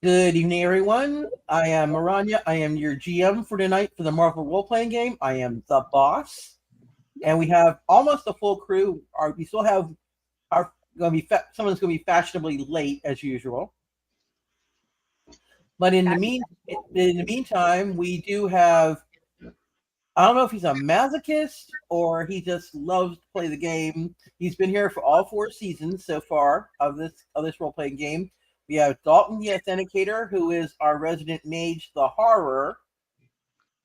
Good evening, everyone. I am Maranya. I am your GM for tonight for the Marvel Role-Playing Game. I am the boss, and we have almost a full crew. We still have our going to be someone's going to be fashionably late as usual. But in the meantime, we do have. I don't know if he's a masochist or he just loves to play the game. He's been here for all 4 seasons so far of this role-playing game. We have Dalton the Authenticator, who is our resident mage, the Horror.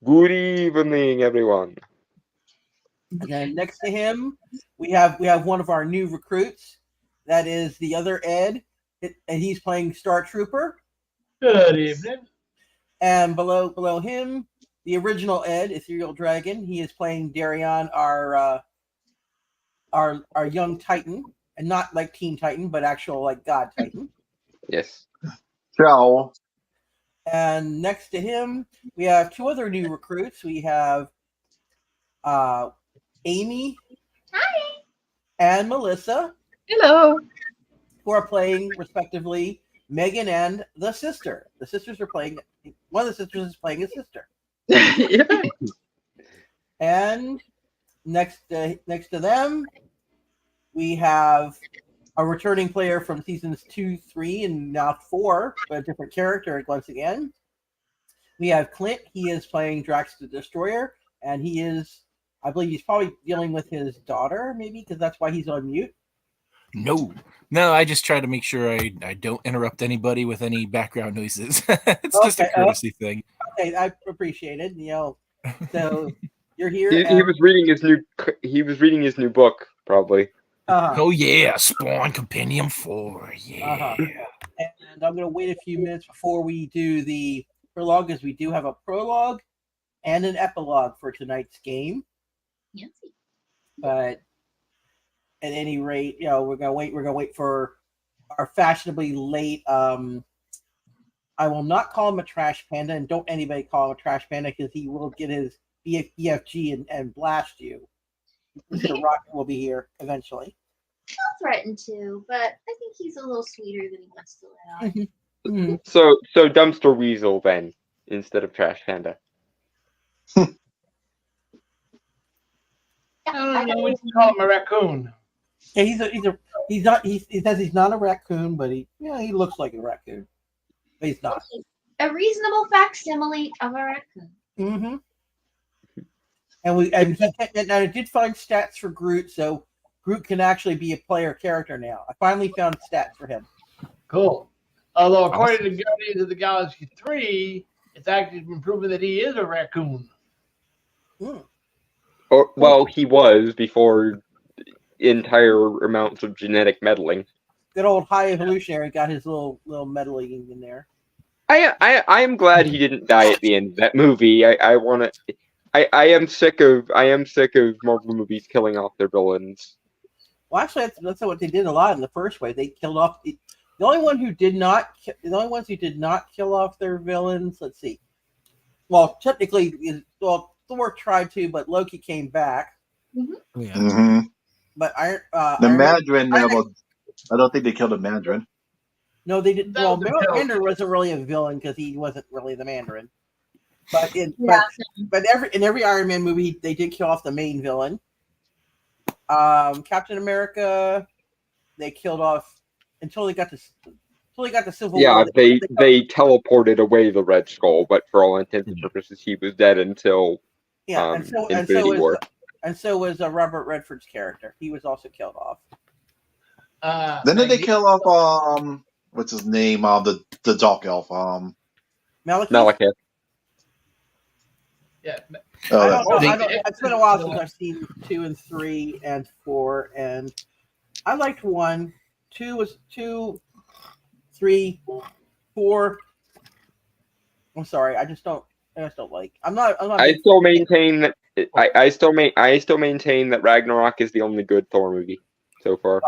Good evening, everyone. And then next to him, we have one of our new recruits. That is the other Ed, and he's playing Star Trooper. Good evening. And below him, the original Ed, Ethereal Dragon. He is playing Darion, our young Titan, and not like Teen Titan, but actual like God Titan. Yes. Ciao. And next to him, we have 2 other new recruits. We have Amy. Hi. And Melissa. Hello. Who are playing, respectively, Megan and the sister. The sisters are playing. One of the sisters is playing a sister. Yeah. And next to them, we have a returning player from seasons 2, 3, and now 4, but a different character once again. We have Clint. He is playing Drax the Destroyer, and he is, I believe he's probably dealing with his daughter, maybe, because that's why he's on mute. No, I just try to make sure I don't interrupt anybody with any background noises. It's just a courtesy thing. Okay, I appreciate it. So you're here. He was reading his new. He was reading his new book, probably. Oh yeah, Spawn Compendium 4. Yeah. And I'm going to wait a few minutes before we do the prologue, as we do have a prologue and an epilogue for tonight's game. Yes. But at any rate, we're going to wait for our fashionably late. I will not call him a trash panda, and don't anybody call him a trash panda, because he will get his EFG and blast you. Mr. Rocket will be here eventually. He'll threaten to, but I think he's a little sweeter than he wants to let on. So dumpster weasel then instead of trash panda. I don't know. We can call him a raccoon. Yeah, he says he's not a raccoon, but he looks like a raccoon. But he's not. A reasonable facsimile of a raccoon. Mm-hmm. And I did find stats for Groot, so Groot can actually be a player character now. I finally found stats for him. Cool. Although according to Guardians of the Galaxy 3, it's actually been proven that he is a raccoon. Well, he was before entire amounts of genetic meddling. Good old High Evolutionary got his little meddling in there. I am glad he didn't die at the end of that movie. I am sick of Marvel movies killing off their villains. Well, actually, that's what they did a lot in the first way. They killed off the only ones who did not kill off their villains. Let's see. Well, technically, Thor tried to, but Loki came back. Mm-hmm. Yeah. Mm-hmm. But the Mandarin, I don't think they killed the Mandarin. No, they didn't. Well, Mandarin wasn't really a villain because he wasn't really the Mandarin. But in every Iron Man movie, they did kill off the main villain. Captain America, they killed off until they got to Civil War. Yeah, they teleported away the Red Skull, but for all intents and purposes, he was dead until Infinity War. And so was Robert Redford's character. He was also killed off. Then did they kill off what's his name? The Dark Elf. Malekith. Yeah. It's been a while since I've seen 2 and 3 and 4, and I liked 1. 2 was 2, 3, 4. I'm sorry, I just don't like. I'm not. I still maintain that. I still maintain that Ragnarok is the only good Thor movie so far.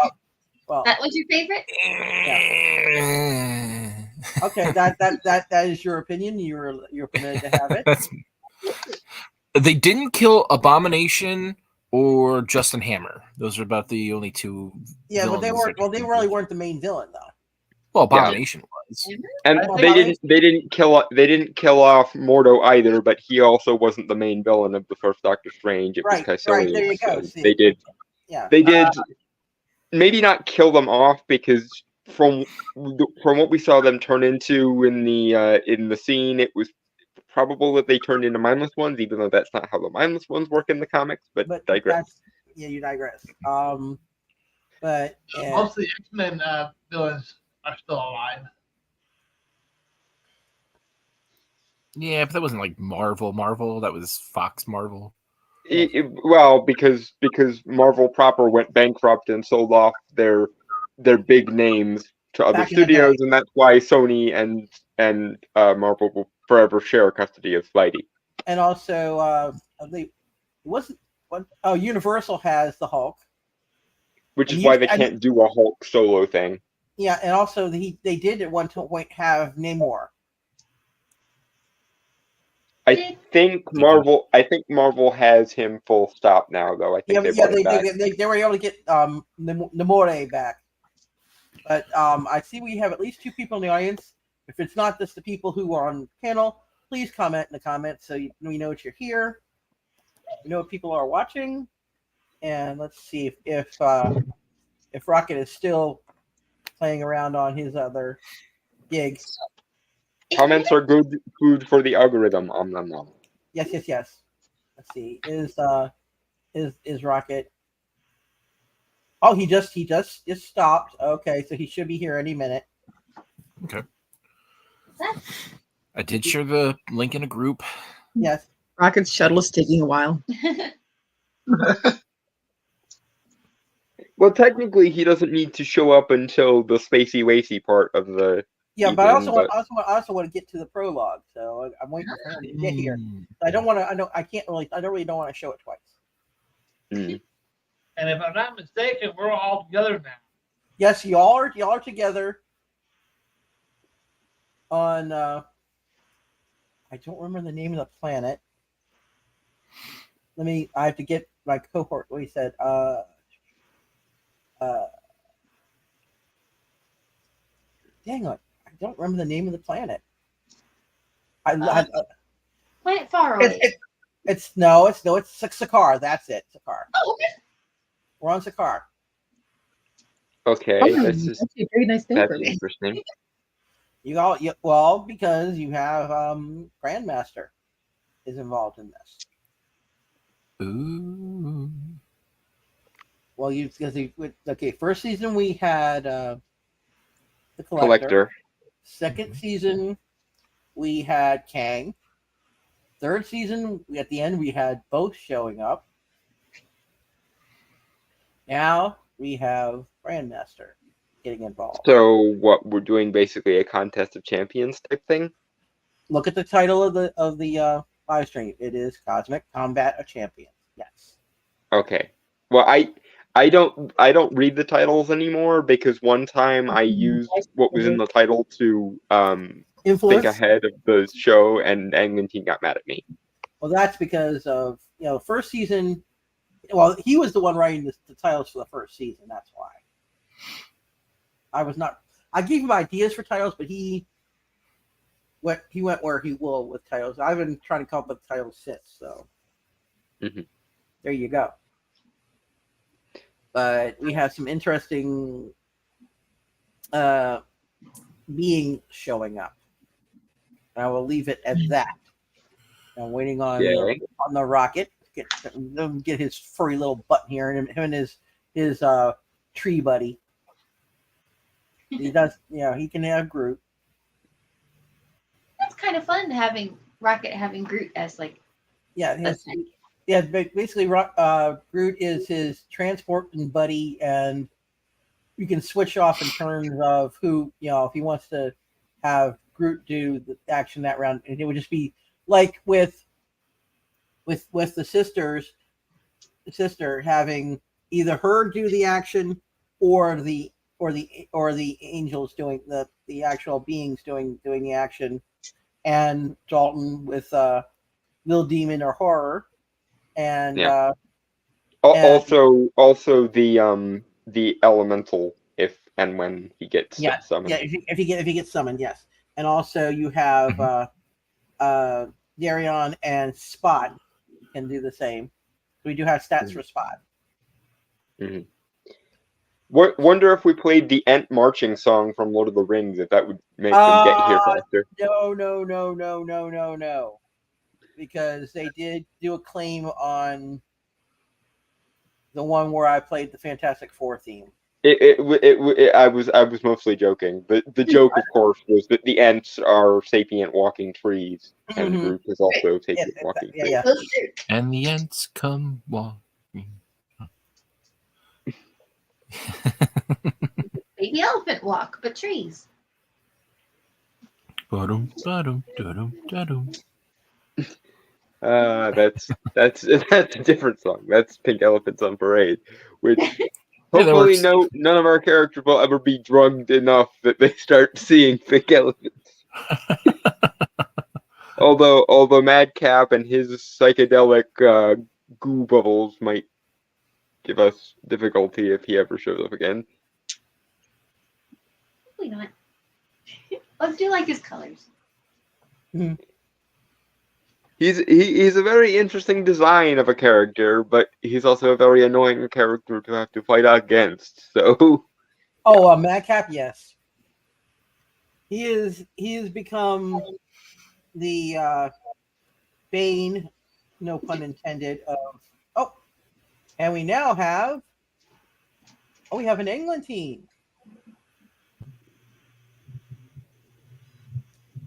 Well, that was your favorite? Yeah. Okay, that is your opinion. You're permitted to have it. They didn't kill Abomination or Justin Hammer. Those are about the only 2. Yeah, but they weren't. Well, they really weren't the main villain, though. Well, Abomination was. And I they think- didn't kill off Mordo either, but he also wasn't the main villain of the first Doctor Strange. It was Right, Caecilius. there you go. So See, they did yeah. maybe not kill them off, because from what we saw them turn into in the scene, it was probable that they turned into mindless ones, even though that's not how the mindless ones work in the comics. But digress. You digress. But Most of the X-Men villains are still alive. Yeah, but that wasn't like Marvel. That was Fox Marvel. Well, because Marvel proper went bankrupt and sold off their big names to other Back in the studios, day. and that's why Sony and Marvel will forever share custody of Spidey. And also, I believe it wasn't what? Oh, Universal has the Hulk. Which And is you- why they and- can't do a Hulk solo thing. Yeah, and also they did at one point have Namor. I think Marvel has him full stop now, though. I think they brought him back. They were able to get Namor back. But I see we have at least 2 people in the audience. If it's not just the people who are on the panel, please comment in the comments so we know that you're here. We know if people are watching. And let's see if Rocket is still playing around on his other gig. Comments are good food for the algorithm. Nom nom. Yes. Let's see. Is Rocket? Oh, he just stopped. Okay, so he should be here any minute. Okay. I did share the link in a group. Yes. Rocket's shuttle is taking a while. Well, technically, he doesn't need to show up until the spacey wacy part of the. Yeah, but I evening, also want to get to the prologue, so I'm waiting for him to get here. I don't want to. I don't really want to show it twice. Mm. And if I'm not mistaken, we're all together now. Yes, y'all are together. On I don't remember the name of the planet. I have to get my cohort. What he said. Dang it! I don't remember the name of the planet. Planet Far Away. It's Sakaar. That's it, Sakaar. Oh, okay. We're on Sakaar. Okay, Oh, this is that's a very nice thing that's for me. interesting. Well, because you have Grandmaster is involved in this. Ooh. Well, first season we had the Collector. Collector. Second season we had Kang. Third season, at the end, we had both showing up. Now we have Grandmaster getting involved. So what we're doing, basically a contest of champions type thing. Look at the title of the live stream. It is Cosmic Combat of Champions. Yes. Okay. Well, I don't read the titles anymore, because one time I used what was in the title to Influence. think ahead of the show, and Team got mad at me. Well, that's because of first season. Well, he was the one writing the titles for the first season. That's why. I was not. I gave him ideas for titles, but he went where he will with titles. I've been trying to come up with titles since. So There you go. But we have some interesting beings showing up. And I will leave it at that. I'm waiting on the Rocket. Get his furry little butt here, and him and his tree buddy. He does, he can have Groot. That's kind of fun having Rocket having Groot as like. Basically, Groot is his transporting buddy, and you can switch off in terms of who, if he wants to have Groot do the action that round, and it would just be like with the sister having either her do the action or the angels doing the actual beings doing the action, and Dalton with Little Demon or Horror, and also the elemental, if and when he gets summoned. Yeah, if he gets summoned, yes. And also you have Darion and Spot can do the same. We do have stats for Spot. Mm-hmm. Wonder if we played the Ent marching song from Lord of the Rings, if that would make them get here faster. No. Because they did do a claim on the one where I played the Fantastic Four theme. I was mostly joking. The joke, of course, was that the Ents are sapient walking trees, and the group is also sapient walking trees. Yeah. And the Ents come walking. Baby elephant walk, but trees. That's a different song. That's Pink Elephants on Parade, which hopefully none of our characters will ever be drugged enough that they start seeing Pink Elephants. although Madcap and his psychedelic goo bubbles might give us difficulty if he ever shows up again. Probably not. Let's do like his colors. Mm-hmm. He's a very interesting design of a character, but he's also a very annoying character to have to fight against. So, Madcap, yes, he has become the bane, no pun intended. And we now have we have an England team.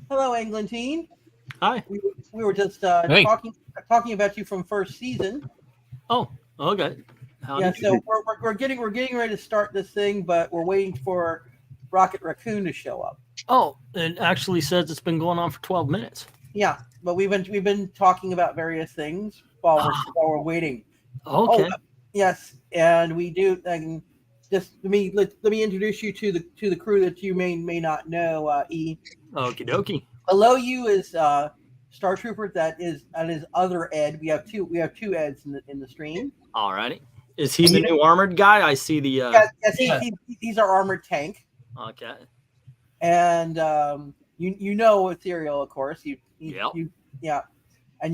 Hello, England team. Hi. We were just talking about you from first season. Oh, okay. We're getting ready to start this thing, but we're waiting for Rocket Raccoon to show up. Oh, it actually says it's been going on for 12 minutes. Yeah, but we've been talking about various things while we're waiting. Okay. Yes, and we do. And just let me introduce you to the crew that you may not know. E. Okie dokie. Below you is Star Trooper. That is other Ed. We have two Eds in the stream. Alrighty. Is he the new armored guy? I see the. Yes, he's our armored tank. Okay. And you know Ethereal, of course. And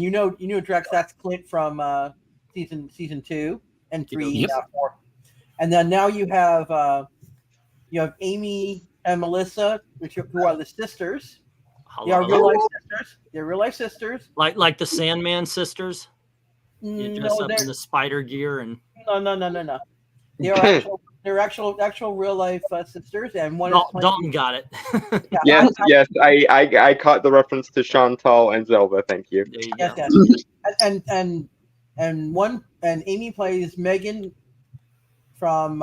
you know Drex. That's Clint from season 2 and 3, Yep. 4. And then now you have Amy and Melissa, who are the sisters. They are real life sisters. They're real life sisters. Like the Sandman sisters. You dress up in the spider gear and. No. They're actual real life sisters, and one Dalton got it. Yes. I caught the reference to Chantal and Zelda. Thank you. Yes. And Amy plays Megan from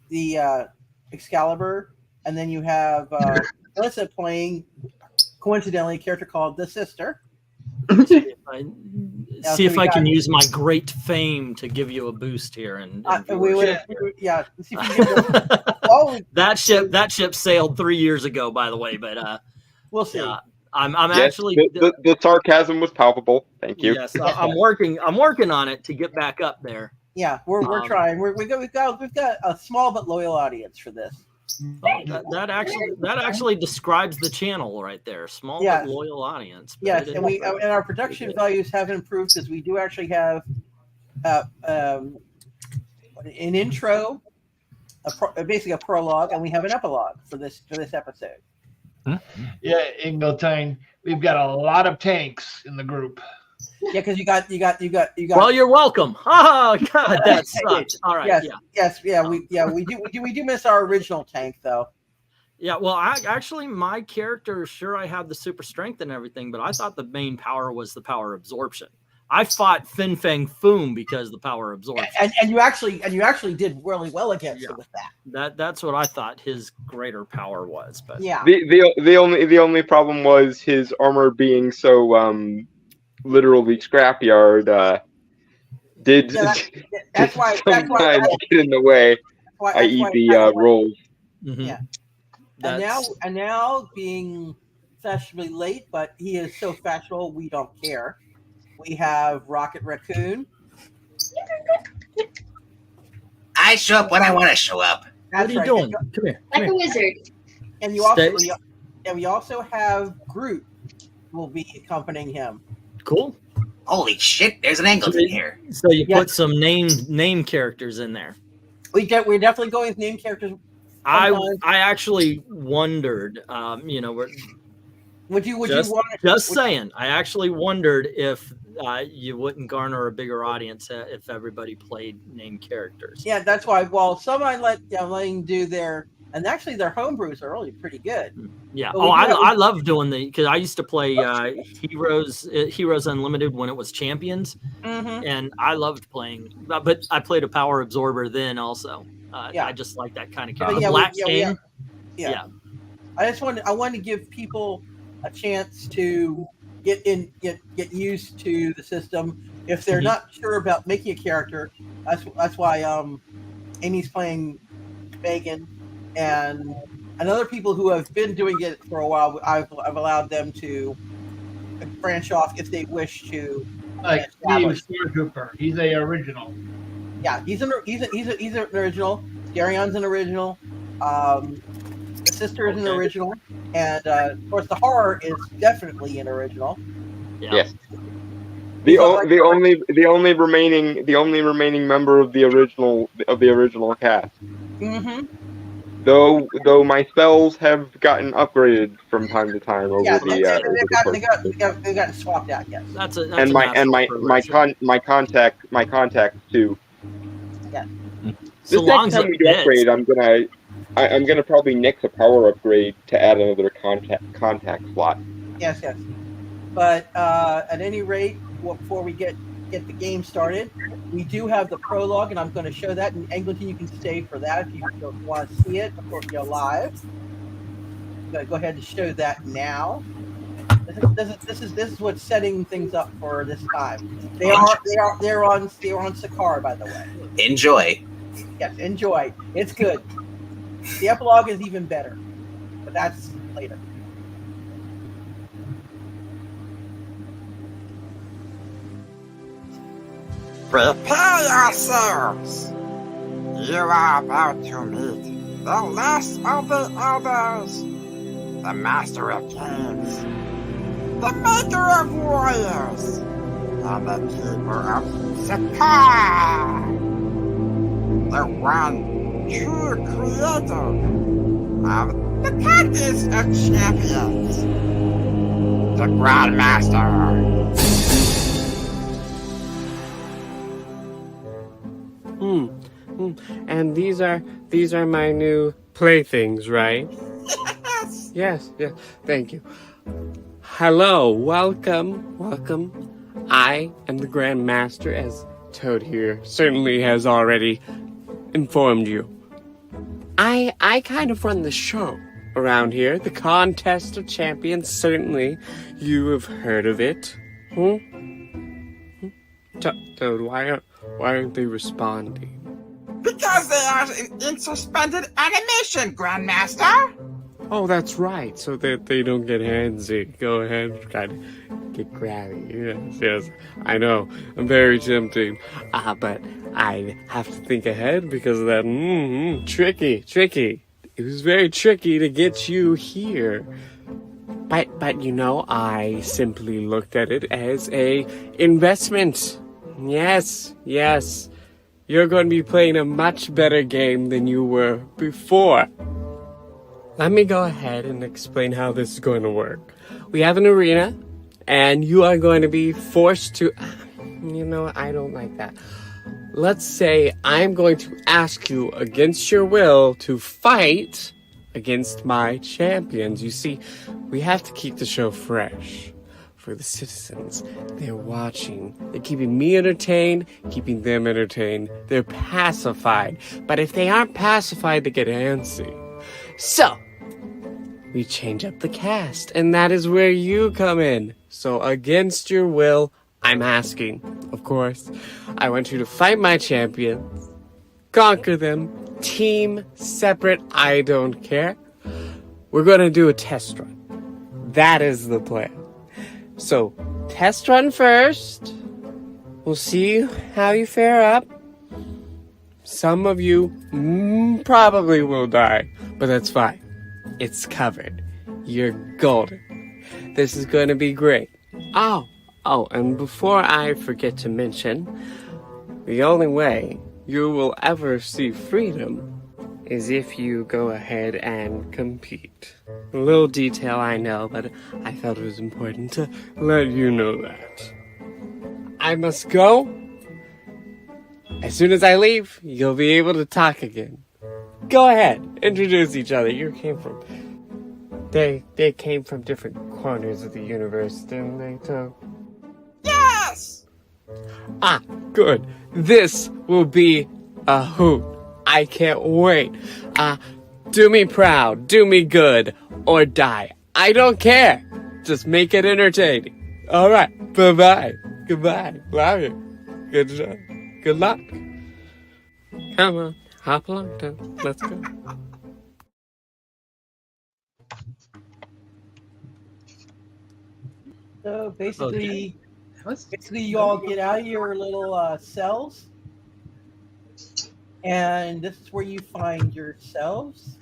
the Excalibur, and then you have Melissa playing, coincidentally, a character called the Sister. See if I can use my great fame to give you a boost here. That ship sailed 3 years ago, by the way. But we'll see. I'm yes, actually the sarcasm was palpable. Thank you. Yes, I'm working on it to get back up there. Yeah, we're trying. We've got a small but loyal audience for this. That actually describes the channel right there. Small but loyal audience. Yes, and our production values have improved because we do actually have an intro, basically a prologue, and we have an epilogue for this episode. Yeah, Ingleton, we've got a lot of tanks in the group. Yeah, because you got. Well, you're welcome. Oh God, that sucks. All right. We do miss our original tank though. Yeah, well, my character, sure, I had the super strength and everything, but I thought the main power was the power absorption. I fought Fin Fang Foom because the power absorption. And you actually did really well against it with that. That's what I thought his greater power was. But yeah, the only problem was his armor being so literally scrapyard. That's why get in the way. I.e. the rolls. Mm-hmm. Yeah. And now being fashionably late, but he is so fashionable we don't care. We have Rocket Raccoon. I show up when I want to show up. That's what are you right. doing? Come here. Come Like a here. wizard. And you also, Stay- we also have Groot will be accompanying him. Cool. Holy shit! There's an Angleton here. So you Yeah. put some name characters in there. We're definitely going with name characters. I Sometimes. actually wondered, Would you just want? saying, I actually wondered if you wouldn't garner a bigger audience if everybody played named characters. Yeah, that's why. Well, some I letting do their, and actually their homebrews are really pretty good. Yeah. But Oh, we do I love doing because I used to play Heroes Unlimited when it was Champions, Mm-hmm. and I loved playing. But I played a Power Absorber then also. Yeah. I just like that kind of But character. yeah, Black yeah. King. Yeah. I wanted to give people a chance to get used to the system. If they're not sure about making a character, that's why Amy's playing Megan, and other people who have been doing it for a while. I've allowed them to branch off if they wish to. Like Steve Stormtrooper, he's a original. Yeah, he's an original. Darion's an original. The sister is an original, and of course the horror is definitely an original. Yeah. Yes. The only remaining member of the original cast. Mm-hmm. Though my spells have gotten upgraded from time to time over Yeah, they've gotten swapped out. Yes. That's my contacts too. Yeah. So This next time we do upgrade, I'm gonna probably nix a power upgrade to add another contact slot. Yes. But at any rate, before we get the game started, we do have the prologue, and I'm going to show that. And Angleton, you can stay for that if you don't want to see it before we go live. I'm going to go ahead and show that now. This is what's setting things up for this time. They're on Sakar, by the way. Enjoy. Yes, enjoy. It's good. The epilogue is even better, but that's later. Prepare yourselves! You are about to meet the last of the elders, the master of games, the maker of warriors, and the keeper of Sakar, the one true creator of the contest of champions, the Grandmaster. And these are my new playthings, right? Yes. Thank you. Hello, welcome. I am the Grand Master, as Toad here certainly has already informed you. I kind of run the show around here, the Contest of Champions. Certainly, you have heard of it. Toad, why aren't they responding? Because they are in suspended animation, Grandmaster! Oh, that's right, so that they don't get handsy. Go ahead, try to get grabby. Yes, I know. I'm very tempting. But I have to think ahead because of that. Tricky. It was very tricky to get you here. But I simply looked at it as a investment. Yes. You're going to be playing a much better game than you were before. Let me go ahead and explain how this is going to work. We have an arena, and you are going to be forced to... I don't like that. Let's say I'm going to ask you against your will to fight against my champions. You see, we have to keep the show fresh. For the citizens, they're watching. They're keeping me entertained, keeping them entertained. They're pacified. But if they aren't pacified, they get antsy. So, we change up the cast, and that is where you come in. So, against your will, I'm asking, of course, I want you to fight my champions, conquer them, team, separate, I don't care. We're going to do a test run. That is the plan. So, test run first. We'll see how you fare up. Some of you probably will die, but that's fine. It's covered. You're golden. This is going to be great. Oh, and before I forget to mention, the only way you will ever see freedom is if you go ahead and compete. A little detail, I know, but I felt it was important to let you know that. I must go. As soon as I leave, you'll be able to talk again. Go ahead, introduce each other. They came from different corners of the universe, didn't they, too? Yes! Ah, good. This will be a hoot. I can't wait. Do me proud, do me good, or die. I don't care. Just make it entertaining. All right, bye-bye. Goodbye. Love you. Good job. Good luck. Come on, hop along, then. Let's go. So basically, you all get out of your little cells, and this is where you find yourselves.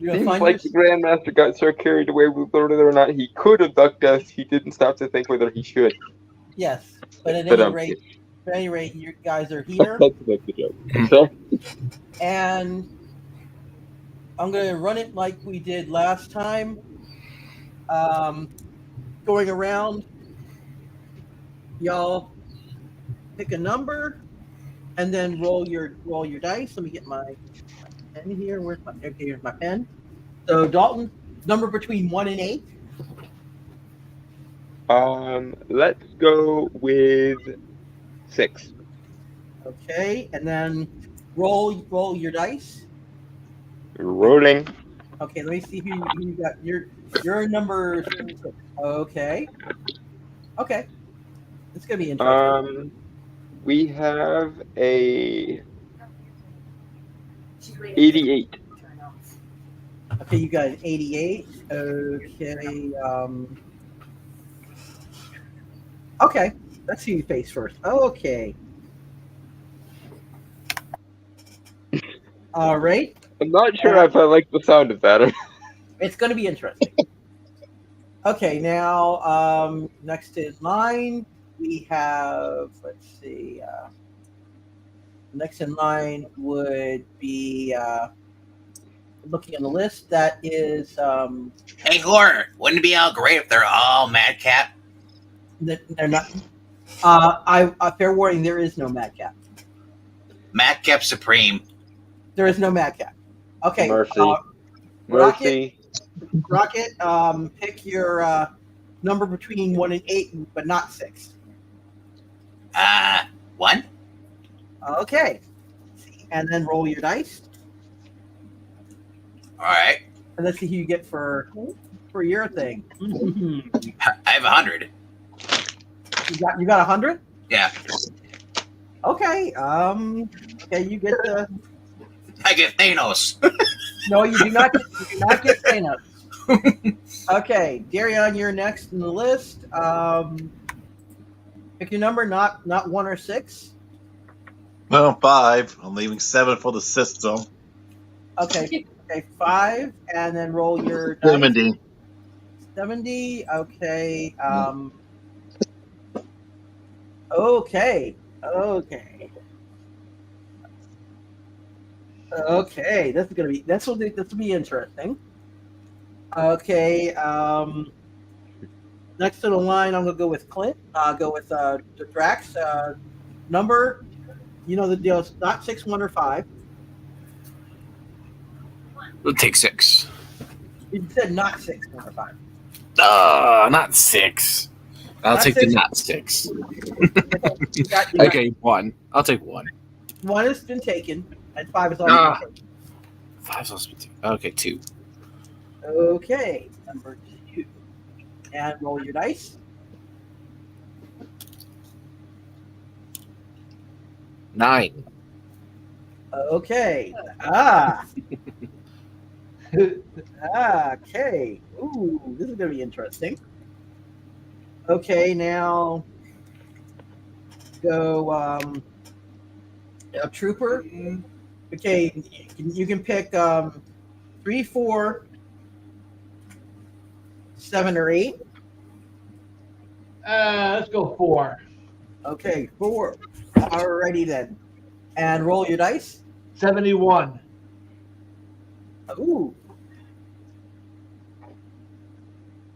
Seems like the Grandmaster got so carried away with whether or not he could abduct us, he didn't stop to think whether he should. Yes, but at any rate, you guys are here. That's the joke. So? And I'm going to run it like we did last time. Going around, y'all pick a number and then roll your dice. Let me get my pen here. Here's my pen. So Dalton, number between 1 and 8. Let's go with 6. Okay, and then roll your dice. Rolling. Okay, let me see who you got. Your number 6. Okay. It's gonna be interesting. We have a 88. Okay, you got 88. Okay. Okay. Let's see who you face first. Okay. All right. I'm not sure if I like the sound of that. It's going to be interesting. Okay, now next is mine. We have, let's see. Next in line would be looking on the list. That is. Hey, Gore, wouldn't it be all great if they're all Madcap? They're not. Fair warning, there is no Madcap. Madcap Supreme. There is no Madcap. Okay. Mercy. Rocket, pick your number between 1 and 8, but not 6. 1. Okay. And then roll your dice. All right. And let's see who you get for your thing. I have 100. You got 100? Yeah. Okay. Okay, you get the. I get Thanos. No, you do not. You do not get Thanos. Okay, Darion, you're next in the list. Pick your number, not 1 or 6. No, 5. I'm leaving 7 for the system. Okay, 5, and then roll your 70. 70. Okay. Okay. This will be interesting. Okay. Next to the line, I'm gonna go with Clint. Go with Drax. Number, you know the deal. It's not 6, 1, or 5. We'll take 6. You said not 6, 1, or 5. Not 6. I'll Not take 6. the not 6. You got Okay, 1. I'll take 1. 1 has been taken, and 5 is already taken. 5 is also been taken. Okay, 2. Okay, number 2. And roll your dice. 9. Okay. Okay. Ooh, this is gonna be interesting. Okay, now go a trooper. Okay, you can pick 3, 4, 7, or 8. Let's go 4. Okay, 4. Alrighty then. And roll your dice. 71. Ooh.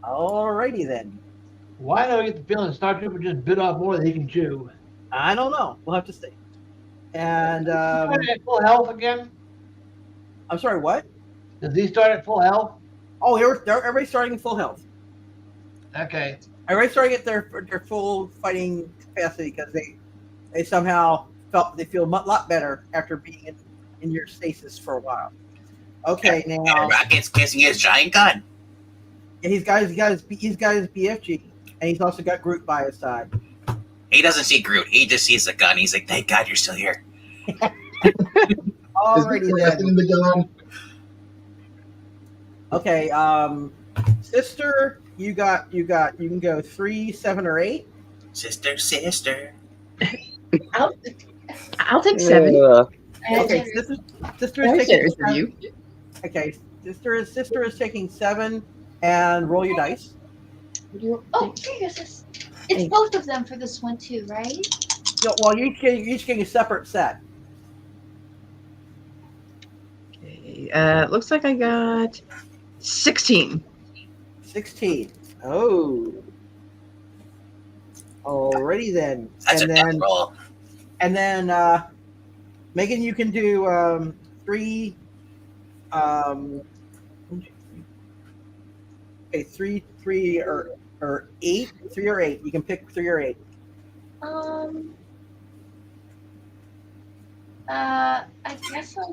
Alrighty then. Why do I get the feeling Star Trooper just bit off more than he can chew? I don't know. We'll have to see. And Start at full health again? I'm sorry, what? Does he start at full health? Oh, everybody's starting full health. Okay. Everybody's starting at their full fighting capacity because they somehow felt they feel a lot better after being in your stasis for a while. Okay, now Rocket's kissing his giant gun. Yeah, he's got his BFG, and he's also got Groot by his side. He doesn't see Groot. He just sees the gun. He's like, "Thank God you're still here." Alrighty then. The gun? Okay, sister, you can go 3, 7, or 8. Sister. I'll take 7. Okay, sister is taking 7. Okay, sister is taking 7, and roll your dice. Oh, here goes this. It's both of them for this one too, right? No, well, you're each getting a separate set. Okay, looks like I got 16. 16. Oh. Alrighty then. That's a death roll. And then Megan, you can do 3 okay, 3 or 8. 3 or 8. You can pick 3 or 8. I guess I'll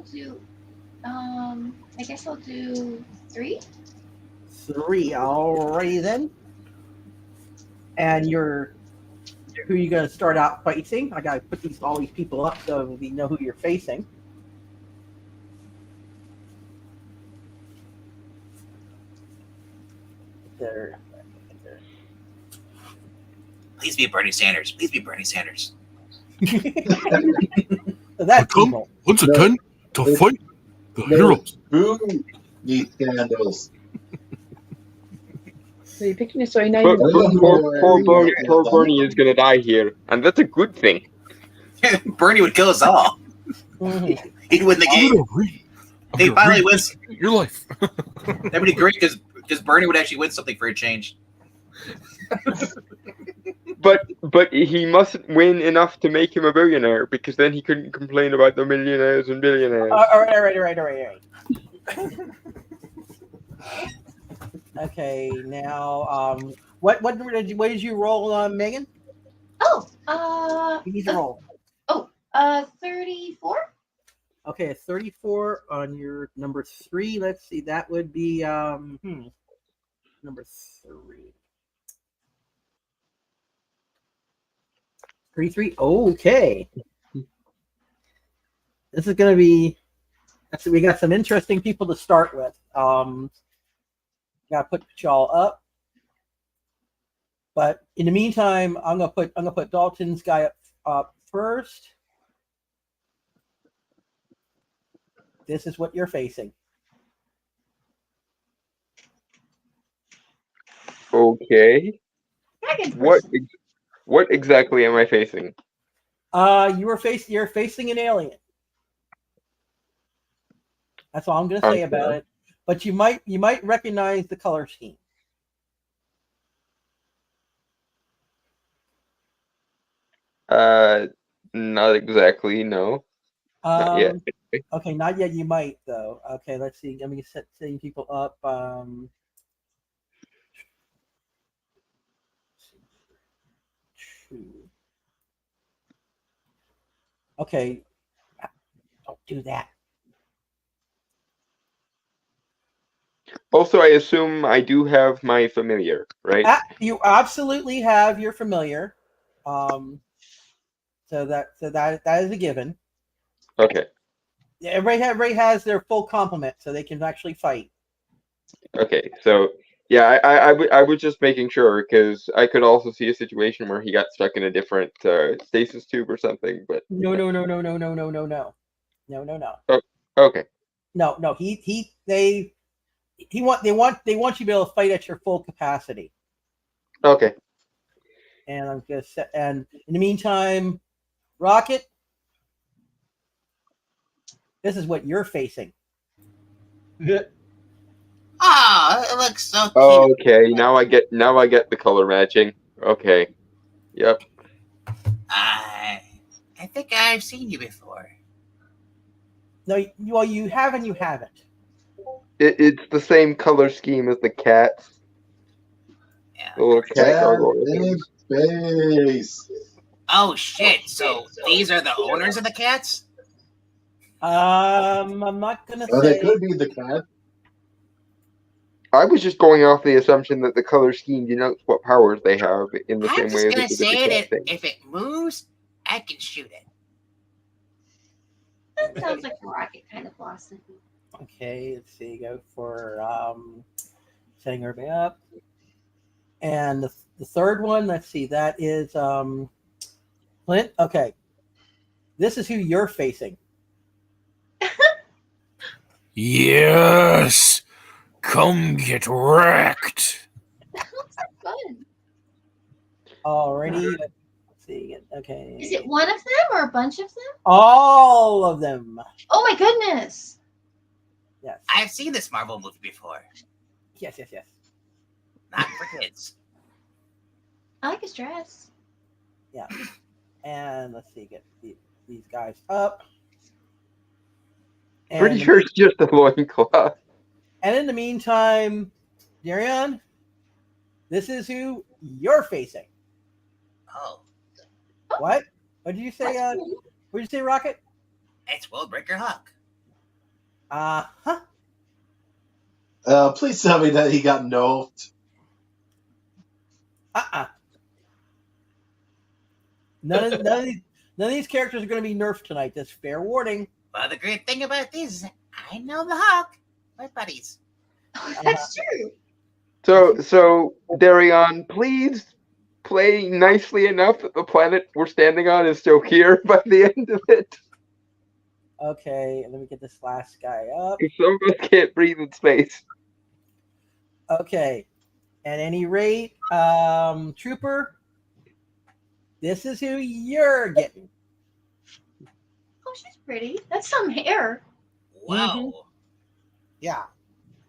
do 3. 3. Alrighty then. And who are you going to start out facing? I got to put all these people up so we know who you're facing. There. Please be Bernie Sanders. Please be Bernie Sanders. That's come once again to fight the heroes. Who needs scandals? So you're picking a story now. Poor Bernie is going to die here, and that's a good thing. Bernie would kill us all. He'd win the game. He finally wins your life. That would be great because Bernie would actually win something for a change. But he mustn't win enough to make him a billionaire, because then he couldn't complain about the millionaires and billionaires. All right. Okay, now what did you roll, Megan? Oh, You need to roll. 34. Okay, a 34 on your number 3. Let's see, that would be number 3. 33. Okay. This is going to be. We got some interesting people to start with. Got to put y'all up. But in the meantime, I'm gonna put Dalton's guy up first. This is what you're facing. Okay. What exactly am I facing? You're facing an alien. That's all I'm going to say about it. But you might recognize the color scheme. Not exactly. No. Not yet. Okay, not yet. You might though. Okay, let's see. Let me setting people up. Okay, don't do that. Also, I assume I do have my familiar, right? You absolutely have your familiar. So that is a given. Okay. Yeah, everybody has their full complement, so they can actually fight. Okay, so Yeah, I was just making sure because I could also see a situation where he got stuck in a different stasis tube or something. But No. oh, okay. No. They want you to be able to fight at your full capacity. Okay. And I'm gonna set. And in the meantime, Rocket, this is what you're facing. Ah, it looks so cute. Okay, now I get the color matching. Okay. Yep. I think I've seen you before. No, well, you have and you haven't. It's the same color scheme as the cats. Yeah. The little cat Cat gargoyle in things. space. Oh shit! So these are the owners of the cats? I'm not gonna Well, say. they could be the cat. I was just going off the assumption that the color scheme denotes what powers they have in the I'm same way just as gonna it did say the cat that thing. if it moves, I can shoot it. That sounds like a rocket kind of philosophy. Okay, let's see. Go for setting everybody up. And the third one, let's see. That is Clint. Okay, this is who you're facing. Yes, come get wrecked. That looks like fun. Alrighty. Let's see. Okay. Is it one of them or a bunch of them? All of them. Oh my goodness. Yes. I've seen this Marvel movie before. Yes. Not for kids. I like his dress. Yeah. And let's see. Get these guys up. And Pretty sure it's just a loincloth. And in the meantime, Darion, this is who you're facing. Oh, What? What did you say? What did you say, Rocket? it's Willbreaker Hawk. Huh. Please tell me that he got nerfed. None of these characters are going to be nerfed tonight. That's fair warning. Well, the great thing about this is I know the Hawk. My buddies. That's true. So Darion, please play nicely enough that the planet we're standing on is still here by the end of it. Okay, let me get this last guy up. Some of us can't breathe in space. Okay. At any rate, Trooper, this is who you're getting. Oh, she's pretty. That's some hair. Wow. Mm-hmm. Yeah.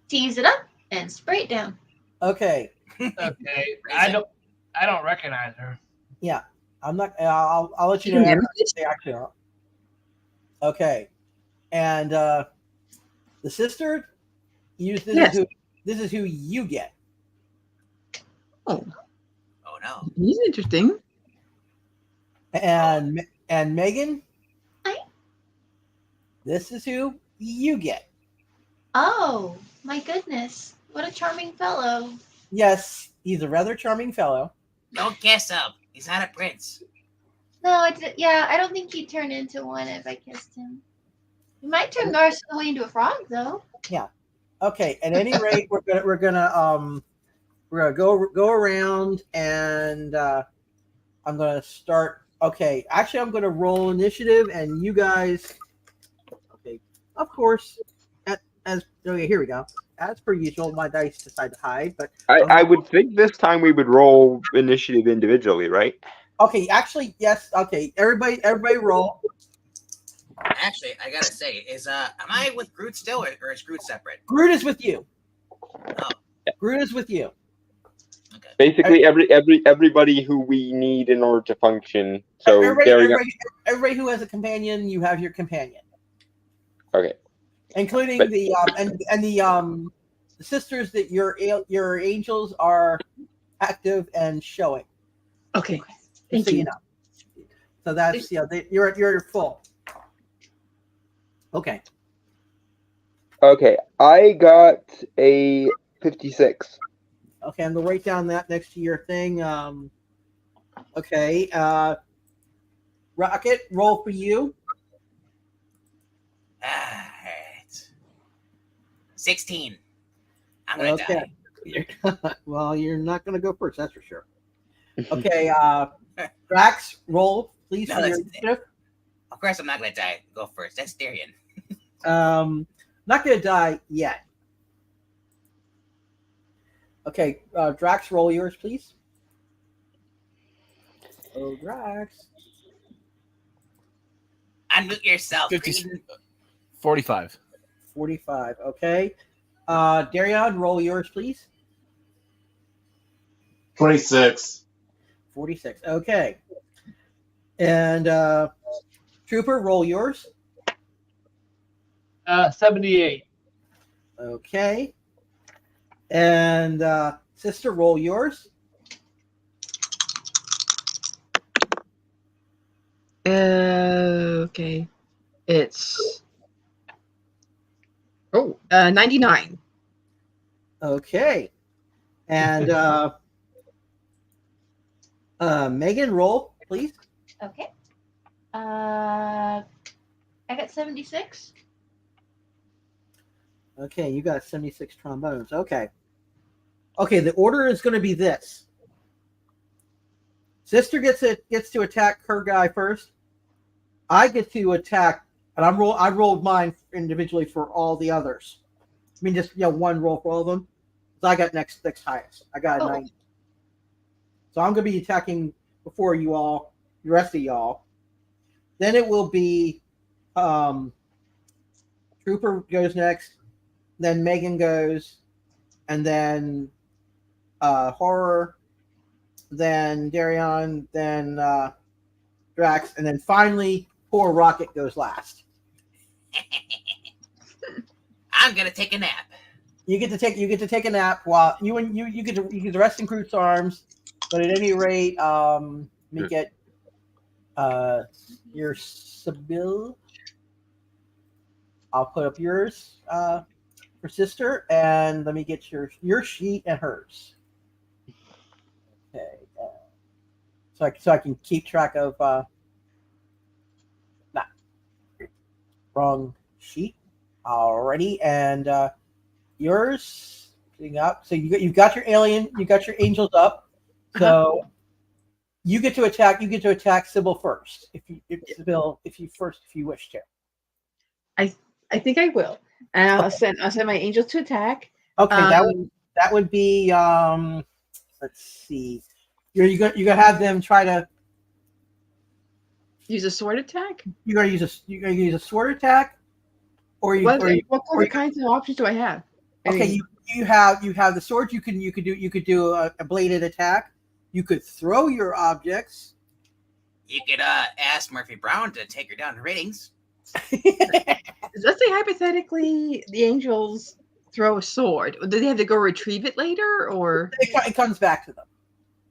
Tease it up and spray it down. Okay. Okay. I don't recognize her. Yeah. I'm not. I'll let you know. After they actually are. Okay. And the sister, this is who you get. Oh. Oh no. He's interesting. And Megan, this is who you get. Oh, my goodness. What a charming fellow. Yes, he's a rather charming fellow. Don't kiss him. He's not a prince. No, I don't think he'd turn into one if I kissed him. He might turn Garceaway into a frog, though. Yeah. Okay. At any rate, we're gonna go around, and I'm gonna start. Okay. Actually, I'm gonna roll initiative, and you guys. Okay. Of course. Here we go. As per usual, my dice decide to hide, but I would think this time we would roll initiative individually, right? Okay, actually, yes. Okay, everybody roll. Actually, I gotta say, am I with Groot still, or is Groot separate? Groot is with you. Oh, Groot is with you. okay. Basically, everybody who we need in order to function. So everybody who has a companion, you have your companion. Okay. Including the sisters that your angels are active and showing. Okay. Thank so you. You know. So that's you're full. Okay. Okay, I got a 56. Okay, I'm gonna write down that next to your thing. Okay. Rocket, roll for you. All right. 16. I'm gonna die. Well, you're not going to go first, that's for sure. Okay, Drax, roll, please, No, for your that's- initiative. Of course, I'm not gonna die. Go first. That's Darian. Not going to die yet. Okay, Drax, roll yours, please. Oh, Drax. Unmute yourself. 50, Creed. 45. 45, okay. Darion, roll yours, please. 26. 46, okay. And Trooper, roll yours. 78. Okay. And Sister, roll yours. Okay. It's 99. Okay. And Megan, roll, please. Okay. I got 76. Okay, you got 76 trombones. Okay. Okay, the order is going to be this. Sister gets to attack her guy first. I get to attack, and I rolled mine individually for all the others. I mean, just one roll for all of them. So I got next highest. I got a 90. So I'm going to be attacking before you all, the rest of y'all. Then it will be Trooper goes next. Then Megan goes, and then Horror, then Darion, then Drax, and then finally poor Rocket goes last. I'm gonna take a nap. You get to take a nap while you get to rest in Groot's arms. But at any rate, let me get your Sibyl. I'll put up yours for Sister, and let me get your sheet and hers. Okay, so I can keep track of wrong sheet already, and yours getting up. So you've got your alien, you got your angels up. So you get to attack. You get to attack Sybil first, if you wish to. I think I will. And I'll send my angels to attack. Okay, that would be let's see. You're gonna have them try to use a sword attack. You're gonna use a sword attack, what kinds of options do I have? Okay, you have the sword. You could do a bladed attack. You could throw your objects. You could ask Murphy Brown to take her down in ratings. Let's say hypothetically the angels throw a sword. Do they have to go retrieve it later, or it comes back to them?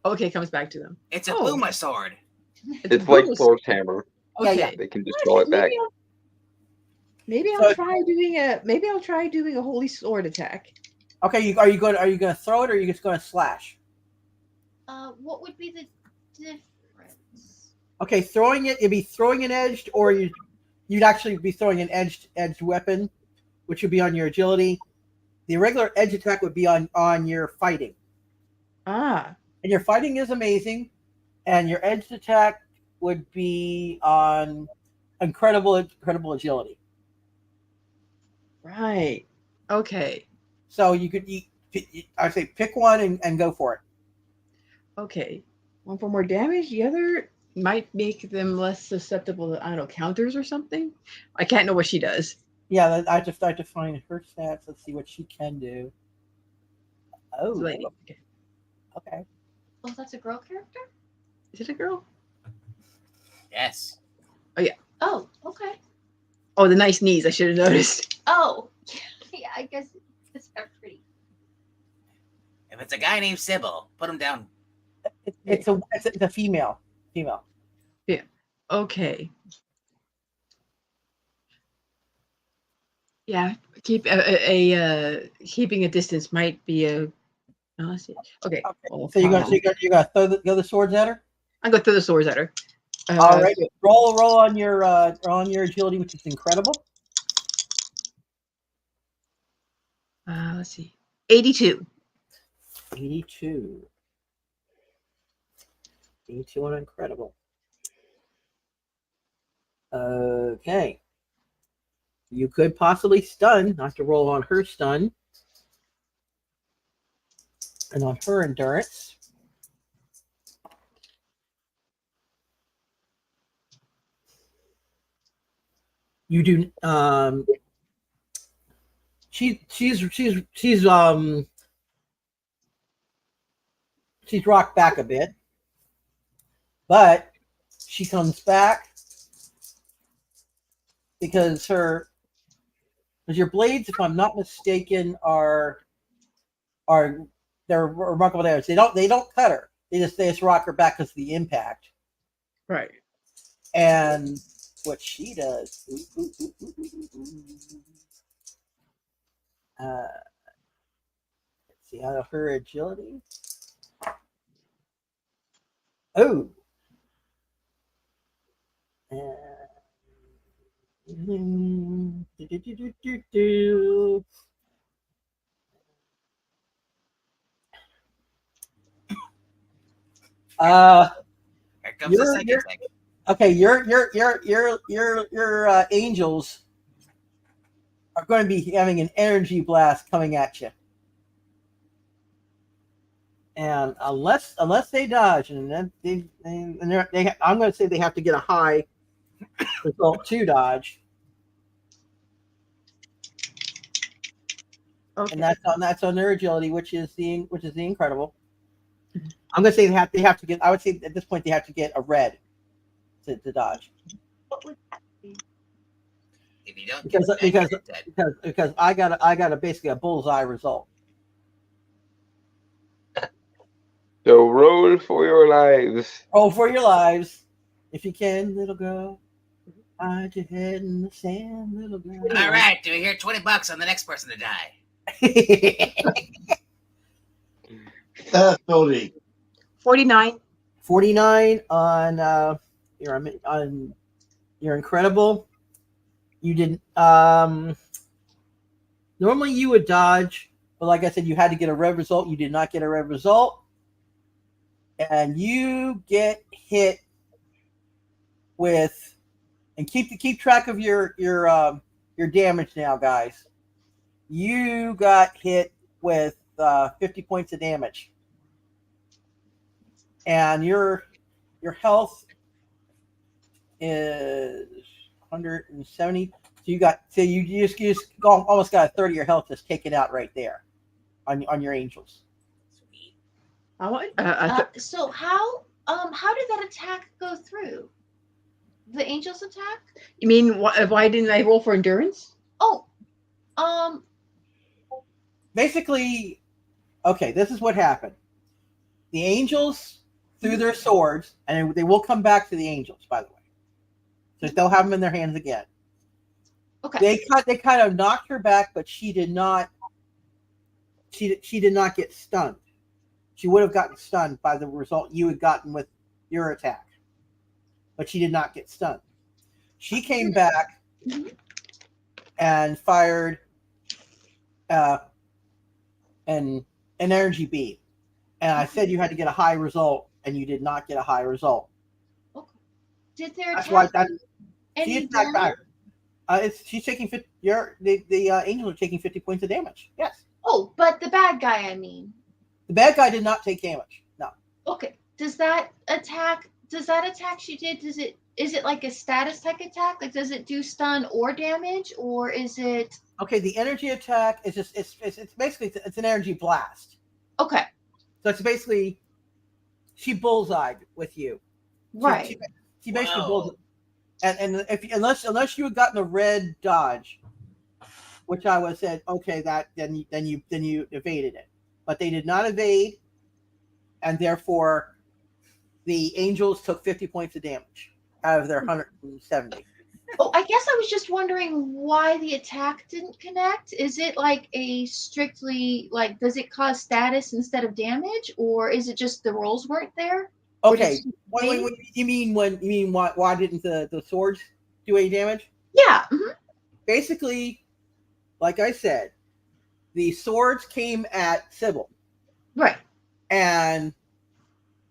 Okay, it comes back to them. It's a Puma sword. It's like Thor's hammer. Okay. Yeah. They can just throw it back. Maybe I'll try doing a holy sword attack. Okay, are you going to throw it, or are you just going to slash? What would be the difference? Okay, throwing it, it'd be throwing an edged, or you'd actually be throwing an edged weapon, which would be on your agility. The regular edge attack would be on your fighting. And your fighting is amazing, and your edged attack would be on incredible agility. Right. Okay. So I say pick one and go for it. Okay. One for more damage. The other might make them less susceptible to, I don't know, counters or something. I can't know what she does. Yeah, I just have to find her stats. Let's see what she can do. Oh, Lady. Okay. Oh, that's a girl character? Is it a girl? Yes. Oh yeah. Oh, okay. Oh, the nice knees. I should have noticed. Oh, yeah. I guess it's pretty. If it's a guy named Sybil, put him down. It's a female. Female. Yeah. Okay. Yeah. Keep keeping a distance might be a. Oh, let's see. Okay. Well, So you're gonna throw the other swords at her. I'm gonna throw the swords at her. All right. Roll on your agility, which is incredible. Let's see. 82. 82. 82 on Incredible. Okay. You could possibly stun. I have to roll on her stun. And on her endurance. You do she's rocked back a bit. But she comes back because your blades, if I'm not mistaken, are they're remarkable damage. They don't cut her. They just rock her back because of the impact. Right. And what she does. Let's see out of her agility. Oh. Here comes the second thing. Okay, your angels are going to be having an energy blast coming at you, and unless they dodge, and then I'm going to say they have to get a high result to dodge. Okay. And that's on their agility, which is the Incredible. I'm gonna say they have to get. I would say at this point they have to get a red to dodge. What would that be? If you don't Because I got a basically a bullseye result. So roll for your lives. Roll for your lives, if you can, little girl. Hide your head in the sand, little girl. All right, do we hear $20 on the next person to die? 30. 49. 49 on your Incredible. You didn't. Normally you would dodge, but like I said, you had to get a red result. You did not get a red result, and you get hit with. And keep track of your damage now, guys. You got hit with 50 points of damage, and your health is 170. So you just almost got a third of your health just taken out right there on your angels. So how did that attack go through? The angels attack? You mean why didn't I roll for endurance? Oh, basically, okay, this is what happened. The angels threw their swords, and they will come back to the angels, by the way. So they'll have them in their hands again. Okay. They kind of knocked her back, but she did not. She did not get stunned. She would have gotten stunned by the result you had gotten with your attack, but she did not get stunned. She came back and fired an energy beam, and I said you had to get a high result, and you did not get a high result. Okay. Did their That's why attack she attacked back. She's taking the angels are taking 50 points of damage. Yes. Oh, but the bad guy, I mean. The bad guy did not take damage. No. Okay. Does that attack she did, is it like a status type attack? Like, does it do stun or damage, or is it? Okay, the energy attack is just it's basically it's an energy blast. Okay. So it's basically she bullseyed with you. Right. She basically bullseyed. And unless you had gotten a red dodge, which I would said, okay, that then you evaded it. But they did not evade, and therefore the angels took 50 points of damage out of their 170. Oh, I guess I was just wondering why the attack didn't connect. Is it like a strictly like does it cause status instead of damage, or is it just the rolls weren't there? Okay. Wait, you mean why didn't the swords do any damage? Yeah. Mm-hmm. Basically, like I said, the swords came at Sybil. Right. And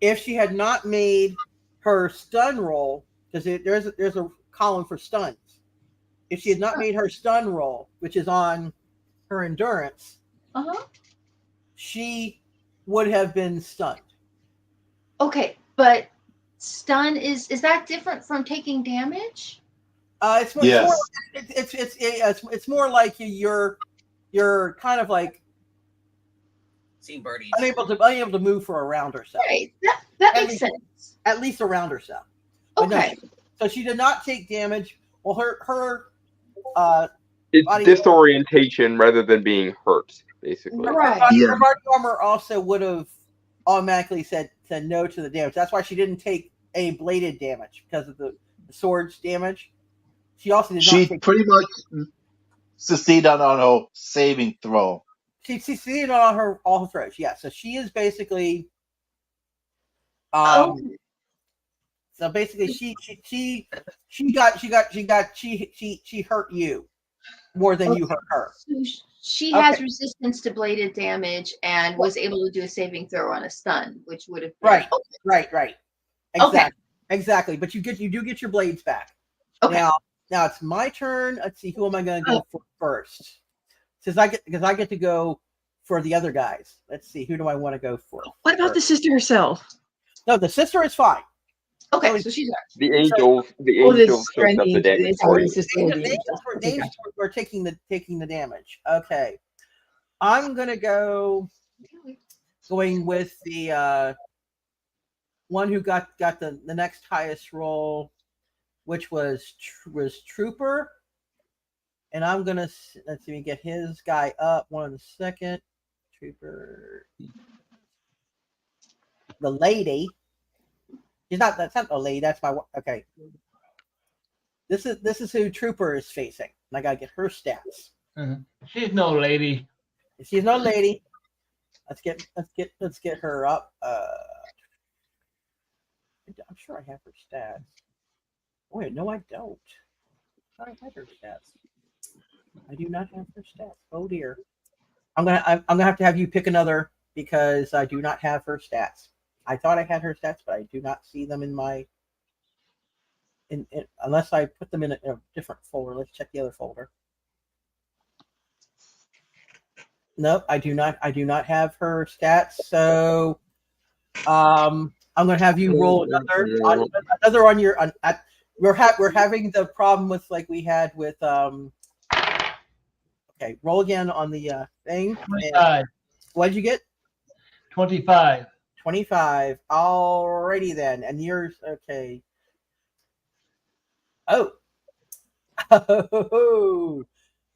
if she had not made her stun roll, because there's a column for stuns. If she had not made her stun roll, which is on her endurance, she would have been stunned. Okay, but stun is that different from taking damage? It's more like you're kind of like Seen birdies. unable to move for a round or so. Right. That makes sense. At least a round or so. But Okay. no, so she did not take damage. Well, her It's body disorientation rather than being hurt, basically. Her body armor also would have automatically said no to the damage. That's why she didn't take any bladed damage because of the sword's damage. She also did not take. Pretty much succeeded on her saving throw. She succeeded on all her throws. Yeah, so she is basically. So basically, she hurt you more than you hurt her. So she has resistance to bladed damage and was able to do a saving throw on a stun, which would have been, right. Exactly. But you do get your blades back. Okay. Now it's my turn. Let's see, who am I going to go for first? Because I get to go for the other guys. Let's see, who do I want to go for? What about the sister herself? No, the sister is fine. Okay, so she's the angels. The angels took up the damage for you. The angels were taking the damage. Okay, I'm gonna going with the one who got the next highest roll, which was Trooper, and I'm gonna let's see me get his guy up 1 second. Trooper, the lady. That's not the lady. That's my okay. This is who Trooper is facing. And I gotta get her stats. She's no lady. She's no lady. Let's get her up. I'm sure I have her stats. Wait, no, I don't. I have her stats. I do not have her stats. Oh dear. I'm gonna have you pick another because I do not have her stats. I thought I had her stats, but I do not see them in my unless I put them in a different folder. Let's check the other folder. Nope, I do not have her stats. So I'm gonna have you roll another on your we're having the problem with like we had with okay, roll again on the thing. 25. What'd you get? 25. 25. Alrighty then. And yours, okay. Oh.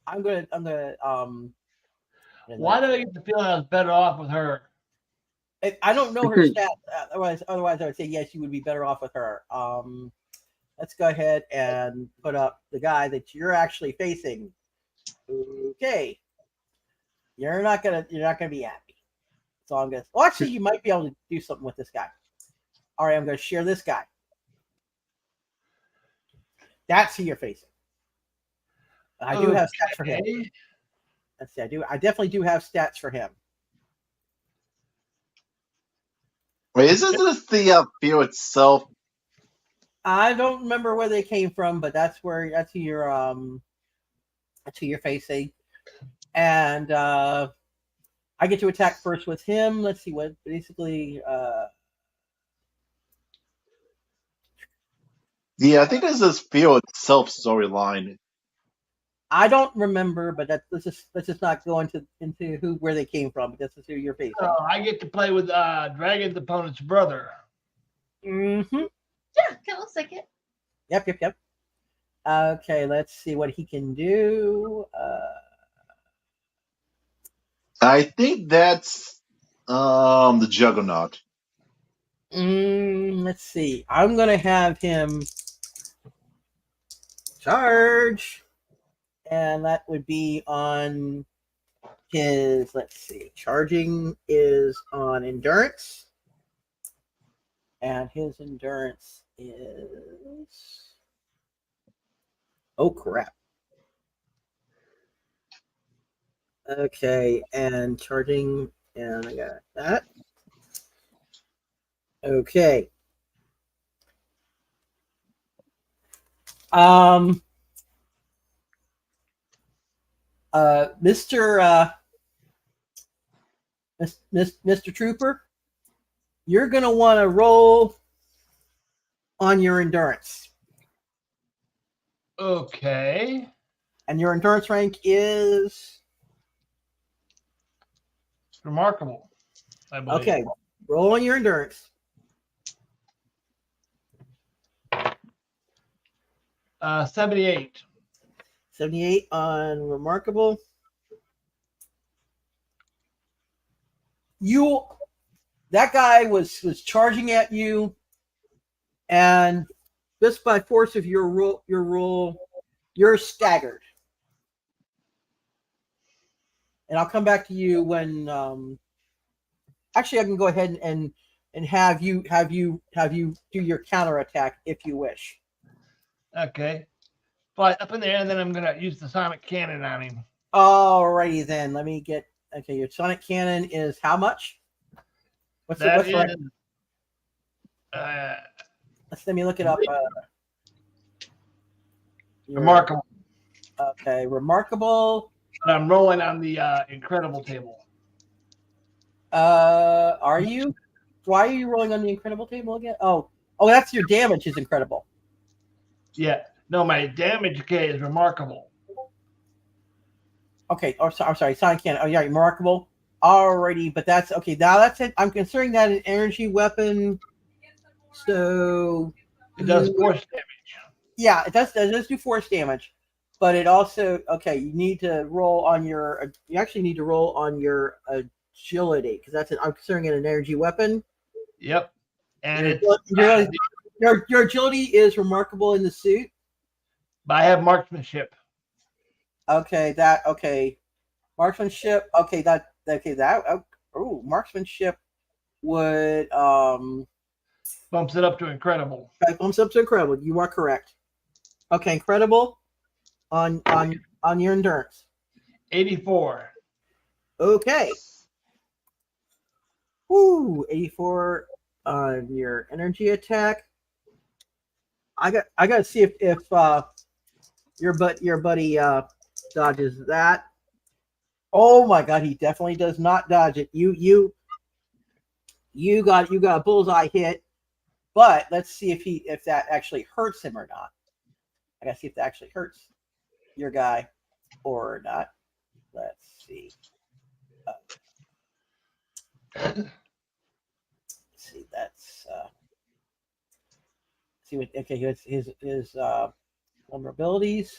I'm gonna Why did I get the feeling I was better off with her? I don't know her stats. Otherwise I would say yes, you would be better off with her. Let's go ahead and put up the guy that you're actually facing. Okay. You're not gonna be happy. So I'm gonna. Well, actually, you might be able to do something with this guy. All right, I'm gonna share this guy. That's who you're facing. I do have stats for him. Let's see. I definitely do have stats for him. Wait, isn't this the field itself? I don't remember where they came from, but that's who you're facing. And I get to attack first with him. Let's see what basically. Yeah, I think this is field itself storyline. I don't remember, but let's just not go into where they came from. But this is who you're facing. I get to play with Dragon's opponent's brother. Mm-hmm. Yeah, that looks like it. Yep. Okay, let's see what he can do. I think that's the Juggernaut. Let's see. I'm gonna have him charge, and that would be on his. Let's see. Charging is on endurance, and his endurance is. Oh crap. Okay, and charging And I got that. Okay. Mr. Trooper, you're gonna want to roll on your endurance. Okay. And your endurance rank is remarkable, I believe. Okay. Roll on your endurance. 78. 78 on remarkable. That guy was charging at you, and just by force of your roll, you're staggered. And I'll come back to you when. Actually, I can go ahead and have you do your counterattack if you wish. Okay. Fly up in the air, and then I'm gonna use the sonic cannon on him. Alrighty then. Let me get. Okay, your sonic cannon is how much? What's That the is, let me look it up. Remarkable. Okay, remarkable. But I'm rolling on the incredible table. Are you? Why are you rolling on the incredible table again? Oh, that's your damage is incredible. Yeah. No, my damage K is remarkable. Okay. Oh, I'm sorry. Sonic cannon. Oh, yeah, remarkable. Alrighty, but that's okay. Now that's it. I'm considering that an energy weapon. So it does force damage. Yeah, it does do force damage, but it also you need to roll on your. You actually need to roll on your agility because I'm considering it an energy weapon. Yep, and your agility is remarkable in the suit. But I have marksmanship. Okay, marksmanship. Marksmanship would bumps it up to incredible. Bumps up to incredible. You are correct. Okay, incredible on your endurance. 84. Okay. Woo, 84 on your energy attack. I got to see if your buddy dodges that. Oh my god, he definitely does not dodge it. You got a bullseye hit, but let's see if that actually hurts him or not. I gotta see if that actually hurts your guy or not. Let's see. See, that's see what his vulnerabilities.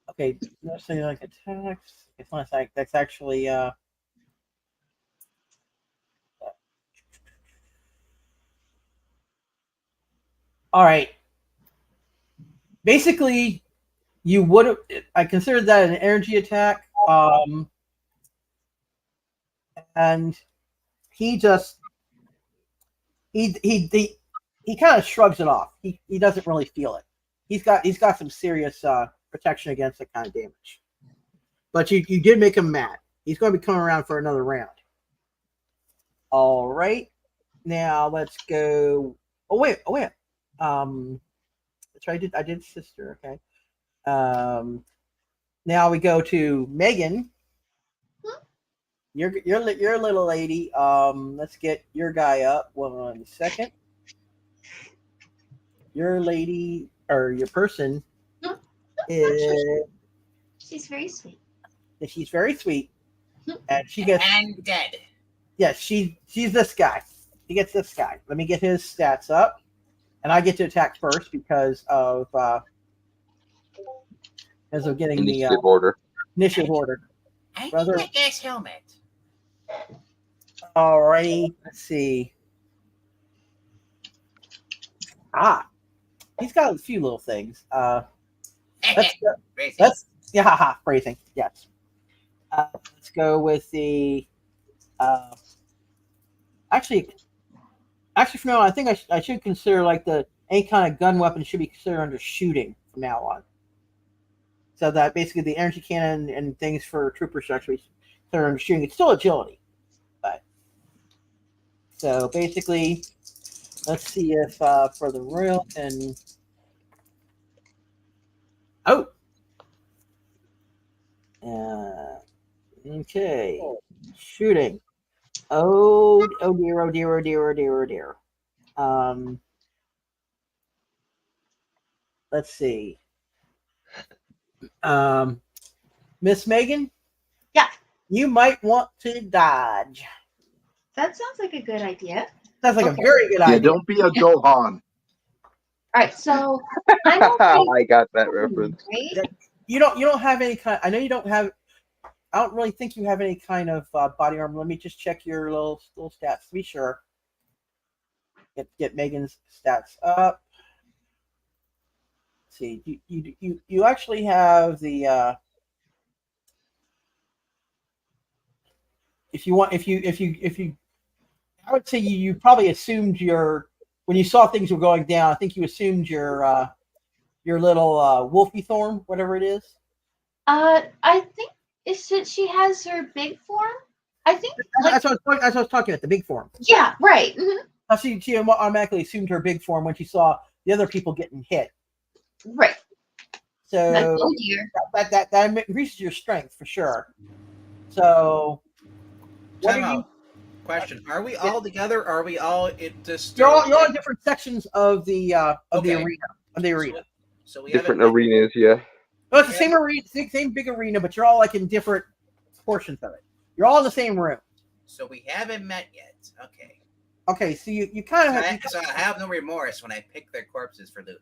Okay, let's say like attacks. It's not like that's actually all right. Basically, you would have. I considered that an energy attack. And he just he kind of shrugs it off. He doesn't really feel it. He's got some serious protection against that kind of damage. But you did make him mad. He's going to be coming around for another round. All right. Now let's go. Oh wait. That's right. I did sister. Okay. Now we go to Megan. Your little lady. Let's get your guy up 1 second. Your lady or your person is. She's very sweet. She's very sweet, and she gets and dead. Yes, she's this guy. She gets this guy. Let me get his stats up, and I get to attack first because of getting initiative the order. Initiative order. I Brother. need a gas helmet. Alrighty, let's see. He's got a few little things. Phrasing. Yes. Let's go with the. Actually, from now on, I think I should consider like any kind of gun weapon should be considered under shooting from now on. So that basically the energy cannon and things for troopers actually turn shooting. It's still agility, but so basically, let's see if for the royal and okay, shooting. Oh dear, oh dear, oh dear, oh dear, oh dear. Let's see. Miss Megan? Yeah. You might want to dodge. That sounds like a good idea. Sounds like a very good idea. Yeah, don't be a Gohan. All right, so I'm okay. I got that reference. Right? You don't have any kind. I know you don't have. I don't really think you have any kind of body armor. Let me just check your little stats to be sure. Get Megan's stats up. Let's see, you actually have the. If you, I would say you probably assumed when you saw things were going down. I think you assumed your little Wolfie Thorn, whatever it is. I think she has her big form. I think that's what I was talking about, the big form. Yeah, right. Mm-hmm. She automatically assumed her big form when she saw the other people getting hit. Right. So oh dear. That increases your strength for sure. So what are you? Question: are we all together? Or are we all just? You're all in different sections of the arena. So we different arenas, yeah. No, it's the same arena, same big arena, but you're all like in different portions of it. You're all in the same room. So we haven't met yet. Okay. Okay, so you kind of have. So I have no remorse when I pick their corpses for loot.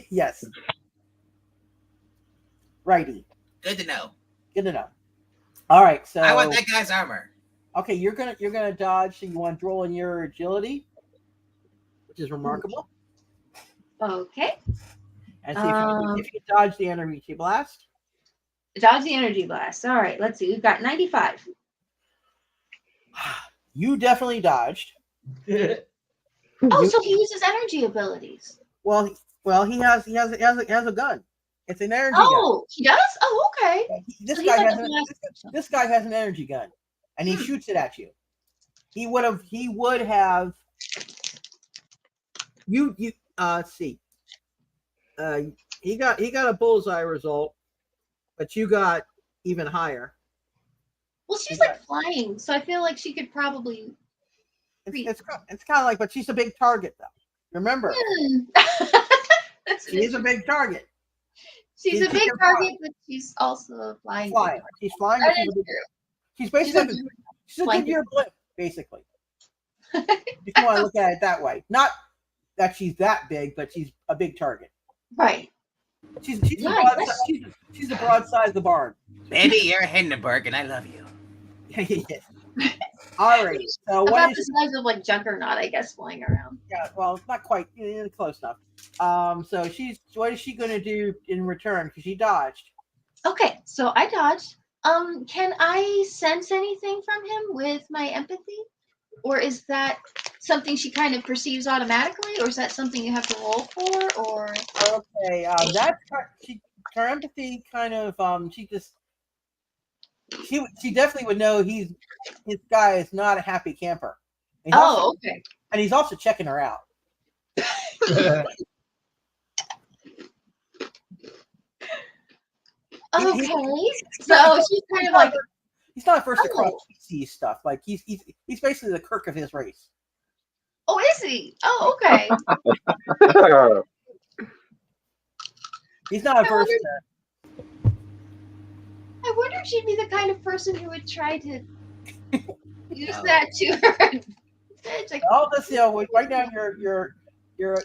Yes. Righty. Good to know. Good to know. All right, so I want that guy's armor. Okay, you're gonna dodge, so you want to roll in your agility, which is remarkable. Okay. And see if you dodge the energy blast. Dodge the energy blast. All right, let's see. We've got 95. You definitely dodged. So he uses energy abilities. Well, he has a gun. It's an energy gun. Oh, he does? Oh, okay. This guy has an energy gun, and he shoots it at you. He would have. You. Let's see. He got a bullseye result, but you got even higher. Well, she's like flying, so I feel like she could probably. It's kind of like, but she's a big target, though. Remember, she is a big target. She's a big target, but she's also flying. She's flying. She's basically she's a Goodyear blimp, basically. If you want to look at it that way, not that she's that big, but she's a big target. Right. She's the broadside of the barn. Baby, you're a Hindenburg, and I love you. Yes. All right. So about the size of like Juggernaut, I guess, flying around. Yeah. Well, not quite. Close enough. So what is she going to do in return? Because she dodged. Okay. So I dodged. Can I sense anything from him with my empathy, or is that something she kind of perceives automatically, or is that something you have to roll for? Or okay, that's her empathy kind of she definitely would know this guy is not a happy camper. Okay. And he's also checking her out. Okay. So she's kind of like he's not first across species stuff. Like he's basically the Kirk of his race. Oh, is he? Oh, okay. He's not a first. I wonder if she'd be the kind of person who would try to use that to her advantage. Like, all this, right now you're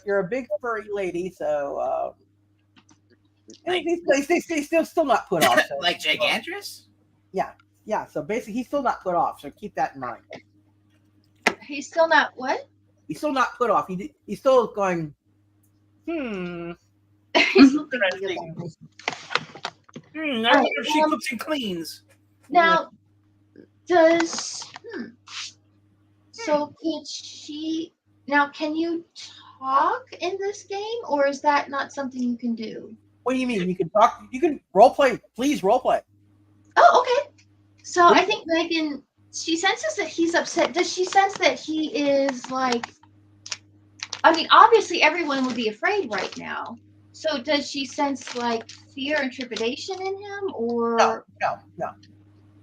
a big furry lady, so he's still not put off. So, like Gigantress? Yeah. So basically, he's still not put off. So keep that in mind. He's still not what? He's still not put off. He's still going. He's still thinking about it. I wonder if she cooks and cleans. Now, so could she? Now, can you talk in this game, or is that not something you can do? What do you mean? You can talk. You can role play. Please role play. Oh, okay. So I think Megan, she senses that he's upset. Does she sense that he is like? I mean, obviously everyone would be afraid right now. So does she sense like fear and trepidation in him, or no?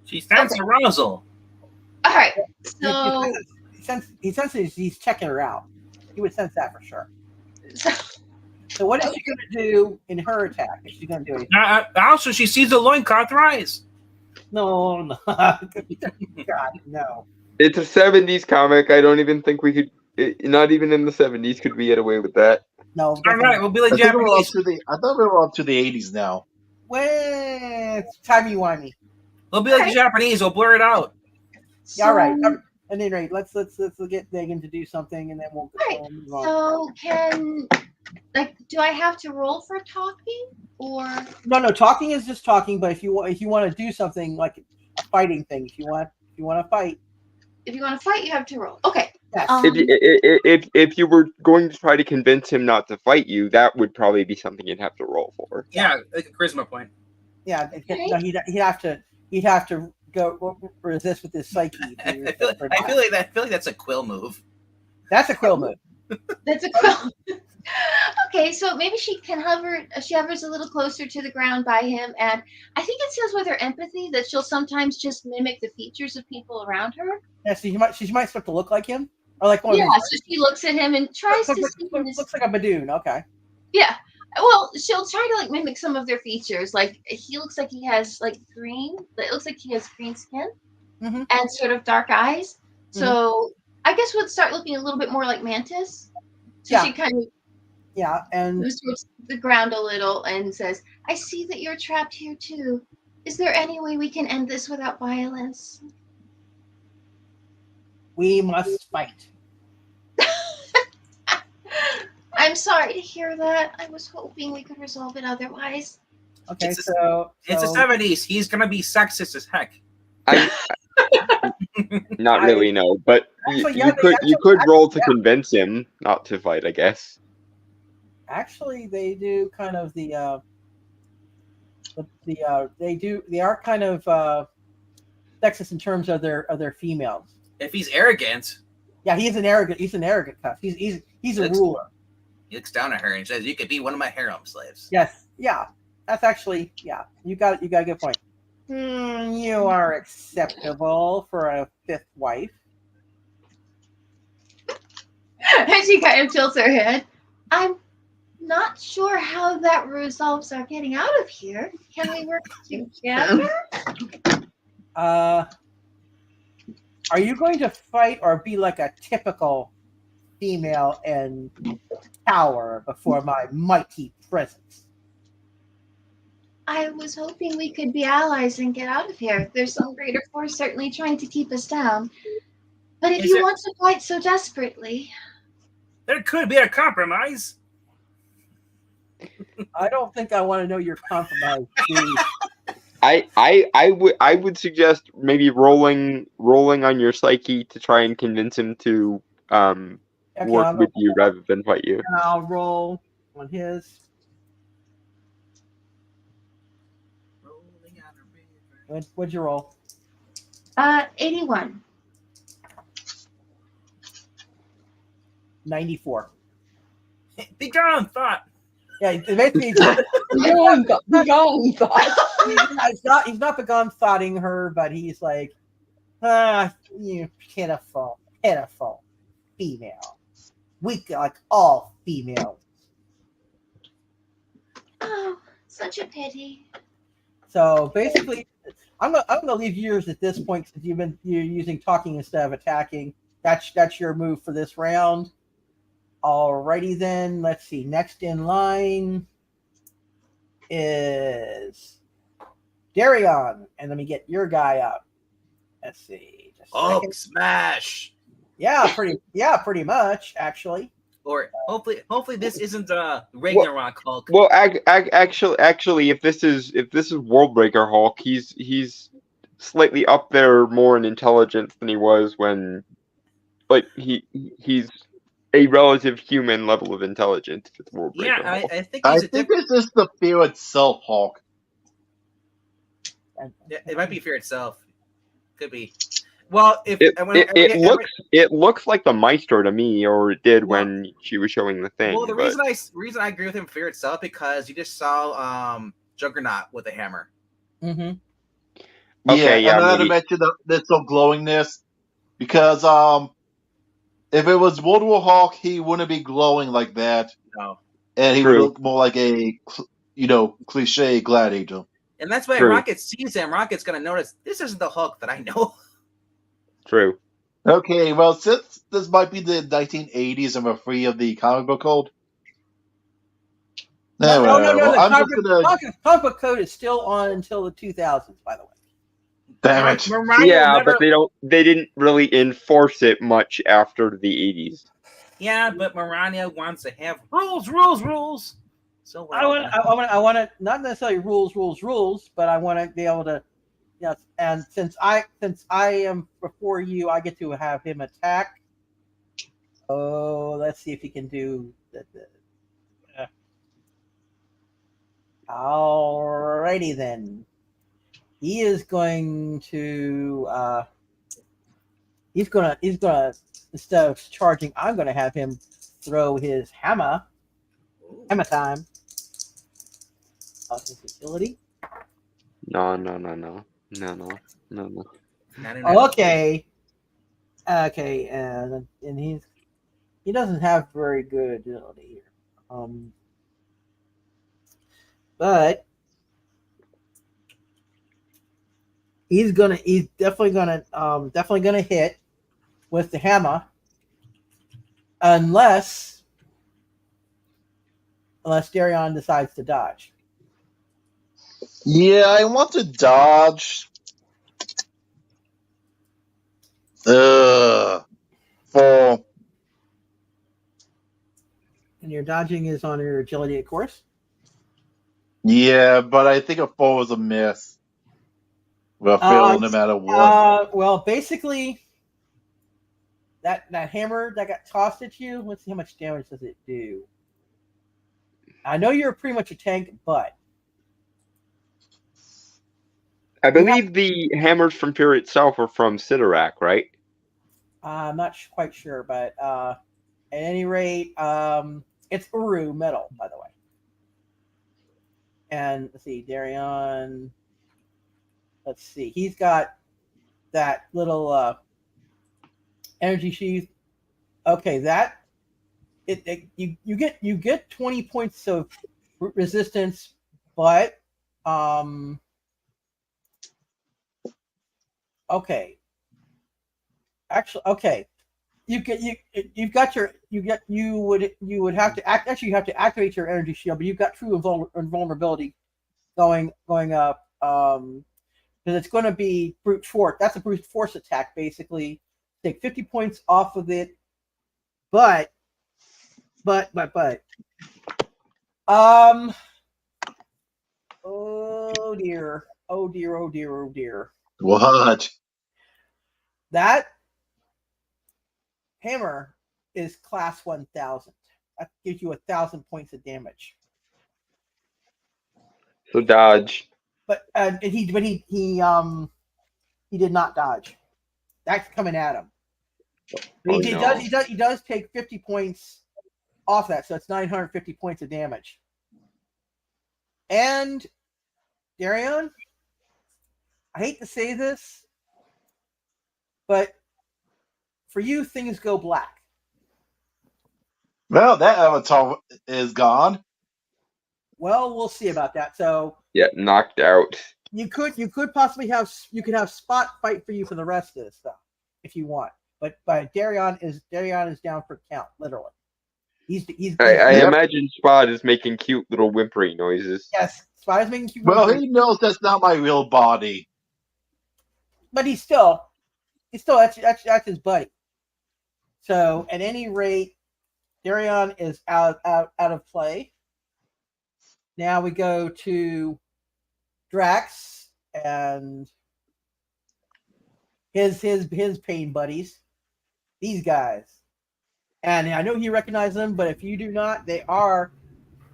She senses arousal. All right. So he senses he's checking her out. He would sense that for sure. So what is she going to do in her attack? Is she going to do anything? Also, she sees the loincloth rise. No. God, no. It's a 70s comic. I don't even think we could. Not even in the 70s could we get away with that. No. All right, we'll be like I thought Japanese. I thought we were up to the 80s now. Well, it's timey-wimey. We'll be like the Japanese. We'll blur it out. Yeah, all right. At any rate, let's get Megan to do something, and then we'll move on. So do I have to roll for talking, or No. Talking is just talking. But if you want to do something like a fighting thing, if you want to fight, you have to roll. Okay. Yes. If you were going to try to convince him not to fight you, that would probably be something you'd have to roll for. Yeah, like a charisma point. Yeah, no, he'd have to go resist with his psyche. I feel like that's a Quill move. That's a Quill move. That's a Quill. Okay, so maybe she can hover. She hovers a little closer to the ground by him, and I think it says with her empathy that she'll sometimes just mimic the features of people around her. Yeah, so she might start to look like him, or like one Yeah, of his. so she looks at him and tries to see. Looks like a Badoon. Okay. Yeah. Well, she'll try to like mimic some of their features. Like he looks like he has like green. It looks like he has green skin and sort of dark eyes. So I guess we'll start looking a little bit more like Mantis. So she kind of and moves towards the ground a little and says, "I see that you're trapped here too. Is there any way we can end this without violence?" We must fight. I'm sorry to hear that. I was hoping we could resolve it otherwise. Okay, it's the 70s. He's gonna be sexist as heck. Not really, no. But you could roll to convince him not to fight, I guess. Actually, they do kind of they are kind of sexist in terms of their females. If he's arrogant. Yeah, he's an arrogant cuss. He's a ruler. He looks down at her and says, "You could be one of my harem slaves." Yes, yeah. That's actually You got a good point. You are acceptable for a fifth wife. And she kind of tilts her head. I'm not sure how that resolves our getting out of here. Can we work together? Are you going to fight or be like a typical female and cower before my mighty presence? I was hoping we could be allies and get out of here. There's some greater force certainly trying to keep us down. But if you want to fight so desperately... There could be a compromise. I don't think I want to know your compromise. I would suggest maybe rolling on your psyche to try and convince him to work with you rather than fight you. And I'll roll on his. What'd you roll? 81. 94. Be gone, thought. Yeah, basically, be gone, thought. He's not begone thoughting her, but he's like, you pitiful female. Weak like all females. Oh, such a pity. So basically, I'm gonna leave yours at this point since you're using talking instead of attacking. That's your move for this round. Alrighty then. Let's see. Next in line is Darion, and let me get your guy up. Let's see. Smash. Yeah, pretty much actually. Or hopefully this isn't Ragnarok Hulk. Well, actually, if this is Worldbreaker Hulk, he's slightly up there more in intelligence than he was when, like he's a relative human level of intelligence. If it's World Yeah, Breaker Hulk. I think I he's a think different. it's just the fear itself, Hulk. It might be fear itself. Could be. Well, if It looks like the Maestro to me, or it did when she was showing the thing. Well, the but... reason I agree with him, fear itself, because you just saw Juggernaut with a hammer. Mm-hmm. Okay, yeah, and I had to maybe. mention the some glowingness because if it was World War Hulk, he wouldn't be glowing like that. No. And he True. would look more like a cliche gladiator. And that's why True. Rocket sees him. Rocket's gonna notice this isn't the Hulk that I know. True. Okay, well, since this might be the 1980s and we're free of the comic book code. No, I'm just gonna. Comic book code is still on until the 2000s, by the way. Damn it! Yeah, but they didn't really enforce it much after the 80s. Yeah, but Marania wants to have rules. So I want to not necessarily rules, but I want to be able to. Yes, and since I am before you, I get to have him attack. Oh, let's see if he can do that. Alrighty then. He is going to. He's gonna instead of charging, I'm gonna have him throw his hammer. Hammer time. His ability. No. Okay, and he doesn't have very good ability here. But he's definitely gonna hit with the hammer, unless Darion decides to dodge. Yeah, I want to dodge. For. And your dodging is on your agility, of course. Yeah, but I think a 4 was a miss. Well, fail no matter what. Well, basically, that hammer that got tossed at you. Let's see how much damage does it do. I know you're pretty much a tank, but I believe the hammers from Fear itself are from Sidorak, right? I'm not quite sure, but at any rate, it's Uru metal, by the way. And let's see, Darion. Let's see, he's got that little energy sheath. Okay, that you get 20 points of resistance, but okay. Actually, okay. You would have to you have to activate your energy shield, but you've got true invulnerability going up because it's going to be brute force. That's a brute force attack, basically. Take 50 points off of it, but oh dear. What? That hammer is class 1000. That gives you 1,000 points of damage. So dodge. But he did not dodge. That's coming at him. But he does take 50 points off that, so it's 950 points of damage. And Darion, I hate to say this, but for you, things go black. Well, that avatar is gone. Well, we'll see about that. So yeah, knocked out. You could possibly have Spot fight for you for the rest of this stuff if you want. But Darion is down for count, literally. I imagine Spot is making cute little whimpering noises. Yes, Spot is making cute. Well, he knows that's not my real body. But he's still that's his buddy. So at any rate, Darion is out of play. Now we go to Drax and his pain buddies. These guys. And I know he recognized them, but if you do not, they are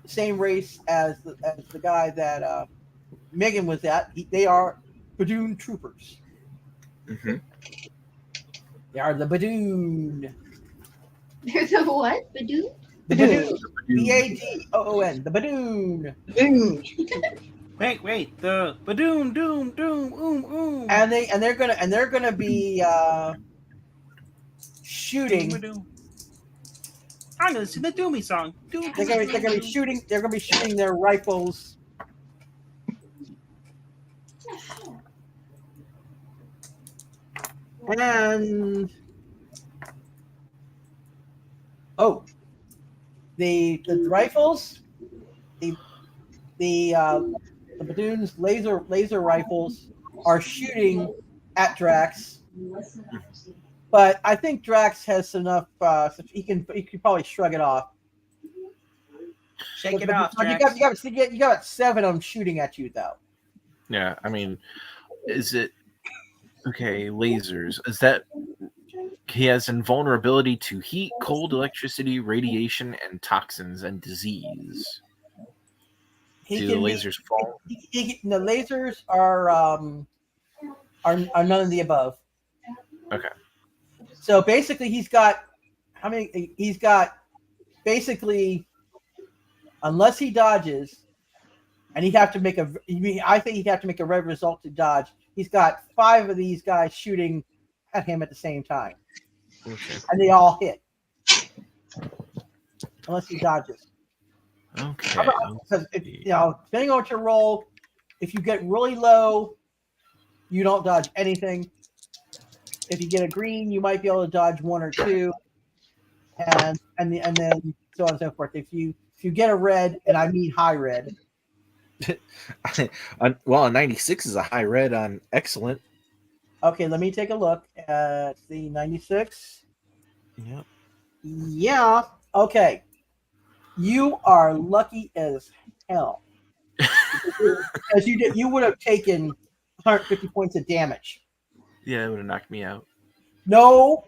the same race as the guy that Megan was at. They are Badoon troopers. Mm-hmm. They are the Badoon. They're the what? Badoon? The Badoon. Badoon. The Badoon. Wait. The Badoon, doom, doom. And they're gonna be shooting. I'm gonna sing the Doomy song. They're gonna be shooting. They're gonna be shooting their rifles. And the rifles, the Badoon's laser rifles are shooting at Drax, but I think Drax has enough. He can probably shrug it off. Shake it off, Drax. You got 7 of them shooting at you though. Yeah, I mean, is it okay? Lasers. Is that he has invulnerability to heat, cold, electricity, radiation, and toxins and disease? Do the lasers fall? The lasers are none of the above. Okay. So basically, he's got how many? He's got basically, unless he dodges, and he'd have to make I think he'd have to make a red result to dodge. He's got 5 of these guys shooting at him at the same time, and they all hit, unless he dodges. Okay. Because depending on what you roll, if you get really low, you don't dodge anything. If you get a green, you might be able to dodge 1 or 2, and then so on and so forth. If you get a red, and I mean high red. Well, a 96 is a high red on excellent. Okay, let me take a look at the 96. Yep. Yeah. Okay. You are lucky as hell. Because you would have taken 150 points of damage. Yeah, it would have knocked me out. No,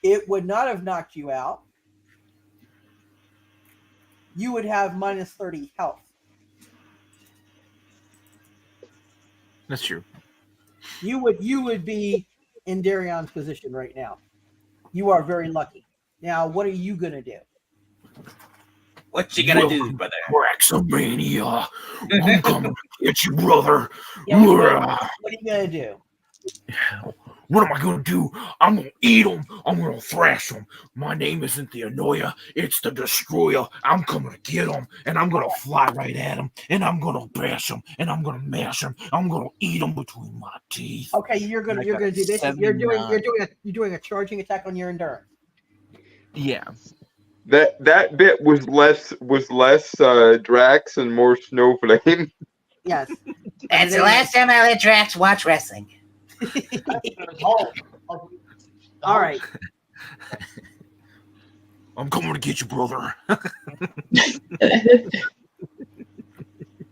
it would not have knocked you out. You would have minus 30 health. That's true. You would be in Darion's position right now. You are very lucky. Now, what are you gonna do? What you gonna do, brother? Braxomania. I'm coming to get you, brother. Yeah, what are you gonna do? What am I going to do? I'm going to eat them. I'm going to thrash them. My name isn't the Annoyer. It's the Destroyer. I'm coming to get them, and I'm going to fly right at them, and I'm going to bash them, and I'm going to mash them. I'm going to eat them between my teeth. Okay, you're gonna do this. You're doing a charging attack on your endurance. Yeah. That bit was less Drax and more Snowflame. Yes. That's the last time I let Drax watch wrestling. All right. I'm coming to get you, brother.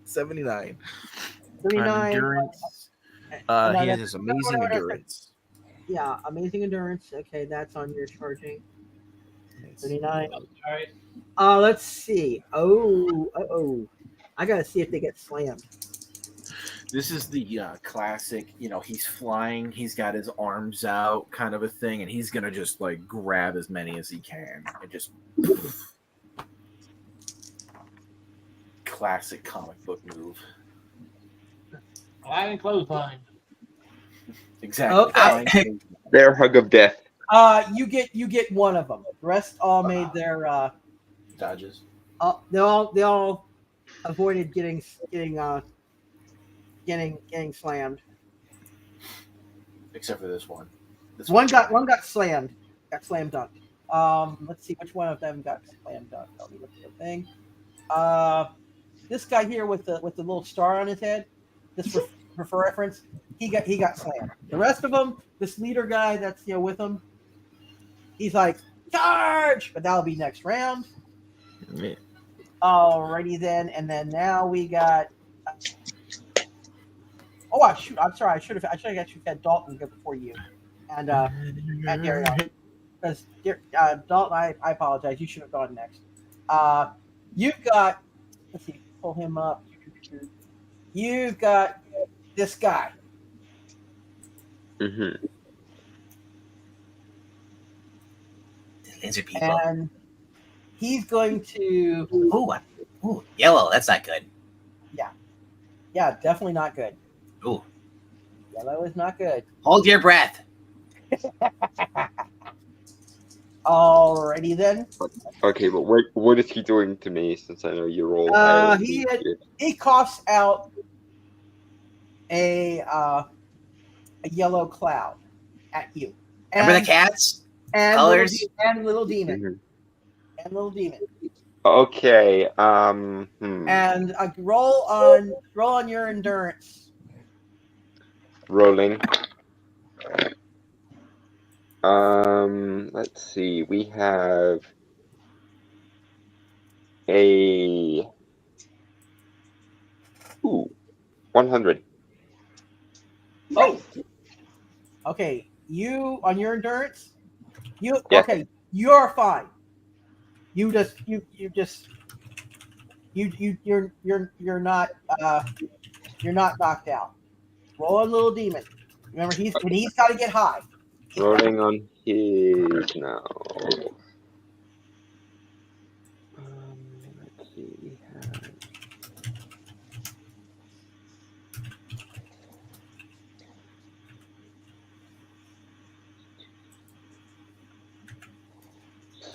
79. 39. Endurance. He has his amazing endurance. Yeah, amazing endurance. Okay, that's on your charging. 39. All right. Let's see. I gotta see if they get slammed. This is the classic, he's flying, he's got his arms out kind of a thing, and he's going to just, grab as many as he can. And just... Classic comic book move. Flying clothesline. Exactly. Okay. Their hug of death. You get one of them. The rest all made their dodges. They all avoided getting slammed. Except for this one. One got slammed. Got slam dunked. Let's see which one of them got slam dunked. Let me look at the thing. This guy here with the little star on his head. This for reference, he got slammed. The rest of them, this leader guy that's with him, he's like charge, but that'll be next round. Yeah. Alrighty then, and then now we got. Oh, shoot! I'm sorry. I should have actually had Dalton go before you, and Gary. because Dalton, I apologize. You should have gone next. You've got. Let's see. Pull him up. You've got this guy. Mm-hmm. Lizard people. And he's going to. Ooh, yellow. That's not good. Yeah, definitely not good. Ooh. Yellow is not good. Hold your breath. Alrighty then. Okay, but what is he doing to me? Since I know you roll higher. He coughs out a yellow cloud at you. Remember the cats? And Colors? Little demon. Mm-hmm. And little demon. Okay. And roll on your endurance. Rolling. Let's see. We have a 100. Oh. Okay. You on your endurance? Yes. Okay. You're fine. You're not knocked out. Roll a little demon. Remember, he's got to get high. Rolling on his now. Let's see. We have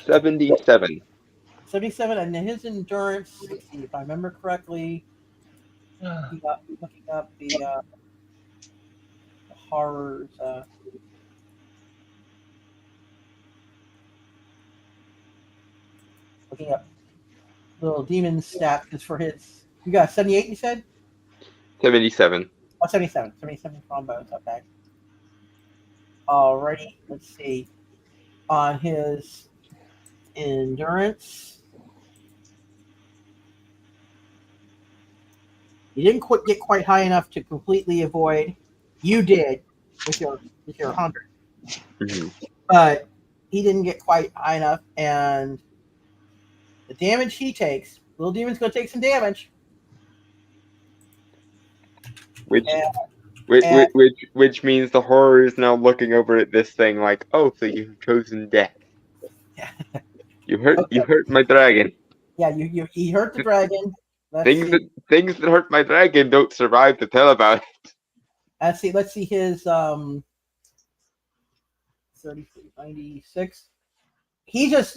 77. 77, and his endurance. Let's see if I remember correctly. Looking up the horrors. Looking up little demon stats because for his, you got 78. You said 77. Oh, 77. 77 combos. Okay. Alrighty. Let's see. On his endurance, you didn't get quite high enough to completely avoid. You did with your 100, Mm-hmm. but he didn't get quite high enough, and the damage he takes, little demon's going to take some damage. Which means the horror is now looking over at this thing like, oh, so you've chosen death. You hurt my dragon. Yeah, he hurt the dragon. Things that hurt my dragon don't survive to tell about it. Let's see his 33, 96. He has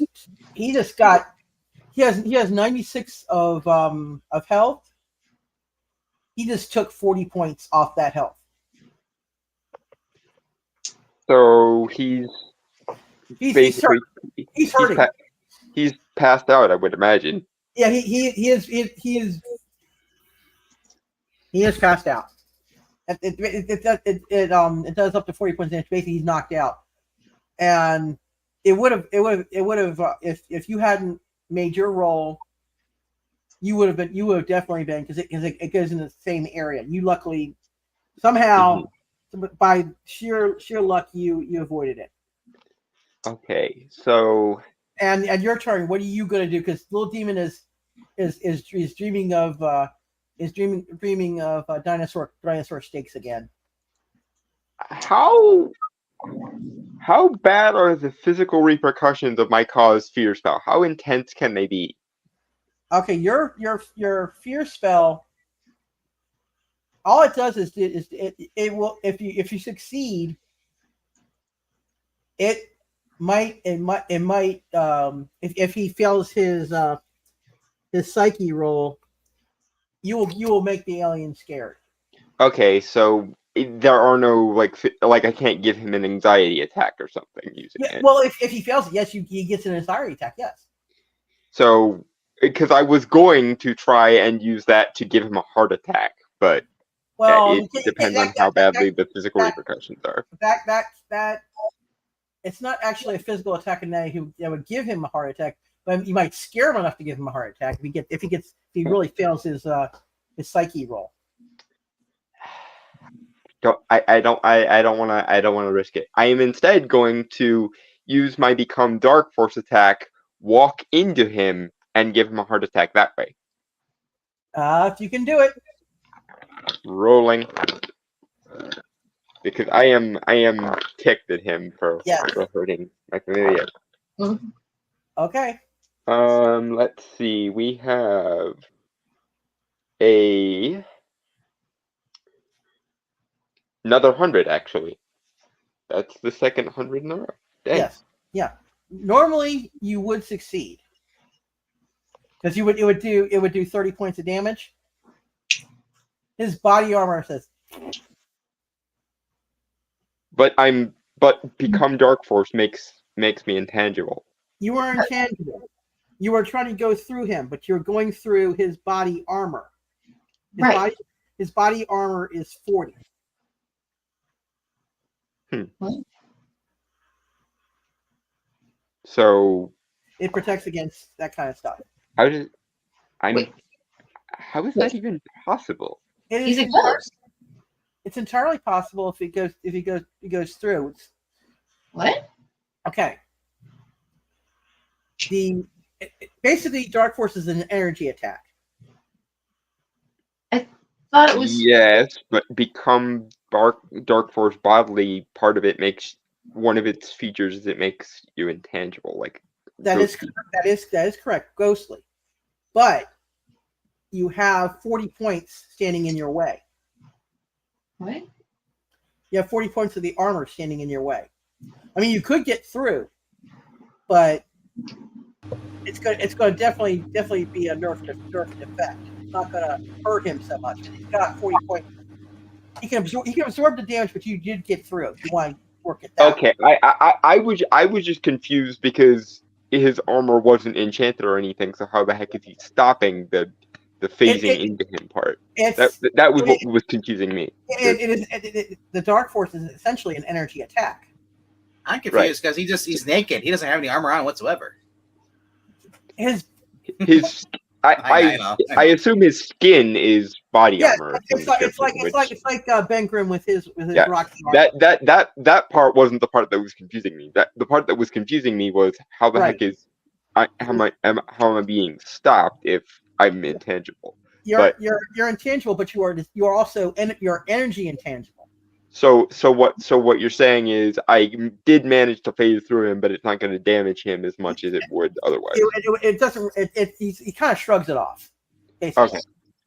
96 of health. He just took 40 points off that health. So he's basically he's hurting. He's passed out, I would imagine. Yeah, he is passed out. It does up to 40 points damage. Basically, he's knocked out, and it would have if you hadn't made your roll, you would have definitely been because it goes in the same area. You luckily somehow by sheer luck you avoided it. Okay, so and your turn. What are you going to do? Because little demon is dreaming of dinosaur steaks again. How bad are the physical repercussions of my cause fear spell? How intense can they be? Okay, your fear spell. All it does is it will if you succeed, it might if he fails his psyche roll, you will make the alien scared. Okay, so there are no like I can't give him an anxiety attack or something using it. Well, if he fails it, yes, he gets an anxiety attack. Yes. So because I was going to try and use that to give him a heart attack, but it depends on how badly the physical repercussions are. That it's not actually a physical attack in that would give him a heart attack, but you might scare him enough to give him a heart attack if he really fails his psyche roll. I don't want to risk it. I am instead going to use my Become Dark Force attack, walk into him, and give him a heart attack that way. If you can do it. Rolling. Because I am ticked at him for hurting my familiar. Okay. Let's see. We have another 100 actually. That's the second 100 in a row. Dang. Yes. Yeah. Normally you would succeed. Because it would do 30 points of damage. His body armor says. But Become Dark Force makes me intangible. You are intangible. You are trying to go through him, but you're going through his body armor. His body armor is 40. So it protects against that kind of stuff. How is that even possible? He's a ghost. It's entirely possible if he goes through. What? Okay. Basically, Dark Force is an energy attack. I thought it was. Yes, but Become Dark Force bodily, part of it makes one of its features is it makes you intangible. Like that is correct, ghostly. But you have 40 points standing in your way. What? You have 40 points of the armor standing in your way. I mean, you could get through, but it's going to definitely be a nerfed effect. It's not going to hurt him so much. He's got 40 points. He can absorb the damage, but you did get through if you want to work it that okay, way. I was just confused because his armor wasn't enchanted or anything. So how the heck is he stopping the phasing into him part? That was what was confusing me. The Dark Force is essentially an energy attack. I'm confused because he's naked. He doesn't have any armor on whatsoever. I assume his skin is body armor. It's like Ben Grimm with his rocky armor. That part wasn't the part that was confusing me. The part that was confusing me was how the heck is how am I being stopped if I'm intangible? You're intangible, but you are also you're energy intangible. So what you're saying is I did manage to phase through him, but it's not going to damage him as much as it would otherwise. It doesn't. He kind of shrugs it off. Basically.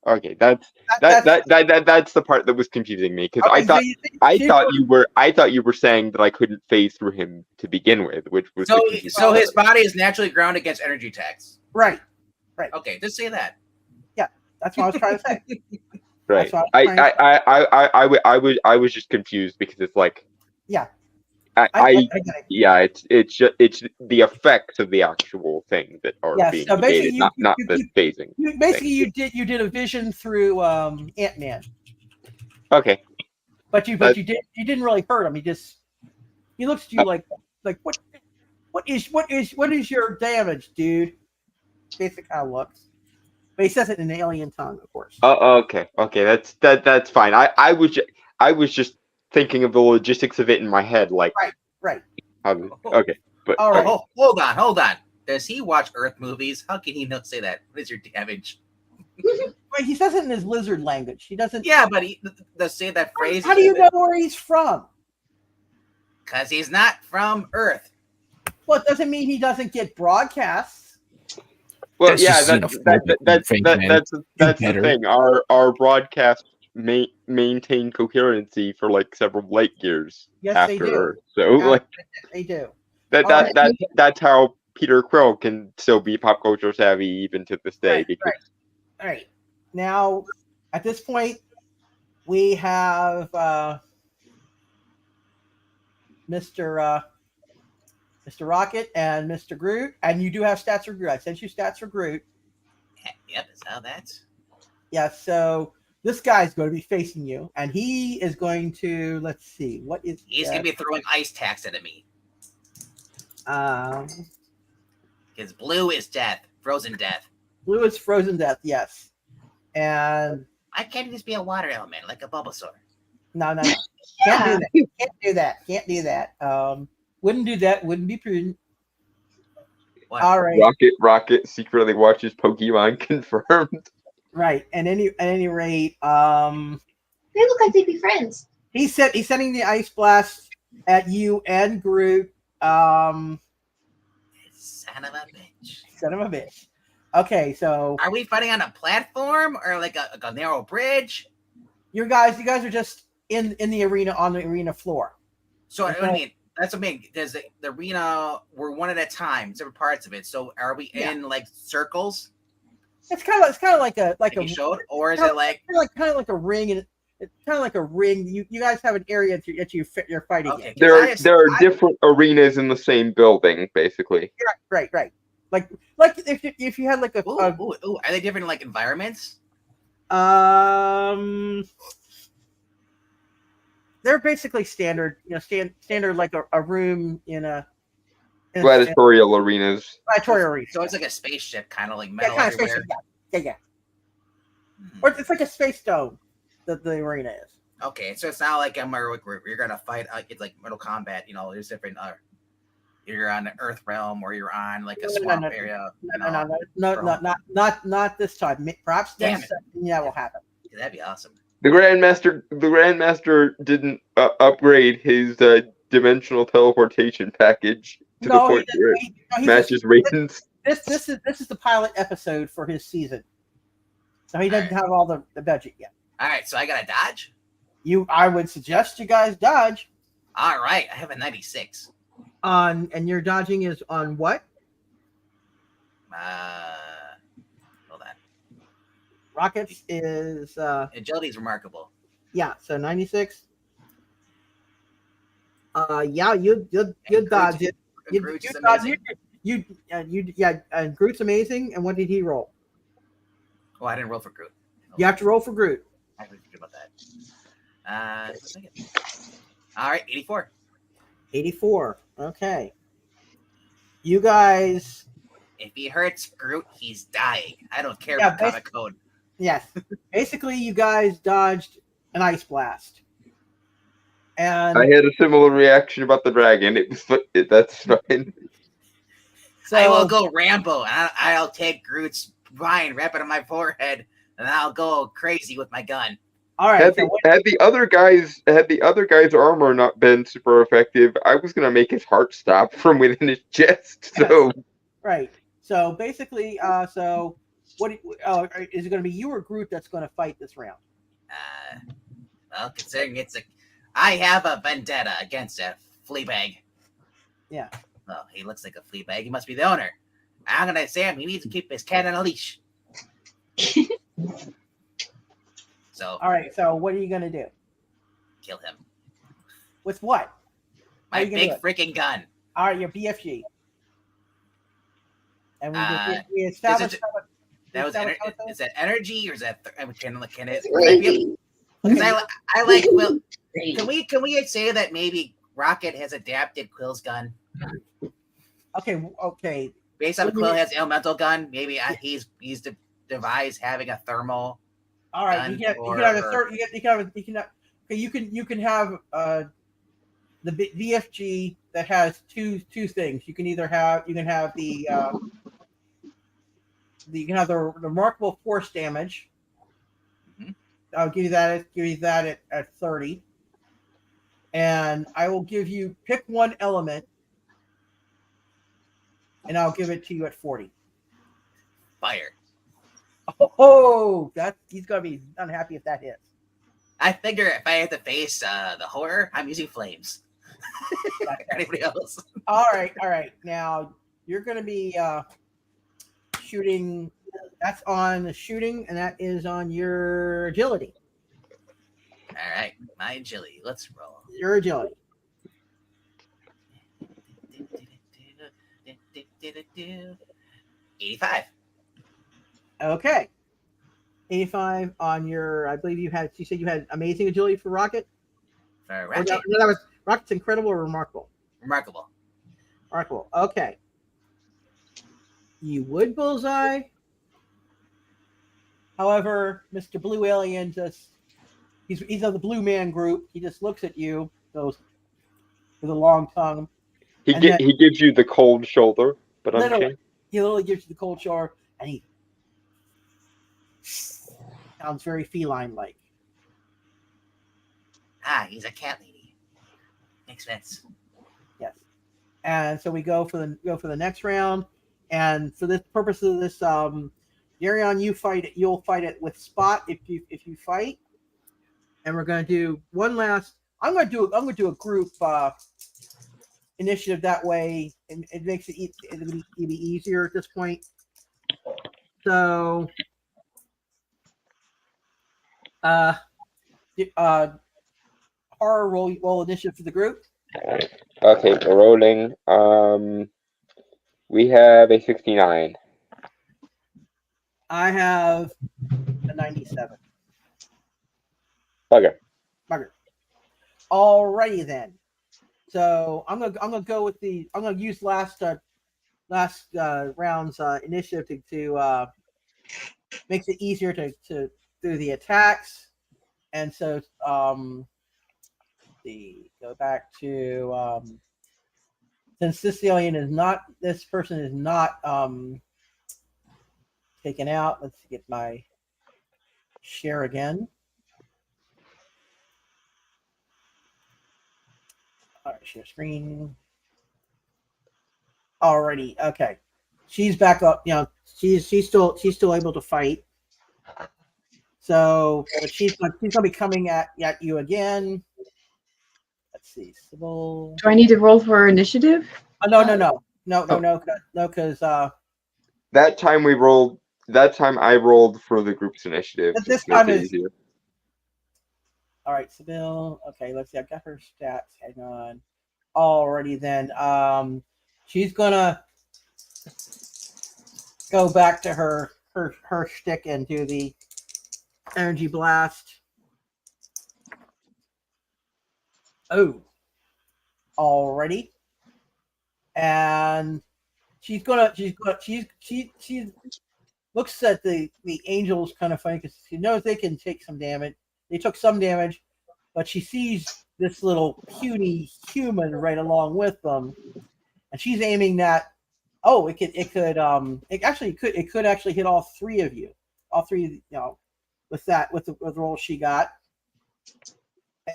Okay. That's the part that was confusing me because I thought you were saying that I couldn't phase through him to begin with, which was so his body is naturally grounded against energy attacks. Right. Okay, just say that. Yeah, that's what I was trying to say. Right. I was just confused because it's like it's the effects of the actual thing that are being negated, not the phasing. You did a vision through Ant-Man. Okay. But you didn't really hurt him. He looks at you like what is your damage, dude? Basic kind of looks. But he says it in an alien tongue, of course. Okay. That's fine. I was just thinking of the logistics of it in my head, like right. Okay, but all right. Hold on. Does he watch Earth movies? How can he not say that? What is your damage? Wait, he says it in his lizard language. He doesn't. Yeah, but he does say that phrase. How do you know where he's from? Because he's not from Earth. Well, it doesn't mean he doesn't get broadcasts. Well, that's the thing. Our broadcasts maintain coherency for like several light years after Earth. So they do. That's how Peter Quill can still be pop culture savvy even to this day. All right. Now, at this point, we have Mr. Rocket and Mr. Groot, and you do have stats for Groot. I sent you stats for Groot. Yep, that's how that's. Yeah, so this guy's going to be facing you, and he is going to, let's see, what is... He's going to be throwing ice attacks at me. Because blue is death, frozen death. Blue is frozen death, yes. And... I can't just be a water element, like a Bulbasaur. No. Can't do that. Wouldn't do that. Wouldn't be prudent. What? All right. Rocket secretly watches Pokemon confirmed. Right. At any rate, They look like they'd be friends. he's sending the ice blast at you and Groot. Son of a bitch. Son of a bitch. Okay, so Are we fighting on a platform or like a narrow bridge? you guys are just in the arena, on the arena floor. So Okay. I mean, that's what I mean. Because the arena, we're one at a time, different parts of it. So are we in like circles? It's kind of like a Like you showed, or is kind it like of like a ring, and it's kind of like a ring. You guys have an area that you're fighting in. There are different arenas in the same building, basically. Right. Like if you had like a are they different like environments? They're basically standard, standard like a room in a Gladiatorial arenas. gladiatorial arena. So it's like a spaceship, kind of like metal kind of everywhere. spaceship, yeah. Or it's like a space dome that the arena is. Okay, so it's not like a Mario where you're gonna fight. It's like Mortal Kombat. There's different. You're on the Earth realm, or you're on like a swamp area. Not this time. Perhaps Damn next time, that will happen. Yeah, that'd be awesome. The Grandmaster didn't upgrade his dimensional teleportation package to the point where it matches ratings. This is the pilot episode for his season, so he doesn't have all the budget yet. All right, so I gotta dodge. I would suggest you guys dodge. All right, I have a 96. And your dodging is on what? Hold on. Rockets is agility is remarkable. Yeah, so 96. Yeah, you dodge it. You dodge it. Groot's amazing. And what did he roll? Oh, I didn't roll for Groot. You have to roll for Groot. I didn't think about that. All right, 84. 84. Okay. You guys. If he hurts Groot, he's dying. I don't care Yeah, about comic code. Yes. Basically, you guys dodged an ice blast. And I had a similar reaction about the dragon. That's fine. So, I will go Rambo, and I'll take Groot's spine, wrap it on my forehead, and I'll go crazy with my gun. All right. Had the other guy's armor not been super effective, I was gonna make his heart stop from within his chest. So right. So basically, so what is it going to be? You or Groot that's going to fight this round? Well, considering I have a vendetta against a flea bag. Yeah. Well, he looks like a flea bag. He must be the owner. I'm gonna say he needs to keep his cat on a leash. So. All right. So what are you going to do? Kill him. With what? My big freaking gun. All right, your BFG. And we established that was is that energy or is that can it? I like Quill. Can we say that maybe Rocket has adapted Quill's gun? Okay. Based on Quill has elemental gun, maybe he's devised having a thermal. All right, you can have a third. You can have the VFG that has two things. You can have the remarkable force damage. Mm-hmm. I'll give you that at 30, and I will give you pick one element, and I'll give it to you at 40. Fire. Oh, he's gonna be unhappy if that hits. I figure if I have to face the horror, I'm using flames. Anybody else? All right. Now you're gonna be shooting. That's on the shooting, and that is on your agility. All right, my agility. Let's roll. Your agility. 85. Okay. 85 on your. I believe you said you had amazing agility for Rocket. For Rocket. That was Rocket's incredible or remarkable. Remarkable. Okay. You would bullseye. However, Mr. Blue Alien he's of the Blue Man group. He just looks at you, goes with a long tongue. And then- he gives you the cold shoulder, but Literally, unchained. he literally gives you the cold shoulder, and he sounds very feline-like. Ah, he's a cat lady. Makes sense. Yes. And so we go for the next round, and for this purpose of this, Darion, you'll fight it with Spot if you fight, and we're going to do one last. I'm going to do a group initiative that way, and it makes it'll be easier at this point. So, horror roll initiative for the group. Okay, we're rolling. We have a 69. I have a 97. Bugger. Alrighty then. So I'm gonna go with I'm gonna use last round's initiative to makes it easier to do the attacks, and so go back to since this person is not taken out. Let's get my share again. All right, share screen. Alrighty, okay. She's back up. You know, she's still able to fight. So, but she's gonna be coming at you again. Let's see, Sybil. Do I need to roll for initiative? No, because That time we rolled. That time I rolled for the group's initiative. But this to make time it is- easier. all right, Sybil. Okay, let's see. I got her stats. Hang on. Alrighty then. She's gonna go back to her shtick and do the energy blast. Oh, already. And she looks at the angels kind of funny because she knows they can take some damage. They took some damage, but she sees this little puny human right along with them, and she's aiming that. Oh, it could actually hit all three of you, with the roll she got,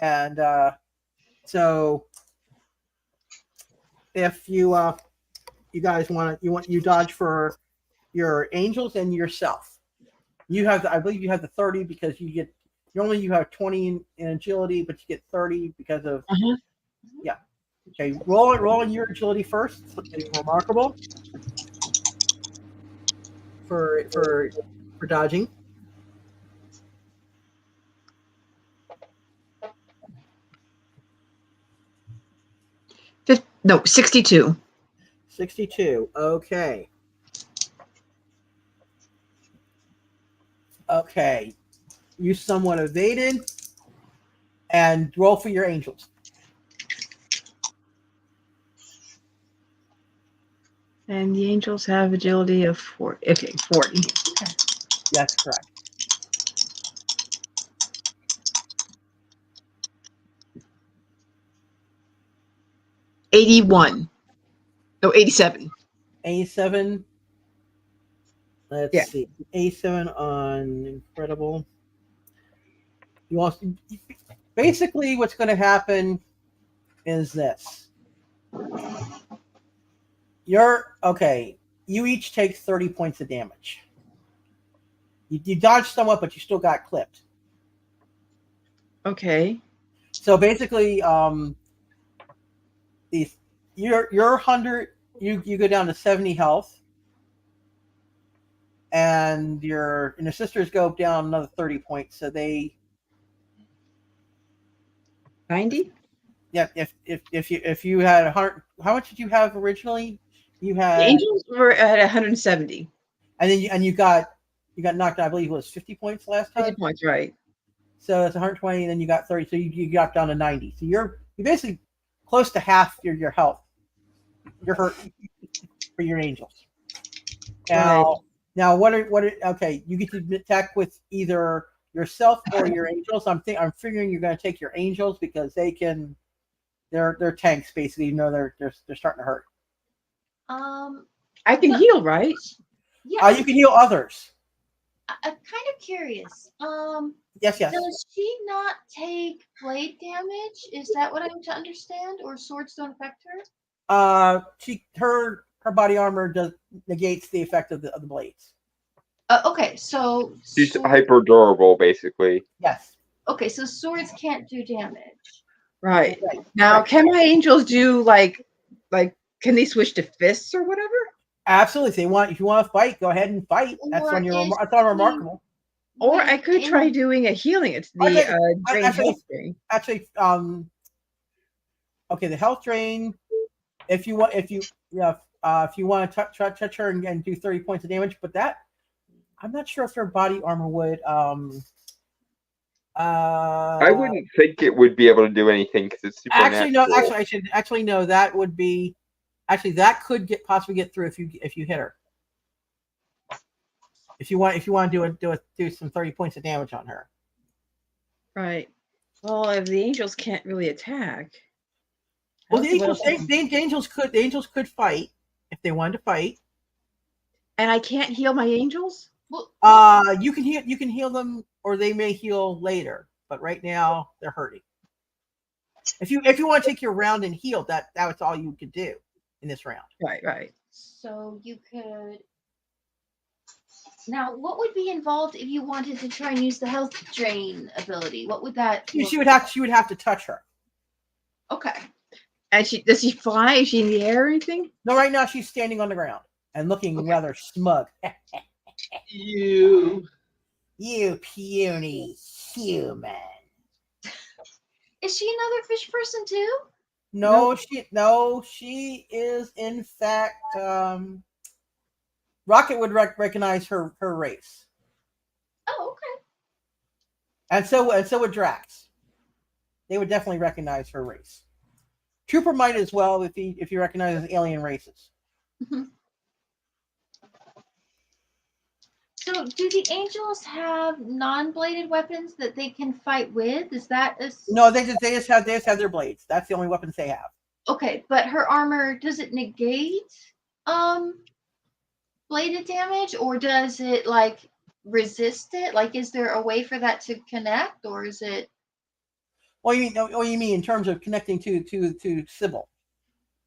and so if you guys you dodge for your angels and yourself. I believe you have the 30 because you have 20 in agility, but you get 30 because of yeah. Okay, roll your agility first. Something remarkable for dodging. No, 62. 62. Okay. Okay. You somewhat evaded, and roll for your angels. And the angels have agility of 40. Okay, 40. That's correct. $81. No, 87. 87. Let's see. 87 on incredible. You want basically what's going to happen is this. You each take 30 points of damage. You dodged somewhat, but you still got clipped. Okay. So basically, your 100, you go down to 70 health, and your sisters go down another 30 points. So they 90. Yeah, if you had 100, how much did you have originally? You The had angels were at 170. and then you got knocked out. I believe it was 50 points last time. 50 points, right? So it's 120, and then you got 30. So you got down to 90. So you're basically close to half your health. You're hurt for your angels. Now what are okay? You get to attack with either yourself or your angels. I'm figuring you're going to take your angels because they can they're tanks basically. You know they're starting to hurt. I can heal, right? Yeah. You can heal others. I'm kind of curious. Yes. Does she not take blade damage? Is that what I'm to understand? Or swords don't affect her? Her body armor negates the effect of the blades. Okay, so she's hyper durable, basically. Yes. Okay, so swords can't do damage. Right. Now, can my angels do like can they switch to fists or whatever? Absolutely. If you want to fight, go ahead and fight. That's when you're. I thought remarkable. Or I could try doing a healing. It's the drain health drain. Actually, okay, the health drain. If you want to touch her and do 30 points of damage, but that I'm not sure if her body armor would. I wouldn't think it would be able to do anything because it's supernatural. No. That would be. Actually, that could possibly get through if you hit her. If you want to do some 30 points of damage on her. Right. Well, if the angels can't really attack. Well, the angels could fight if they wanted to fight. And I can't heal my angels? You can heal them, or they may heal later. But right now they're hurting. If you want to take your round and heal, that's all you could do in this round. Right. So you could. Now, what would be involved if you wanted to try and use the health drain ability? What would that? She would have to touch her. Okay. And does she fly? Is she in the air or anything? No, right now she's standing on the ground and looking rather smug. You puny human. Is she another fish person too? No, she is in fact. Rocket would recognize her race. Oh, okay. And so would Drax. They would definitely recognize her race. Trooper might as well if he recognizes alien races. Mm-hmm. So, do the angels have non-bladed weapons that they can fight with? Is that No, they just have their blades. That's the only weapons they have. Okay, but her armor, does it negate bladed damage, or does it like resist it? Like, is there a way for that to connect, or is it? What you mean in terms of connecting to Sybil?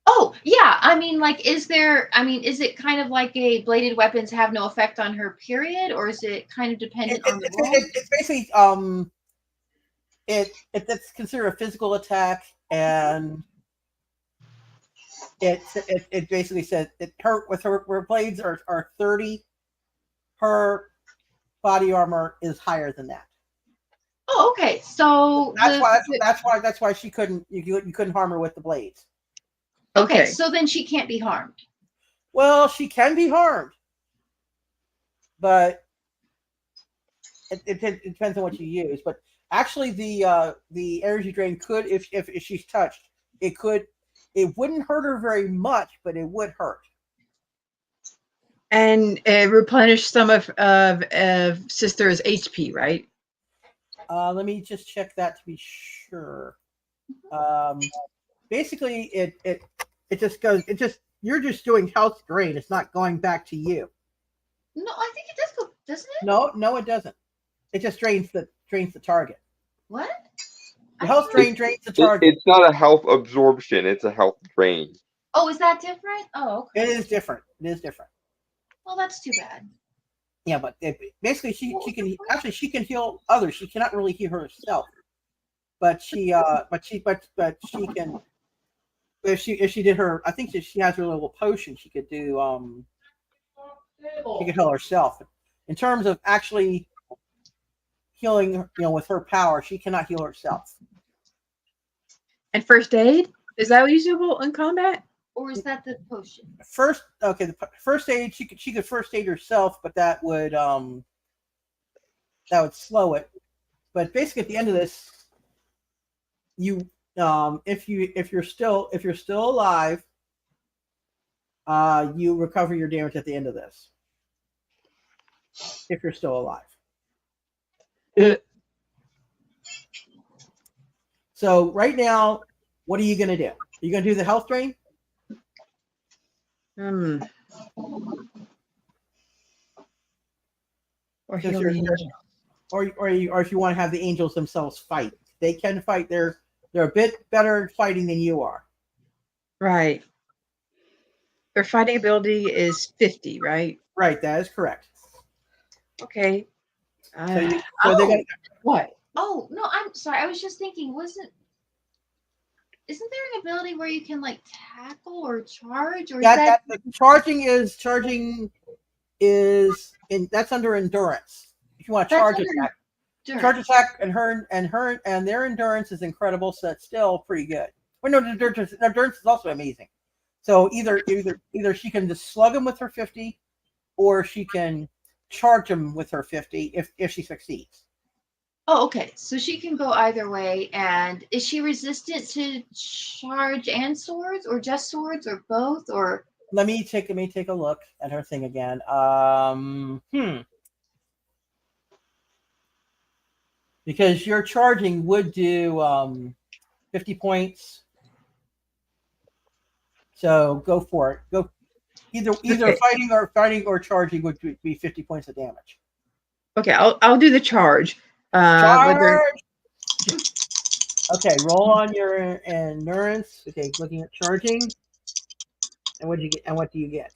Oh yeah, I mean, like, is it kind of like a bladed weapons have no effect on her period, or is it kind of dependent on the role? It's basically it's considered a physical attack, and it basically says her blades are 30. Her body armor is higher than that. Oh, okay. So that's why you couldn't harm her with the blades. Okay, so then she can't be harmed. Well, she can be harmed, but it depends on what you use. But actually, the energy drain could, if she's touched, it wouldn't hurt her very much, but it would hurt. And replenish some of Sister's HP, right? Let me just check that to be sure. Basically, it just goes. You're just doing health drain. It's not going back to you. No, I think it does go, doesn't it? No, it doesn't. It just drains the target. What? The health drain drains the target. It's not a health absorption. It's a health drain. Oh, is that different? Oh, okay. It is different. Well, that's too bad. Yeah, but basically she can heal others. She cannot really heal herself, but she can. If she did her, I think she has her little potion. She could do. She could heal herself. In terms of actually healing, with her power, she cannot heal herself. And first aid, is that usable in combat? Or is that the potion? The first aid, she could first aid herself, but that would slow it. But basically, at the end of this, you if you're still alive, you recover your damage at the end of this. If you're still alive. So right now, What are you going to do? Are you going to do the health drain? Or heal the angel. Or if you want to have the angels themselves fight. They can fight. They're a bit better at fighting than you are. Right. Their fighting ability is 50, right? Right, that is correct. Okay. What? Oh no, I'm sorry. I was just thinking, isn't there an ability where you can like tackle or charge, or charging is that's under endurance. If you want to charge attack, charge attack, and their endurance is incredible, so it's still pretty good. Well, no, endurance is also amazing. So either she can just slug him with her 50, or she can charge him with her 50 if she succeeds. Oh, okay. So she can go either way. And is she resistant to charge and swords, or just swords, or both, or? Let me take a look at her thing again. Because your charging would do 50 points. So go for it. Go either fighting or charging would be 50 points of damage. Okay, I'll do the charge. Charge. Okay, roll on your endurance. Okay, looking at charging. And what do you get? And what do you get?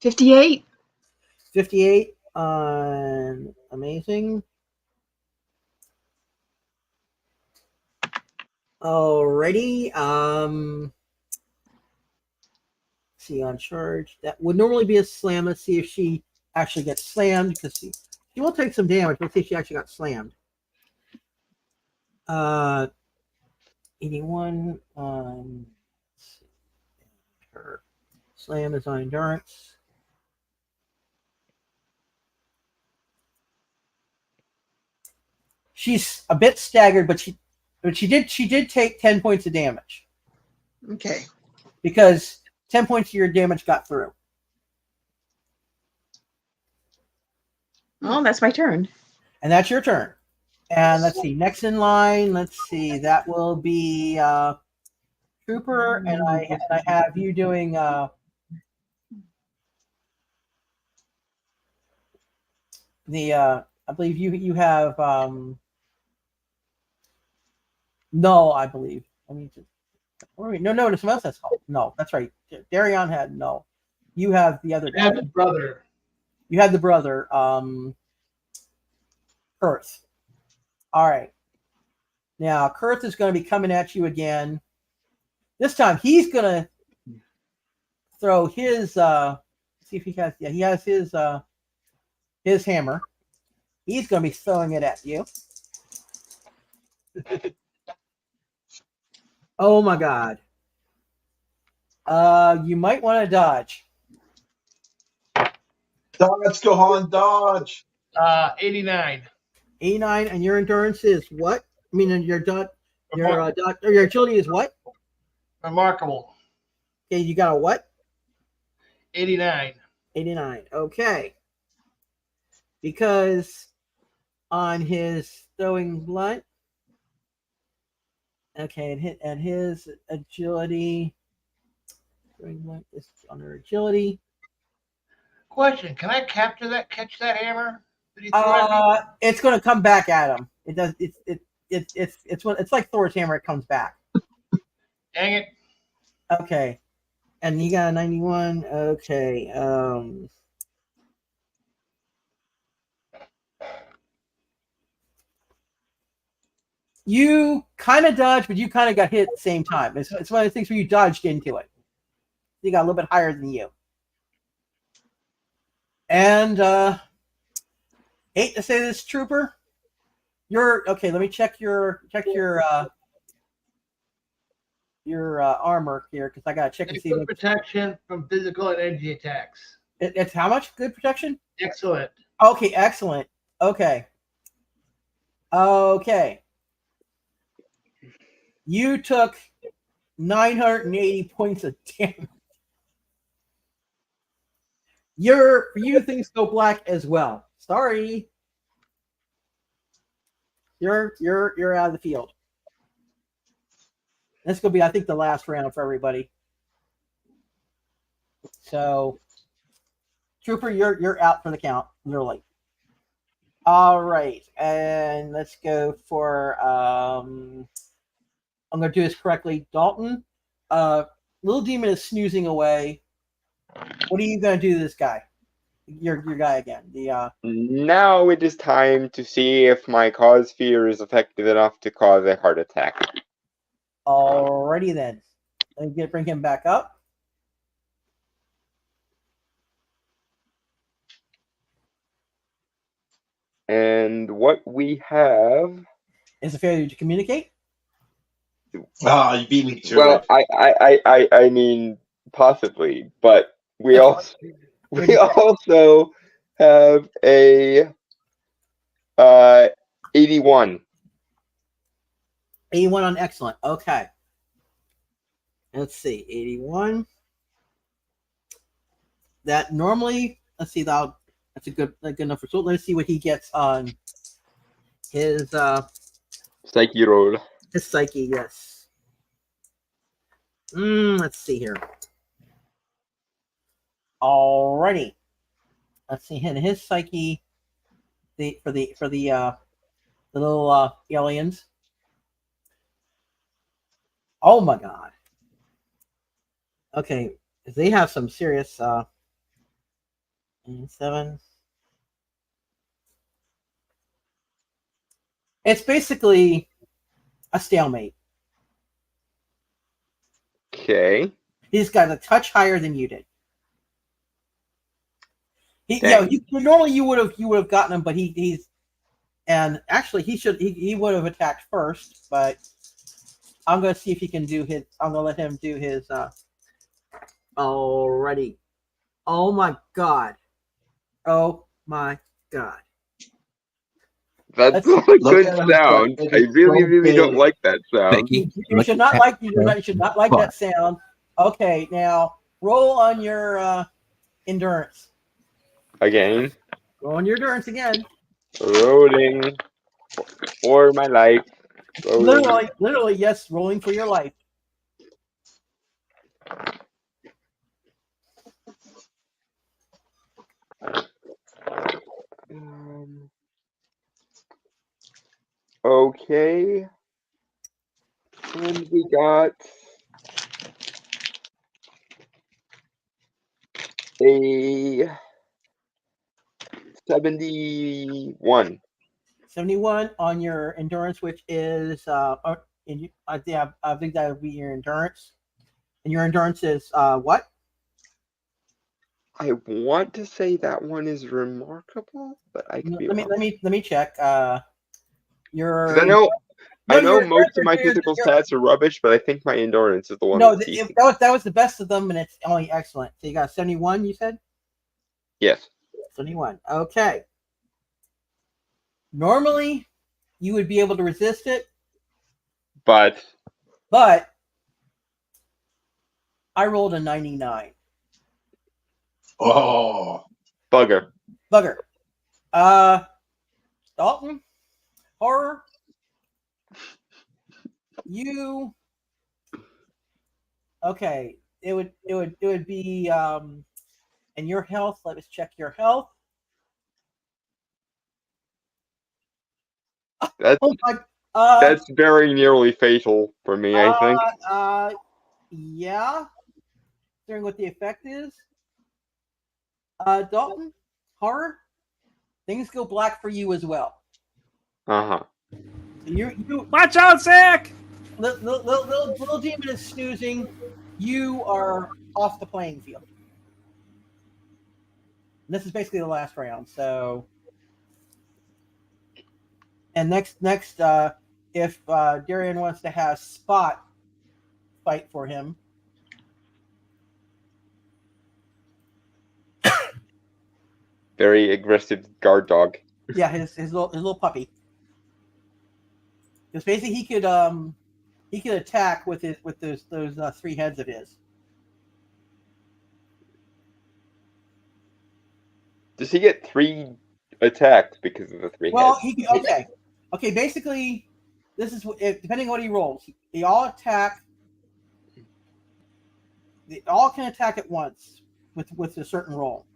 58. 58. Amazing. Alrighty. See on charge. That would normally be a slam. Let's see if she actually gets slammed, because she will take some damage. Let's see if she actually got slammed. 81. Her slam is on endurance. She's a bit staggered, but she did take 10 points of damage. Okay. Because 10 points of your damage got through. Oh, that's my turn. And that's your turn. And let's see, next in line, let's see, that will be Trooper, and I have you doing I believe you have Null, I believe. Let me just no, someone else has Null. No, that's right. Darion had Null. You have the other guy. I have the brother. You had the brother, Kurth. All right. Now, Kurth is going to be coming at you again. This time, he's going to throw his, see if he has, he has his hammer. He's going to be throwing it at you. Oh, my God. You might want to dodge. Dodge, Gohan, dodge. 89. 89, and your endurance is what? I mean, your agility is what? Remarkable. Okay, you got a what? 89. 89. Okay. Because on his throwing blunt, okay, and his agility, throwing blunt is under agility. Question: can I catch that hammer? It's going to come back at him. It does. It's like Thor's hammer. It comes back. Dang it. Okay, and you got a 91. Okay. You kind of dodged, but you kind of got hit at the same time. It's one of the things where you dodged into it. You got a little bit higher than you. And hate to say this, Trooper. You're okay. Let me check your armor here, because I gotta check and see. Good protection from physical and energy attacks. It's how much? Good protection. Excellent. Okay, excellent. Okay. You took 980 points of damage. For you, things go black as well. Sorry. You're out of the field. This will be, I think, the last round for everybody. So, Trooper, you're out for the count, literally. All right, and let's go for. I'm going to do this correctly, Dalton. Little Demon is snoozing away. What are you going to do to this guy? Your guy again. Now it is time to see if my cause fear is effective enough to cause a heart attack. Alrighty then. Let me bring him back up. And what we have is a failure to communicate. Ah, you beat me to well, it. I mean, possibly, but we also have a 81. 81 on excellent. Okay. Let's see. 81. That normally, let's see, that's a good enough result. Let's see what he gets on his psyche roll. His psyche, yes. Let's see here. Alrighty. Let's see his psyche. For the little aliens. Oh my god. Okay, they have some serious 7. It's basically a stalemate. Okay. He's got a touch higher than you did. Normally you would have gotten him, but he's and actually he would have attacked first, but I'm gonna see if he can do his. I'm gonna let him do his. Already. Oh my god. Oh my god. That's not a good sound. I really don't like that sound. You should not like that sound. Okay, now roll on your endurance. Again. Roll on your endurance again. Rolling for my life. Rolling. Literally, yes, rolling for your life. Okay. And we got a 71. 71 on your endurance, which is I think that would be your endurance. And your endurance is what? I want to say that one is remarkable, but I could be wrong. Let me check. Your I know most of my physical stats are rubbish, but I think my endurance is the one. No, that was the best of them, and it's only excellent. So you got 71, you said? Yes. 71. Okay. Normally, you would be able to resist it, but I rolled a 99. Oh, bugger. Dalton, horror. You okay? It would be and your health. Let us check your health. That's very nearly fatal for me, I think. Yeah. Considering what the effect is. Dalton, horror. Things go black for you as well. Uh-huh. You watch out, Zach! Little demon is snoozing. You are off the playing field. And this is basically the last round. So, and next, if Darian wants to have Spot fight for him, very aggressive guard dog. Yeah, his little puppy. Because basically he could attack with those 3 heads of his. Does he get 3 attacks because of the 3 heads? Well, Okay, basically, this is depending on what he rolls. They all attack. They all can attack at once with a certain roll.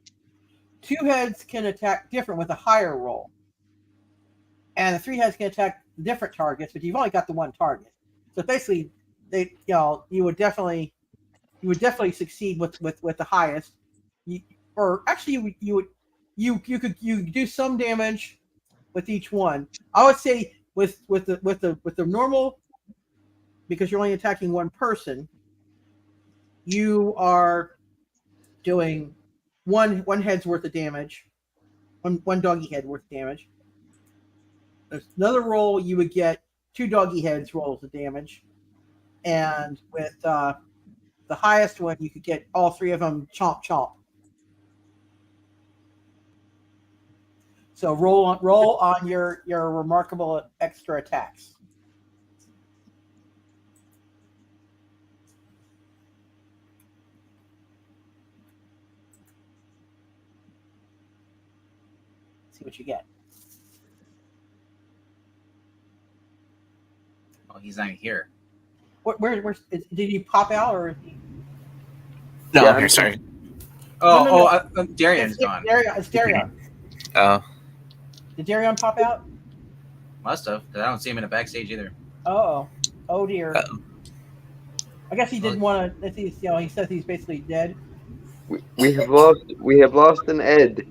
2 heads can attack different with a higher roll, and the 3 heads can attack different targets, but you've only got the one target. So basically, you would definitely succeed with the highest. Or actually, you could do some damage with each one. I would say with the normal, because you're only attacking one person, you are doing one head's worth of damage, one doggy head worth of damage. There's another roll you would get 2 doggy heads rolls of damage, and with the highest one you could get all 3 of them chomp chomp. So roll on your remarkable extra attacks. See what you get. Oh, he's not here. Where did he pop out or? No, Yeah, I'm here. Sorry. Darian's gone. It's Darian. Oh. Did Darian pop out? Must have, because I don't see him in the backstage either. Oh dear. Uh-oh. I guess he didn't want to. He says he's basically dead. We have lost an Ed.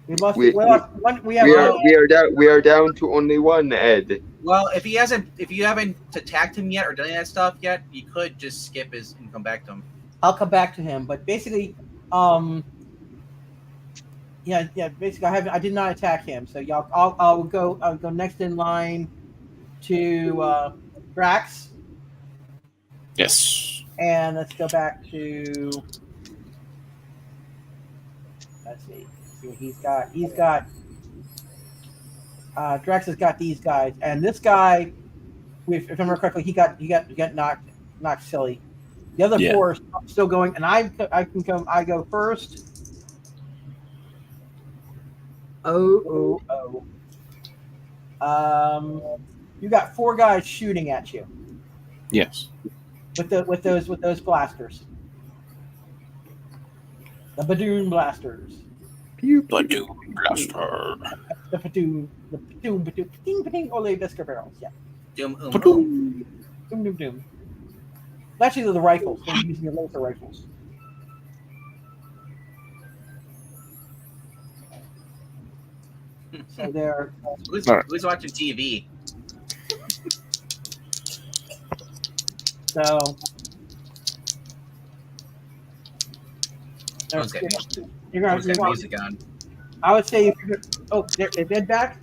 We lost one. We are down to only one Ed. Well, if you haven't attacked him yet or done any of that stuff yet, you could just skip his and come back to him. I'll come back to him, but basically, basically, I did not attack him, so I'll go next in line to Drax. Yes. And let's go back to. Let's see what he's got. He's got. Drax has got these guys, and this guy, if I remember correctly, he got knocked silly. The other 4 are still going, and I go first. You got 4 guys shooting at you. Yes. With those blasters. The Badoon blasters. Badoon blaster. The Badoon. Ole Biscuit barrels. Yeah. Doom. Actually, they're the rifles. They're using your laser rifles. So they're. Who's watching TV? So. You're gonna music on. I would say. Is Ed back?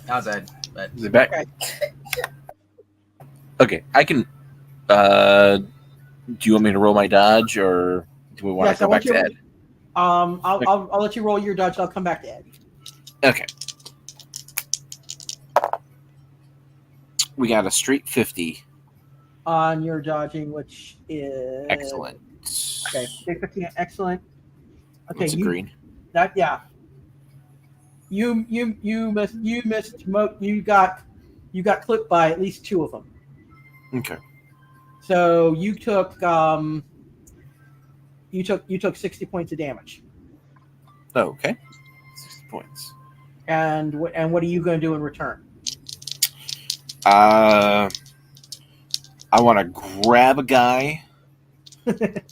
How's Ed? Is it back? Okay, I can. Do you want me to roll my dodge, or do we want to go back to Ed? I'll let you roll your dodge. I'll come back to Ed. Okay. We got a straight 50 on your dodging, which is excellent. Okay, 50, excellent. Okay, what's green? That You missed. You got clipped by at least 2 of them. Okay. So you took 60 points of damage. Oh, okay. 60 points. And what are you going to do in return? I want to grab a guy and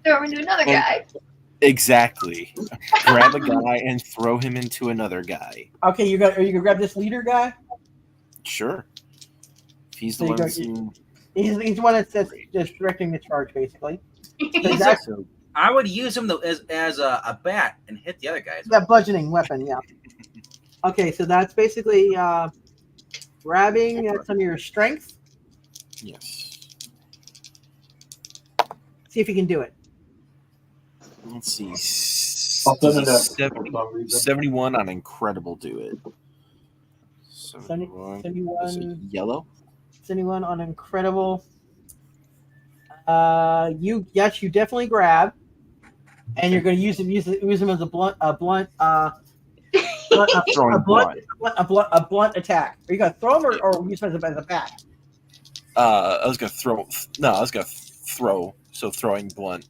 throw him into another guy. Exactly. Grab a guy and throw him into another guy. Okay, are you gonna grab this leader guy? Sure. If he's the one that's he's the one that's just directing the charge, basically. I would use him as a bat and hit the other guys. That bludgeoning weapon, yeah. Okay, so that's basically grabbing some of your strength. Yes. See if you can do it. Let's see. 71 on incredible do it. 71 yellow. 71 on incredible. You definitely grab, and you're going to use him as a blunt. Throwing a blunt attack. Are you gonna throw him or use him as a bat? I was gonna throw. No, I was gonna throw. So throwing blunt.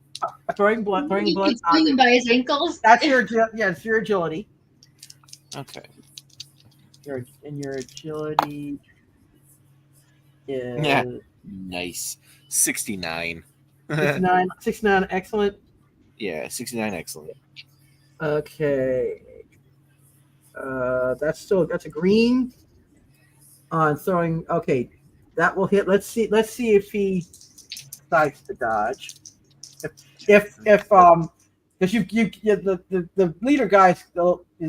Throwing blunt. You can swing him by his ankles. That's your it's your agility. Okay. Your agility is Yeah. Nice. 69. 69, excellent. Yeah, 69, excellent. Okay. That's a green on throwing. Okay, that will hit. Let's see if he decides to dodge. If because the leader guy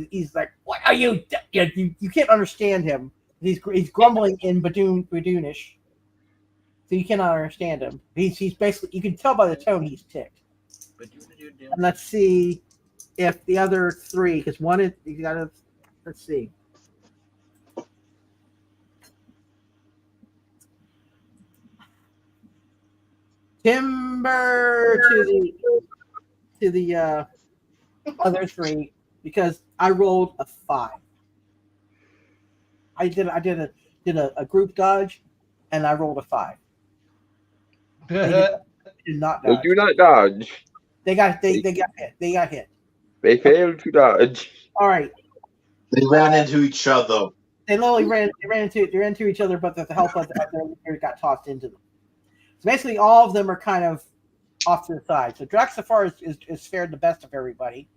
he's like, what are you? You can't understand him. He's grumbling in Badoonish, so you cannot understand him. He's basically, you can tell by the tone he's ticked. And let's see if the other three, because one is you gotta. Let's see. Timber to the other three, because I rolled a 5. I did a group dodge, and I rolled a 5. They did not They dodge. do not dodge. They got hit. They got hit. They failed to dodge. All right. They ran into each other. They literally ran into each other, but the help of their leader got tossed into them. So basically, all of them are kind of off to the side. So Draxafar is fared the best of everybody.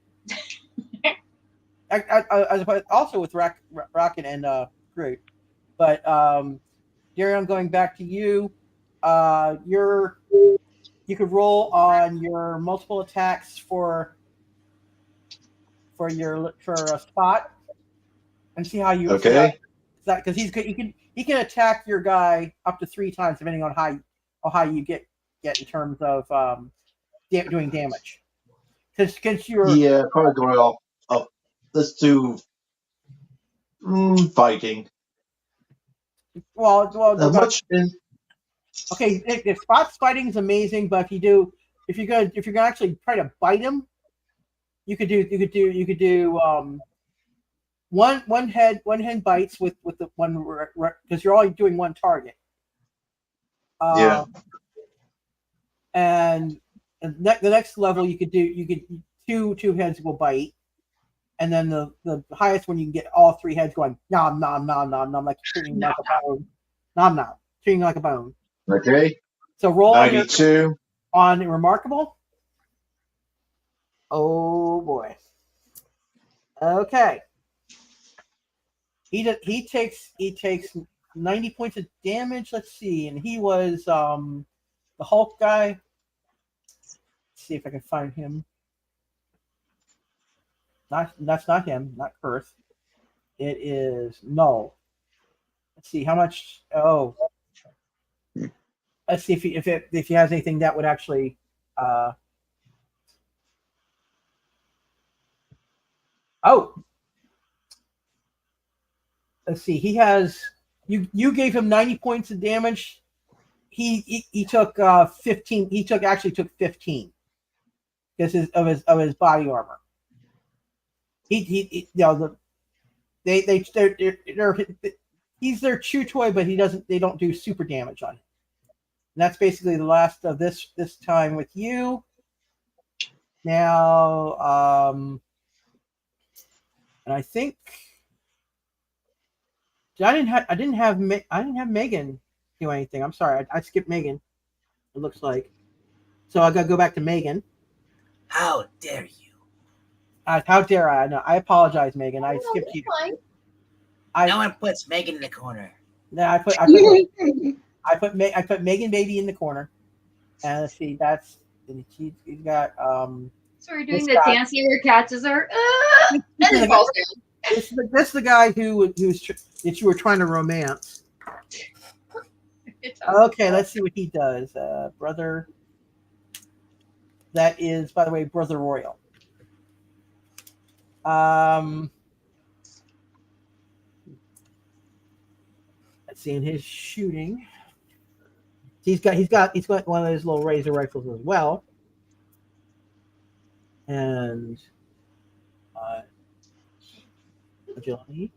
Also with Rocket and Groot. But Darion, going back to you, you could roll on your multiple attacks for a spot and see how you okay. Because he can attack your guy up to 3 times depending on how you get in terms of doing damage. Because you're probably going off. Let's do fighting. Well, much. Okay, if spots fighting is amazing, but if you're gonna actually try to bite him, you could do one head bites with the one, because you're only doing one target. Yeah. And the next level you could two heads will bite, and then the highest one you can get all 3 heads going nom nom nom nom nom, like treating like a bone, nom nom, treating like a bone. Okay. So roll 92 on Remarkable. Oh boy. Okay. He takes 90 points of damage. Let's see, and he was the Hulk guy. Let's see if I can find him. That's not him. Not Kurth. It is Null. Let's see how much. Oh. Let's see if he has anything that would actually. Oh. Let's see. He has. You gave him 90 points of damage. He took 15. He actually took 15 because of his body armor. He's their chew toy, but they don't do super damage on him. And that's basically the last of this time with you. Now, and I think I didn't have Megan do anything. I'm sorry, I skipped Megan. It looks like, so I gotta go back to Megan. How dare you? How dare I? No, I apologize, Megan. I skipped you. No one puts Megan in the corner. No, I put Megan Baby in the corner, and let's see, he's got So we're doing the dancing where catches her, and then falls down. This is the guy that you were trying to romance. Okay, let's see what he does, brother. That is, by the way, Brother Royal. Let's see, in his shooting, he's got one of those little razor rifles as well, and agility.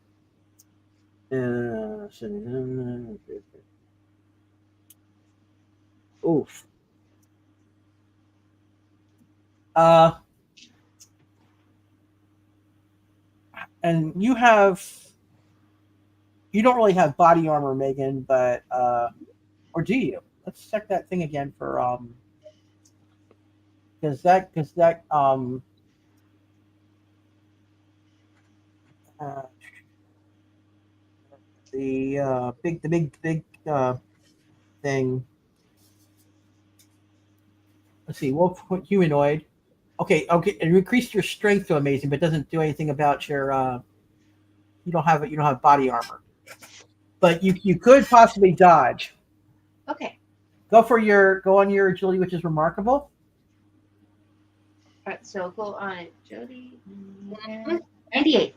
Oof. And you don't really have body armor, Megan, but or do you? Let's check that thing again for because that the big thing. Let's see. Wolf humanoid. Okay. It increased your strength to amazing, but doesn't do anything about your. You don't have body armor, but you could possibly dodge. Okay. Go on your agility, which is remarkable. All right, so go on agility. 98.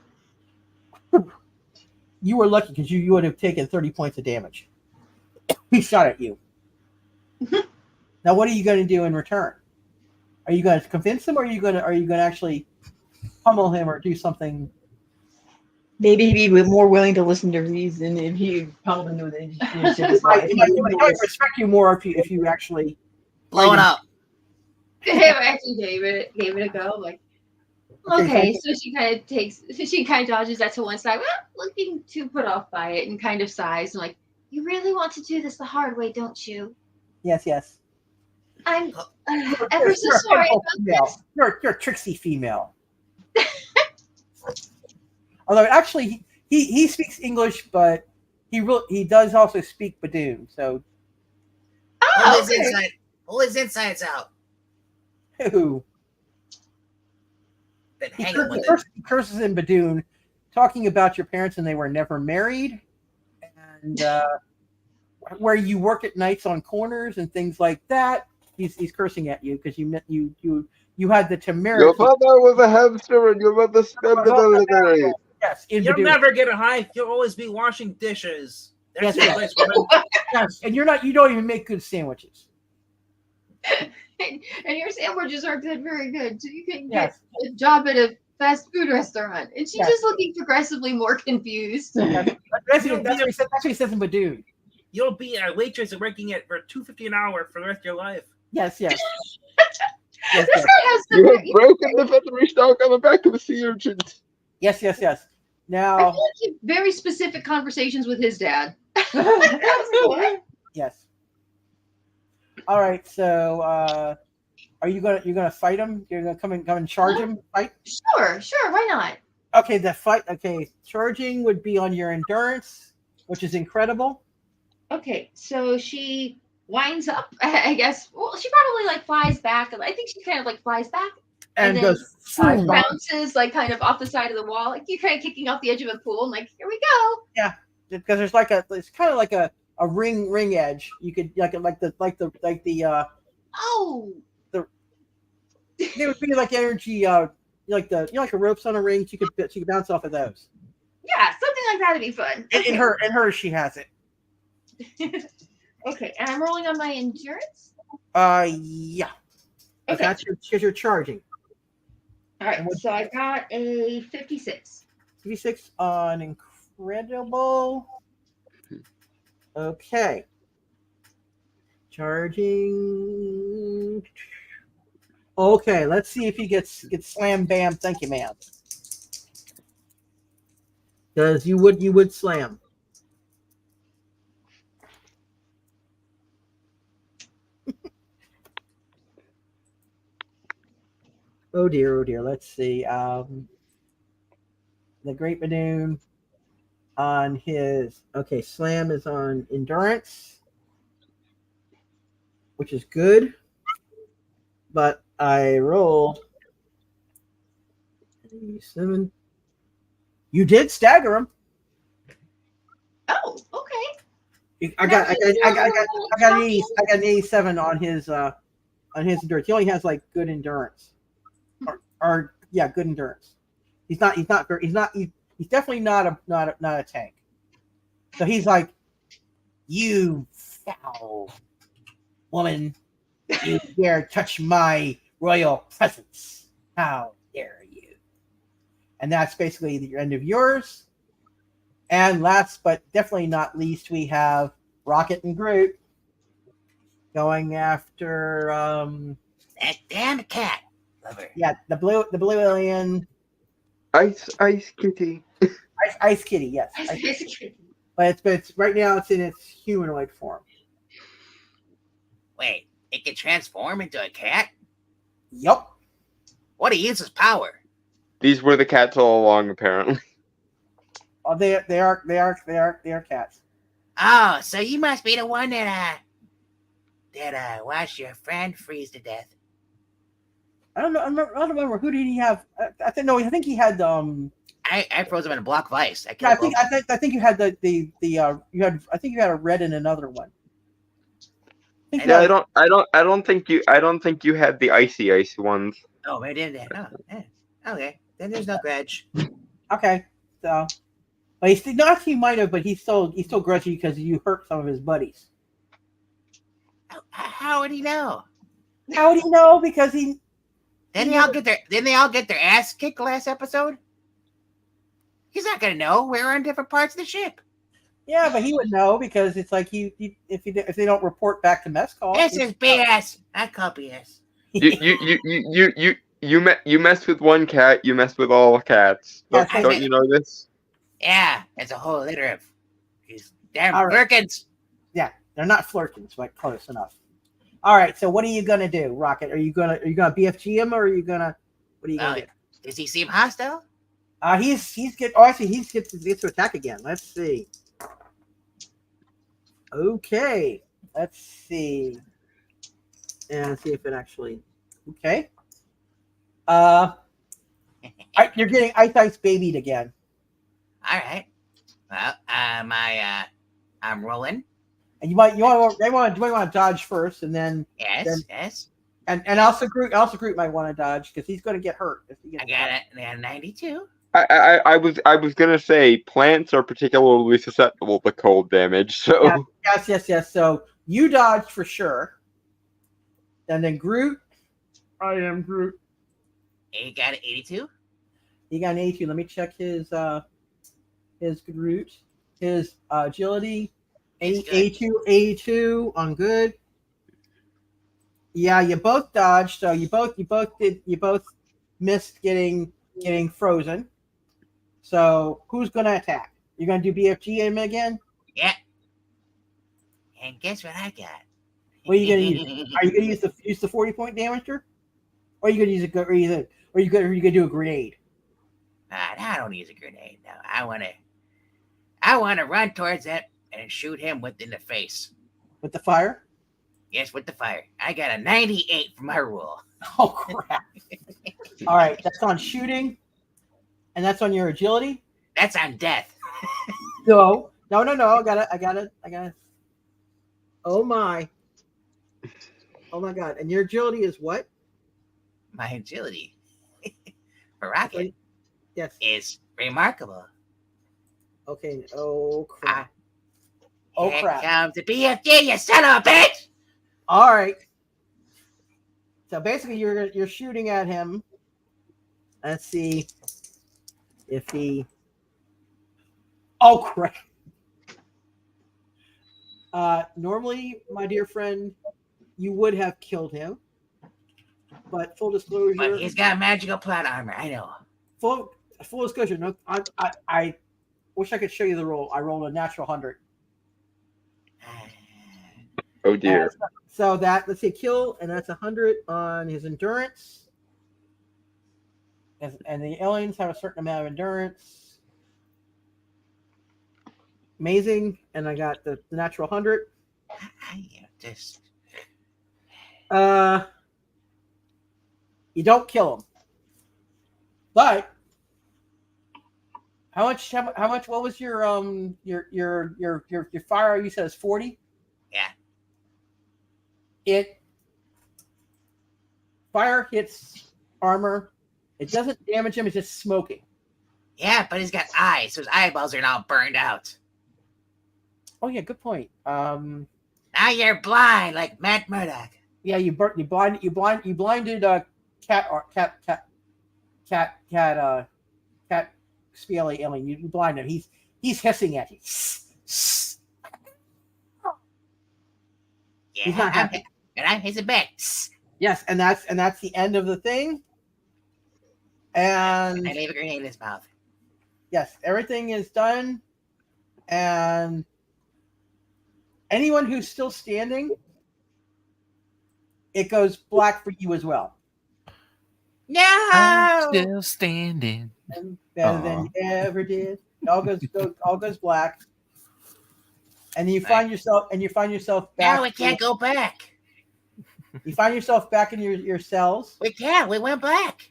You were lucky because you would have taken 30 points of damage. He shot at you. Now, what are you going to do in return? Are you going to convince him, or are you going to actually pummel him, or do something? Maybe he'd be more willing to listen to reason if he pummeled him with it. I might respect you more if you actually blow it up. Actually gave it a go. Like, okay, so she kind of dodges that to one side, looking to put off by it, and kind of sighs and like, you really want to do this the hard way, don't you? Yes. I'm ever so sorry about this. You're a tricksy female. Although actually he speaks English, but he does also speak Badoon. So pull his insides out. Who? Then He hang him with it. curses in Badoon, talking about your parents and they were never married, and where you work at nights on corners and things like that. He's cursing at you because you had the temerity. Your father was a hamster and your mother spent the Yes, you'll Badoon. never get a hike. You'll always be washing dishes. That's your place, woman. Yes, and you don't even make good sandwiches. And your sandwiches are good, very good. So you can get a job at a fast food restaurant. And she's just looking progressively more confused. That's what he says in Badoon. You'll be a waitress working at for $2.50 an hour for the rest of your life. Yes. This guy has You have broken the veterinary stock on the back of the sea urchin. Yes. Now, I feel like he had very specific conversations with his dad. Yes. All right. So, are you gonna fight him? You're gonna come and charge him? Fight? Sure. Why not? Okay. Charging would be on your endurance, which is incredible. Okay, so she winds up, I guess. Well, she probably flies back. I think she kind of flies back and then goes bounces kind of off the side of the wall, like you kind of kicking off the edge of a pool, and here we go. Yeah, because there's it's kind of like a ring edge. You could there would be like energy like a ropes on a ring. She could bounce off of those. Yeah, something like that would be fun. In her she has it. Okay, and I'm rolling on my endurance. Yeah. Okay. That's because you're charging. All right, so I got a 56. 56 on incredible. Okay. Charging. Okay, let's see if he gets slam bam. Thank you, ma'am. Because you would slam. Oh dear. Let's see. The Great Badoon on his slam is on endurance, which is good. But I rolled 7. You did stagger him. Oh, okay. I got an 87 on his endurance. He only has good endurance. Or good endurance. He's definitely not a tank. So he's like, you foul woman, you dare touch my royal presence. How dare you? And that's basically the end of yours. And last but definitely not least, we have Rocket and Groot going after that damn cat. Lover. Yeah, the blue alien. Ice Kitty. Ice Kitty, yes. Ice Kitty. But it's right now it's in its humanoid form. Wait, it can transform into a cat? Yup. What uses power? These were the cats all along, apparently. Oh, they are cats. Oh, so you must be the one that watched your friend freeze to death. I don't know. I don't remember. Who did he have? I think he had I froze him in a block of ice. I think you had you had a red in another one. I don't think you had the icy ones. Oh, maybe didn't. Oh, yeah. Okay. Then there's no grudge. Okay, so, but he might have, but he's still grudgy because you hurt some of his buddies. How would he know? How would he know? Because he. Didn't they all get their ass kicked last episode? He's not gonna know. We're on different parts of the ship. Yeah, but he would know because it's like if they don't report back to mess call. This is BS. I call BS. You mess with one cat, you mess with all cats. Don't you know this? Yeah, it's a whole litter of these damn Right. flirkins. Yeah, they're not flirkins, but close enough. All right, so what are you gonna do, Rocket? Are you gonna BFG him, or are you gonna? What are you gonna do? Does he seem hostile? He's get. Oh, actually, he gets to attack again. Let's see. Okay, let's see, and see if it actually. Okay. You're getting ice babied again. All right. Well, I'm rolling. And you might want to dodge first, and then Yes. And also Groot might want to dodge because he's going to get hurt if he gets. I got it. I got a 92. I was gonna say plants are particularly susceptible to cold damage. So Yes. So you dodged for sure. And then Groot. I am Groot. He got an 82. He got an 82. Let me check his Groot. His agility. 82 on good. Yeah, you both dodged, so you both missed getting frozen. So who's gonna attack? You're gonna do BFG him again? Yeah. And guess what I got? What are you gonna use? Are you gonna use the 40-point damager? Or are you gonna use are you gonna do a grenade? I don't use a grenade. No, I wanna run towards it and shoot him in the face. With the fire? Yes, with the fire. I got a 98 for my rule. Oh crap! All right, that's on shooting, and that's on your agility. That's on death. No. I got it. Oh my god! And your agility is what? My agility for Rocket, yes, is remarkable. Okay. Oh crap! Here comes the BFG, you son of a bitch! All right. So basically, you're shooting at him. Let's see if he. Oh crap! Normally, my dear friend, you would have killed him, but full disclosure. But he's got magical plot armor. I know. Full disclosure. No, I wish I could show you the roll. I rolled a natural 100. Oh dear. So that, let's say kill, and that's 100 on his endurance. And the aliens have a certain amount of endurance. Amazing. And I got the natural 100. You don't kill him. But how much what was your fire you said is 40? Yeah. Fire hits armor. It doesn't damage him, it's just smoking. Yeah, but he's got eyes, so his eyeballs are now burned out. Oh yeah, good point. Now you're blind like Matt Murdock. Yeah, you blinded cat scaly alien. You blind him. He's hissing at you. He's not happy. And I'm hissing back. Yes, and that's the end of the thing. And I leave a grenade in his mouth. Yes, everything is done, and anyone who's still standing, it goes black for you as well. No, I'm still standing. Better than you ever did. It all goes black, and you find yourself back. No, we can't go back. You find yourself back in your cells. We can't. We went black.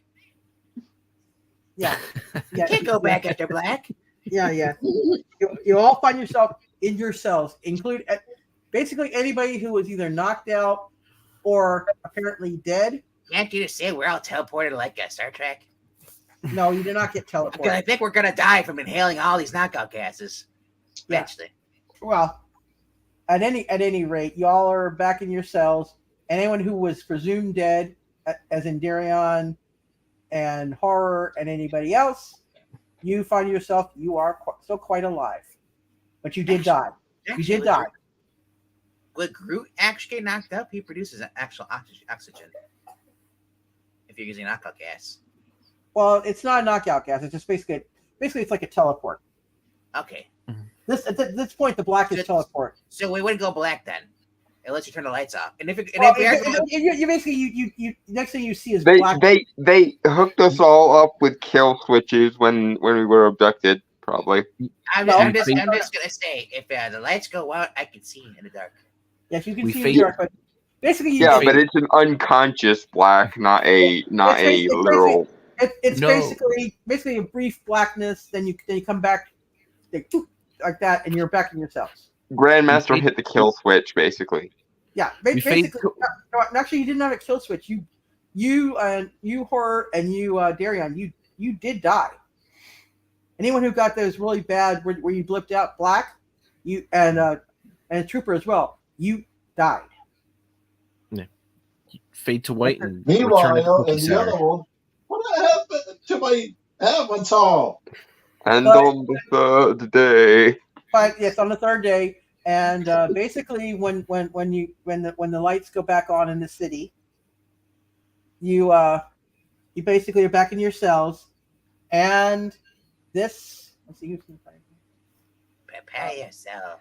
Yeah. You can't go back after black. Yeah. You all find yourself in your cells, include basically anybody who was either knocked out or apparently dead. Can't you just say we're all teleported like Star Trek? No, you do not get teleported. Because I think we're gonna die from inhaling all these knockout gases. Eventually. Well, at any rate, y'all are back in your cells. Anyone who was presumed dead, as in Darion and Horror and anybody else, you find yourself, you are still quite alive. But you did die. You did die. Would Groot actually get knocked up? He produces an actual oxygen. If you're using knockout gas. Well, it's not a knockout gas. It's just basically it's like a teleport. Okay. At this point, the black is teleport. So we wouldn't go black then, unless you turn the lights off. And if you basically you next thing you see is they black. they hooked us all up with kill switches when we were abducted. Probably. I'm just gonna say, if the lights go out, I can see in the dark. Yes, you can see in the dark, but basically, but it's an unconscious black, not a literal. It's basically a brief blackness. Then you come back, like that, and you're back in your cells. Grandmaster hit the kill switch, basically. Yeah, basically. No, actually, you didn't have a kill switch. You Horror, and you Darion, you did die. Anyone who got those really bad where you blipped out black, you and Trooper as well, you died. Yeah. Fade to white and meanwhile, and the other one, what happened to my avatar? And on the third day. But yes, on the third day, and basically when the lights go back on in the city, you basically are back in your cells, and this. Let's see who's going to find you. Prepare yourself.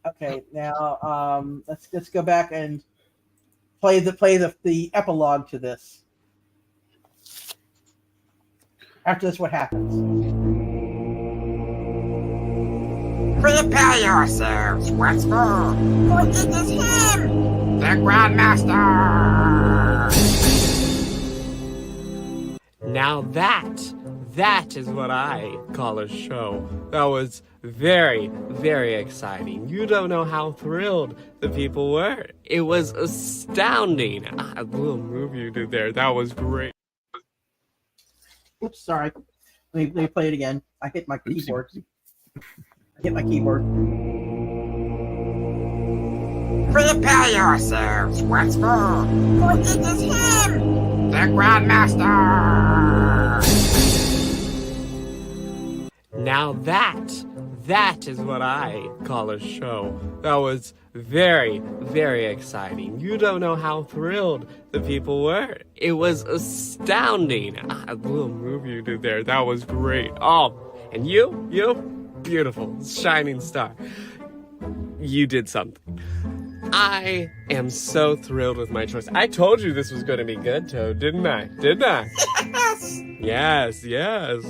Okay, now let's go back and play the epilogue to this. After this, what happens? Prepare yourselves once more. For it is him, the Grandmaster. Now that is what I call a show. That was very, very exciting. You don't know how thrilled the people were. It was astounding. A little move you did there. That was great. Oops, sorry. Let me play it again. I hit my keyboard. Prepare yourselves once more. For it is him, the Grandmaster. Now that is what I call a show. That was very, very exciting. You don't know how thrilled the people were. It was astounding. A little move you did there. That was great. Oh, and you, beautiful, shining star. You did something. I am so thrilled with my choice. I told you this was going to be good, Toad, didn't I? Yes. Yes.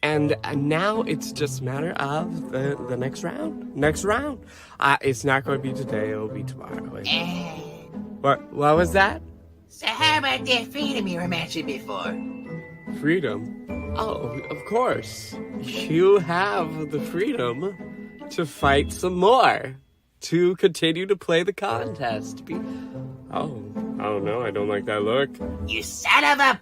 And now it's just a matter of the next round. It's not going to be today. It'll be tomorrow. What was that? So how about that freedom you were mentioning before? Freedom? Oh, of course. You have the freedom to fight some more. To continue to play the contest. Oh no, I don't like that look. You son of a...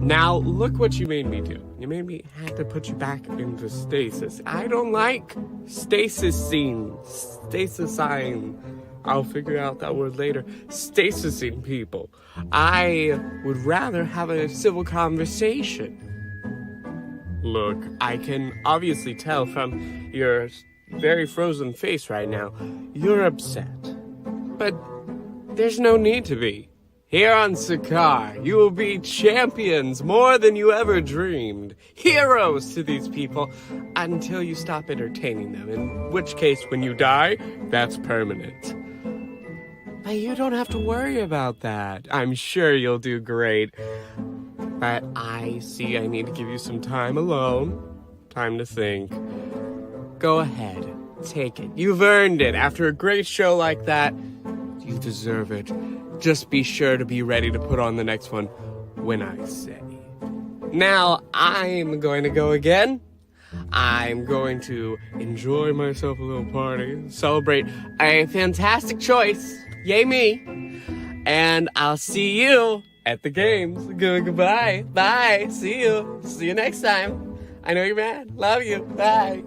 Now, look what you made me do. You made me have to put you back into stasis. I don't like stasising. I'll figure out that word later. Stasising people. I would rather have a civil conversation. Look, I can obviously tell from your very frozen face right now, you're upset. But there's no need to be. Here on Sakaar, you will be champions more than you ever dreamed. Heroes to these people until you stop entertaining them. In which case, when you die, that's permanent. But you don't have to worry about that. I'm sure you'll do great. But I see I need to give you some time alone. Time to think. Go ahead. Take it. You've earned it. After a great show like that, you deserve it. Just be sure to be ready to put on the next one when I say. Now, I'm going to go again. I'm going to enjoy myself a little party, celebrate a fantastic choice. Yay me. And I'll see you at the games. Goodbye. Bye. See you. See you next time. I know you're mad. Love you. Bye.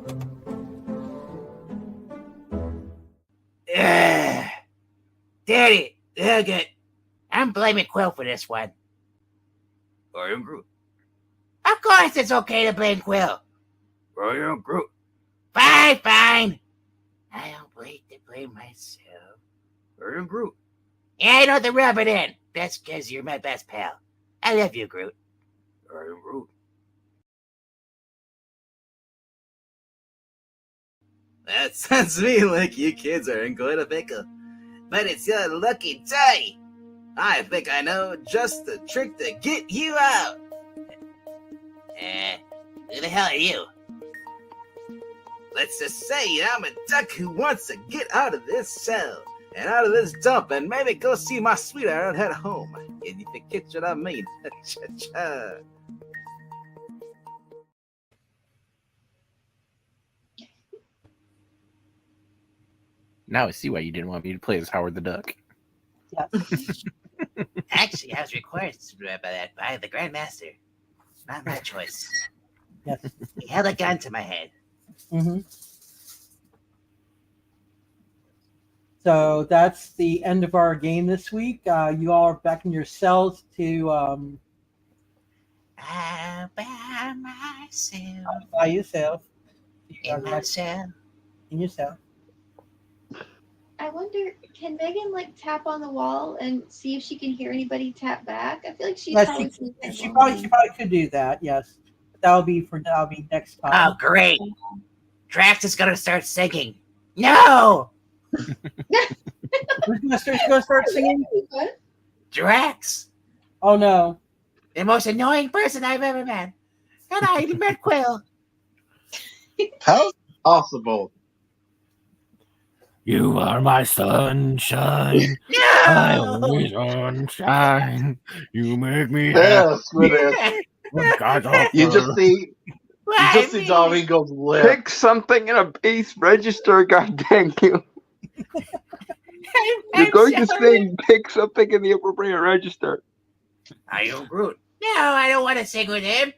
Daddy, good. I'm blaming Quill for this one. I am Groot. Of course it's okay to blame Quill. I am Groot. Fine. I don't wait to blame myself. I am Groot. Yeah, I know the rub it in. That's because you're my best pal. I love you, Groot. I am Groot. That sounds to me like you kids are in quite a pickle. But it's your lucky day. I think I know just the trick to get you out. Who the hell are you? Let's just say I'm a duck who wants to get out of this cell and out of this dump and maybe go see my sweetheart and head home. If you catch what I mean. Cha-cha. Now I see why you didn't want me to play as Howard the Duck. Yes. Actually, I was required by the Grandmaster. Not my choice. Yes. He held a gun to my head. Mm-hmm. So that's the end of our game this week. You all are back in your cells to All by myself. by yourself. In my cell. In your cell. I wonder, can Megan tap on the wall and see if she can hear anybody tap back? I feel like she's Yes, probably she probably could do that. Yes, but that'll be next time. Oh, great! Drax is gonna start singing. No, Who's gonna start singing? Drax. Oh no! The most annoying person I've ever met. And I met Quill. How's it possible? You are my sunshine. My only sunshine. You make me Yes, happy. it is. You just see Domingo's lip. Pick something in a base register, goddamn you. You're going to sing, pick something in the appropriate register. I am Groot. No, I don't want to sing with him.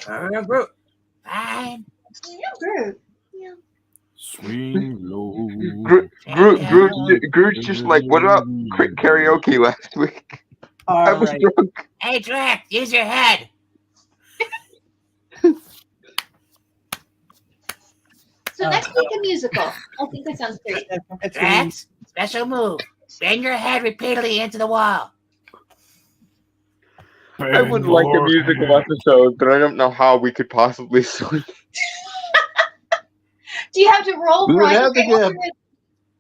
I am Groot. Fine. Groot. Swing low. Groot's just like, what about karaoke last week? I was drunk. Hey, Drax, use your head. So next week a musical. I think that sounds great. Drax, special move. Bang your head repeatedly into the wall. I would like a musical episode, but I don't know how we could possibly swing. Do you have to roll? We would have to Brian? get-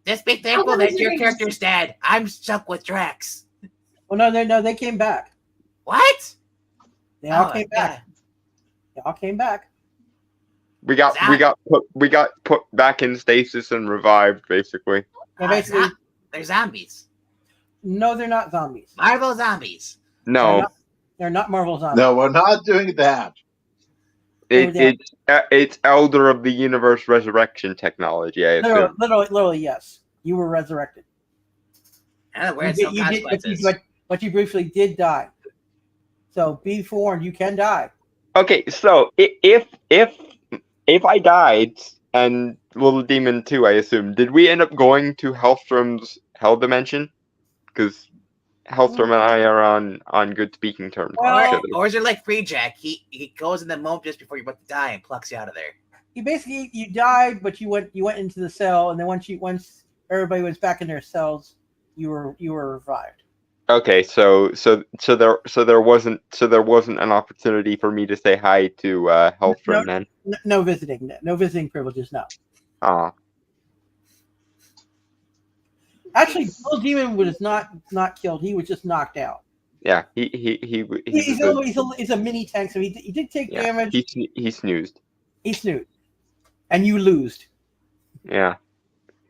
Just be thankful that your character's dead. I'm stuck with Drax. Well, no, they came back. What? They all came back. They all came back. We got put back in stasis and revived, basically. Yeah, basically, They're zombies. no, they're not zombies. Marvel zombies. No, They're not Marvel zombies. No, we're not doing that. it's Elder of the Universe resurrection technology. I assume. Literally, yes. You were resurrected. But you briefly did die. So be forewarned, you can die. Okay, so if I died and Little Demon too, I assume. Did we end up going to Hellstrom's Hell Dimension? Because Hellstrom and I are on good speaking terms. Or is it like Free Jack? He goes in the moment just before you're about to die and plucks you out of there. You died, but you went into the cell, and then once everybody was back in their cells, you were revived. Okay, so there wasn't an opportunity for me to say hi to Hellstrom then. No visiting privileges. No. Ah. Actually, Little Demon was not killed. He was just knocked out. Yeah, He's a mini tank, so he did take damage. He snoozed. He snoozed, and you loosed. Yeah.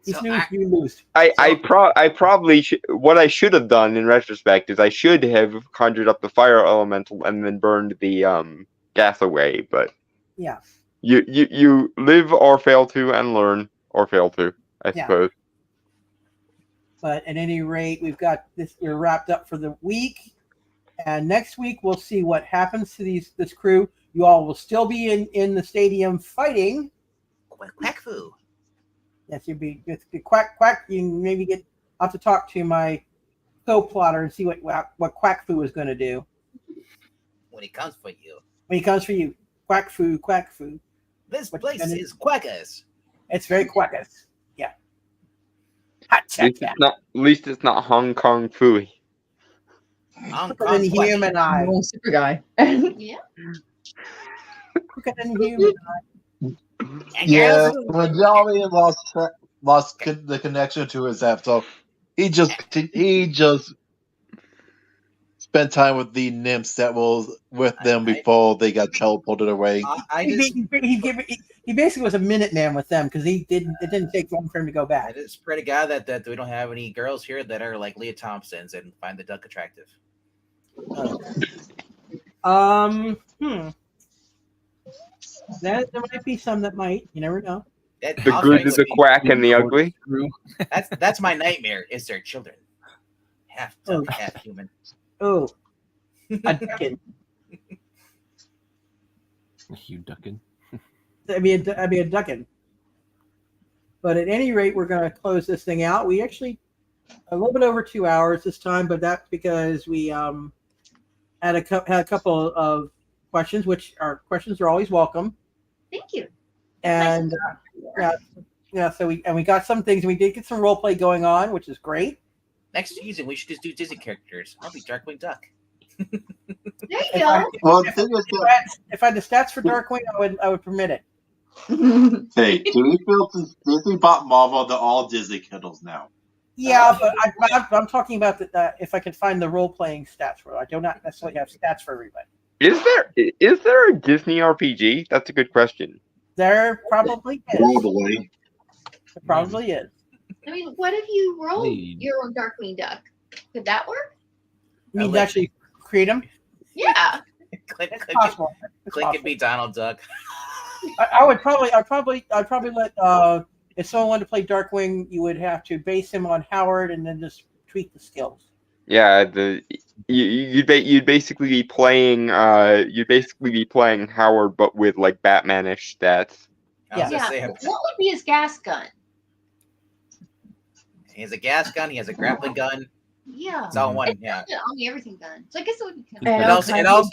He snoozed, you loosed. I probably what I should have done in retrospect is I should have conjured up the fire elemental and then burned the gas away. But yeah, you live or fail to, and learn or fail to, I suppose. But at any rate, we've got this. We're wrapped up for the week, and next week we'll see what happens to this crew. You all will still be in the stadium fighting. Quack Fu. Yes, you'll be with the Quack. You can maybe I'll have to talk to my co-plotter and see what Quack Fu is going to do when he comes for you. When he comes for you, Quack Fu. This place is Quackers. It's very Quackers. Yeah. At least it's not Hong Kong Fooey. Quicker than human eye. Super guy. Yeah. Quicker than human eye. Yeah, when Johnny lost the connection to his app, so he just spent time with the nymphs that was with them before they got teleported away. He basically was a Minuteman with them because it didn't take long for him to go back. I just pray to God that we don't have any girls here that are like Leah Thompsons and find the duck attractive. There might be some that might. You never know. The good, the quack, and the ugly. That's my nightmare. Is their children half duck, half human? Oh, a ducking. You ducking? I'd be a ducking. But at any rate, we're going to close this thing out. We actually a little bit over 2 hours this time, but that's because we had a couple of questions, which questions are always welcome. Thank you. And so we got some things. We did get some role play going on, which is great. Next season, we should just do Disney characters. I'll be Darkwing Duck. There you go. If I had the stats for Darkwing, I would permit it. Hey, do we feel since Disney bought Marvel, they're all Disney Kiddles now? Yeah, but I'm talking about if I could find the role playing stats for it. I do not necessarily have stats for everybody. Is there a Disney RPG? That's a good question. There probably is. Probably. There probably is. I mean, what if you roll your own Darkwing Duck? Could that work? You mean actually create them? Yeah. Click possible. and be Donald Duck. I'd probably let if someone wanted to play Darkwing, you would have to base him on Howard and then just tweak the skills. Yeah, you'd basically be playing Howard, but with like Batman-ish stats. Yeah. What would be his gas gun? He has a gas gun. He has a grappling gun. Yeah. It's all one. Yeah. On the everything gun. So I guess it would be It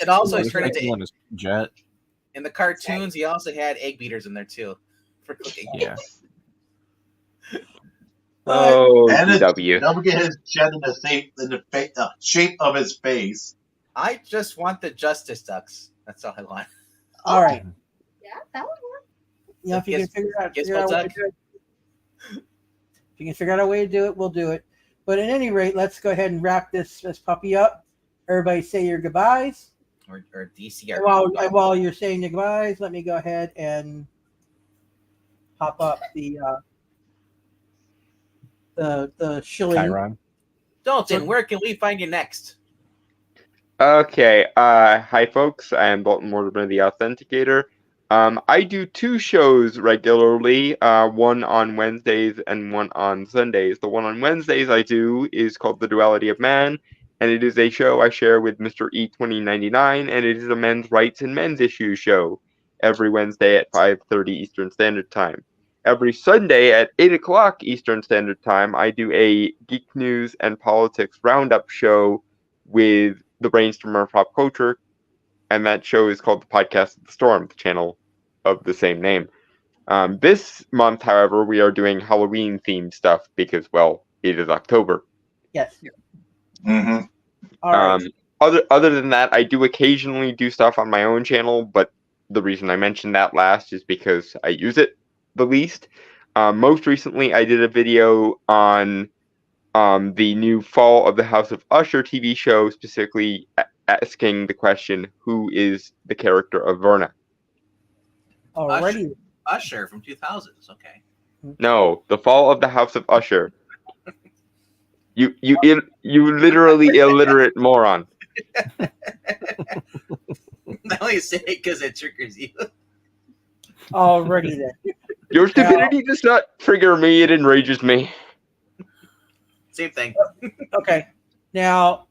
also is turned into jet. In the cartoons, he also had egg beaters in there too for cooking. Yeah. Oh, DW. Don't get his jet in the shape of his face. I just want the Justice Ducks. That's all I want. All right. Yeah, that would work. Yeah, if you can figure out a way to do it. If you can figure out a way to do it, we'll do it. But at any rate, let's go ahead and wrap this puppy up. Everybody say your goodbyes. Or DC. While you're saying your goodbyes, let me go ahead and pop up the shilling. Chiron. Dalton, where can we find you next? Okay. Hi, folks. I am Dalton Mortimer, the Authenticator. I do 2 shows regularly, one on Wednesdays and one on Sundays. The one on Wednesdays I do is called The Duality of Man, and it is a show I share with Mr. E2099, and it is a men's rights and men's issues show every Wednesday at 5:30 Eastern Standard Time. every Sunday at 8 o'clock Eastern Standard Time, I do a geek news and politics roundup show with the Brainstormer of Pop Culture, and that show is called the Podcast of the Storm, the channel of the same name. This month, however, we are doing Halloween-themed stuff because, well, it is October. Yes. Mm-hmm. All right. Other than that, I do occasionally do stuff on my own channel, but the reason I mentioned that last is because I use it the least. Most recently, I did a video on the new Fall of the House of Usher TV show, specifically asking the question, who is the character of Verna? Alrighty. Usher from 2000s. Okay. No, the Fall of the House of Usher. You literally illiterate moron. I only say it because it triggers you. Alrighty then. Your stupidity does not trigger me; it enrages me. Same thing. Okay. Now,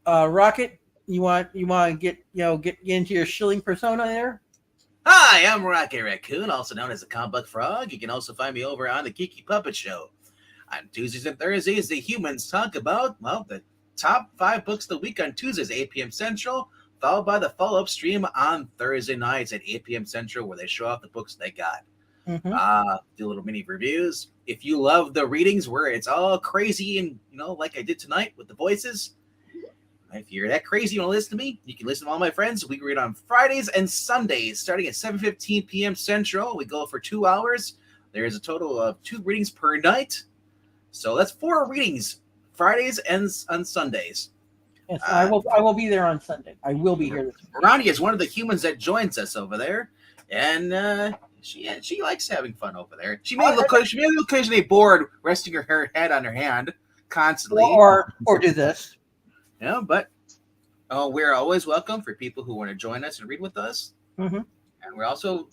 Rocket, you want to get into your shilling persona there? Hi, I'm Rocket Raccoon, also known as the Comic Book Frog. You can also find me over on the Geeky Puppet Show. On Tuesdays and Thursdays, the humans talk about, well, the top 5 books of the week on Tuesdays, 8 p.m. Central, followed by the follow-up stream on Thursday nights at 8 p.m. Central, where they show off the books they got. Do little mini reviews. If you love the readings where it's all crazy and, like I did tonight with the voices, if you're that crazy, you want to listen to me, you can listen to all my friends. We read on Fridays and Sundays, starting at 7:15 p.m. Central. We go for 2 hours. There's a total of 2 readings per night. So that's 4 readings, Fridays and on Sundays. Yes, I will be there on Sunday. I will be here this week. Ronnie is one of the humans that joins us over there, and she likes having fun over there. She may look occasionally bored, resting her head on her hand constantly, or do this. Yeah, but we're always welcome for people who want to join us and read with us. Mm-hmm. And we're also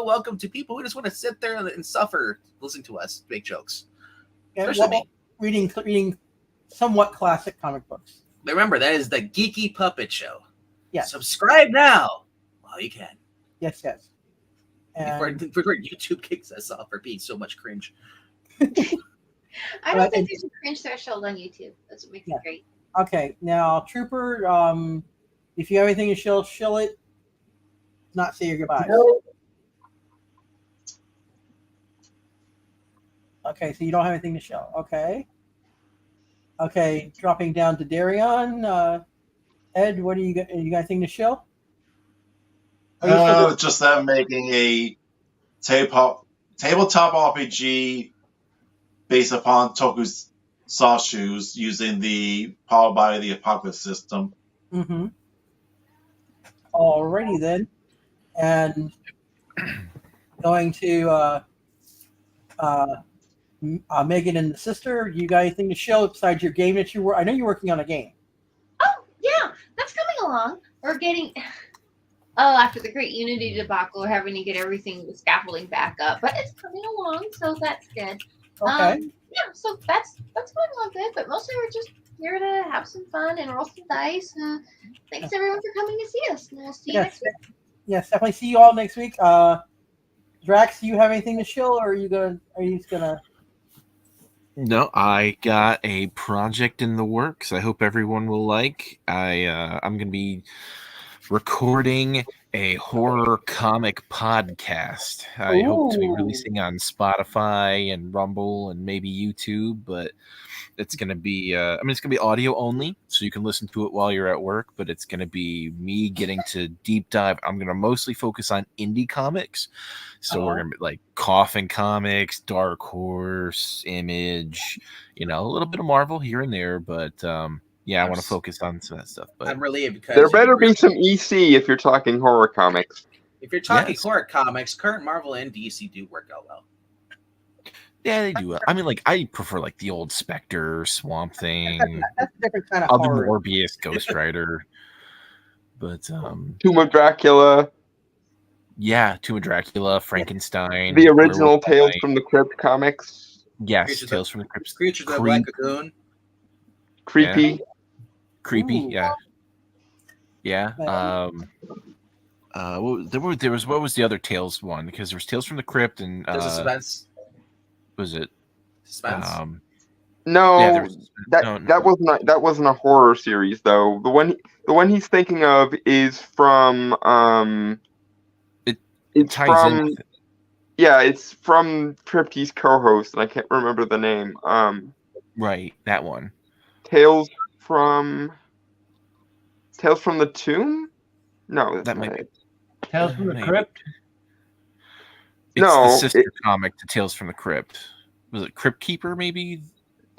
welcome to people who just want to sit there and suffer, listening to us make jokes. Yeah, Especially me. reading somewhat classic comic books. Remember, that is the Geeky Puppet Show. Yes. Subscribe now while you can. Yes. Before YouTube kicks us off for being so much cringe. I don't think there's a cringe threshold on YouTube. That's what makes it great. Okay, now Trooper, if you have anything to shill it. Not say your goodbyes. No. Okay, so you don't have anything to shill. Okay, dropping down to Darion. Ed, what do you got? You got anything to shill? Just them making a tabletop RPG based upon Tokusatsu using the Powered by the Apocalypse system. Mm-hmm. Alrighty then, and going to Megan and the sister. You got anything to show besides your game that you were? I know you're working on a game. Oh yeah, that's coming along. We're getting. After the Great Unity debacle, we're having to get everything the scaffolding back up, but it's coming along, so that's good. Okay. Yeah, so that's going along good, but mostly we're just here to have some fun and roll some dice. Thanks everyone for coming to see us, and we'll see you next week. Yes, definitely see you all next week. Drax, do you have anything to show, or are you just gonna? No, I got a project in the works. I hope everyone will like. I'm gonna be recording a horror comic podcast. I hope to be releasing on Spotify and Rumble and maybe YouTube, but it's going to be it's going to be audio only, so you can listen to it while you're at work, but it's going to be me getting to deep dive. I'm going to mostly focus on indie comics. So we're going to be like Coffin Comics, Dark Horse, Image, a little bit of Marvel here and there, but yeah, I want to focus on some of that stuff. But I'm relieved because there better be some EC if you're talking horror comics. If you're talking horror comics, current Marvel and DC do work out well. Yeah, they do. I mean, I prefer the old Spectre, Swamp Thing. That's a different kind of I'll do horror. Morbius, Ghost Rider. But Tomb of Dracula. Yeah, Tomb of Dracula, Frankenstein. The original Werewolf Tales Night. from the Crypt comics. Yes, Tales from the Crypt. Creatures of the Black Lagoon. Creepy. Creepy, Ooh. yeah. What was the other Tales one? Because there was Tales from the Crypt and There's a suspense. Was it Suspense. No, Yeah, there's that wasn't a horror series though. The one he's thinking of is from it's ties from in. it's from Tripty's co-host, and I can't remember the name. Right, that one. Tales from the Tomb? No, that's That not might it. Tales from the maybe. Crypt. It's No, the sister comic to Tales from the Crypt. Was it Crypt Keeper? Maybe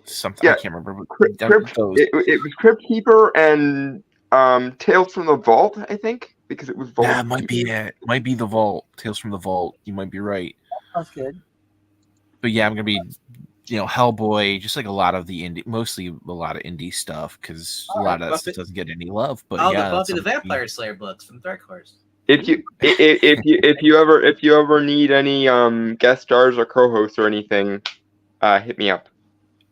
something. Yeah, I can't remember. It was Crypt Keeper and Tales from the Vault, I think, because it was Vault. Yeah, might be it. Might be the Vault. Tales from the Vault. You might be right. That's good. But yeah, I'm gonna be, Hellboy, just like a lot of the mostly a lot of indie stuff, because a lot of that stuff doesn't get any love. But Oh, yeah, the Buffy the that's something- Vampire Slayer books from Dark Horse. If you ever need any guest stars or co-hosts or anything, hit me up.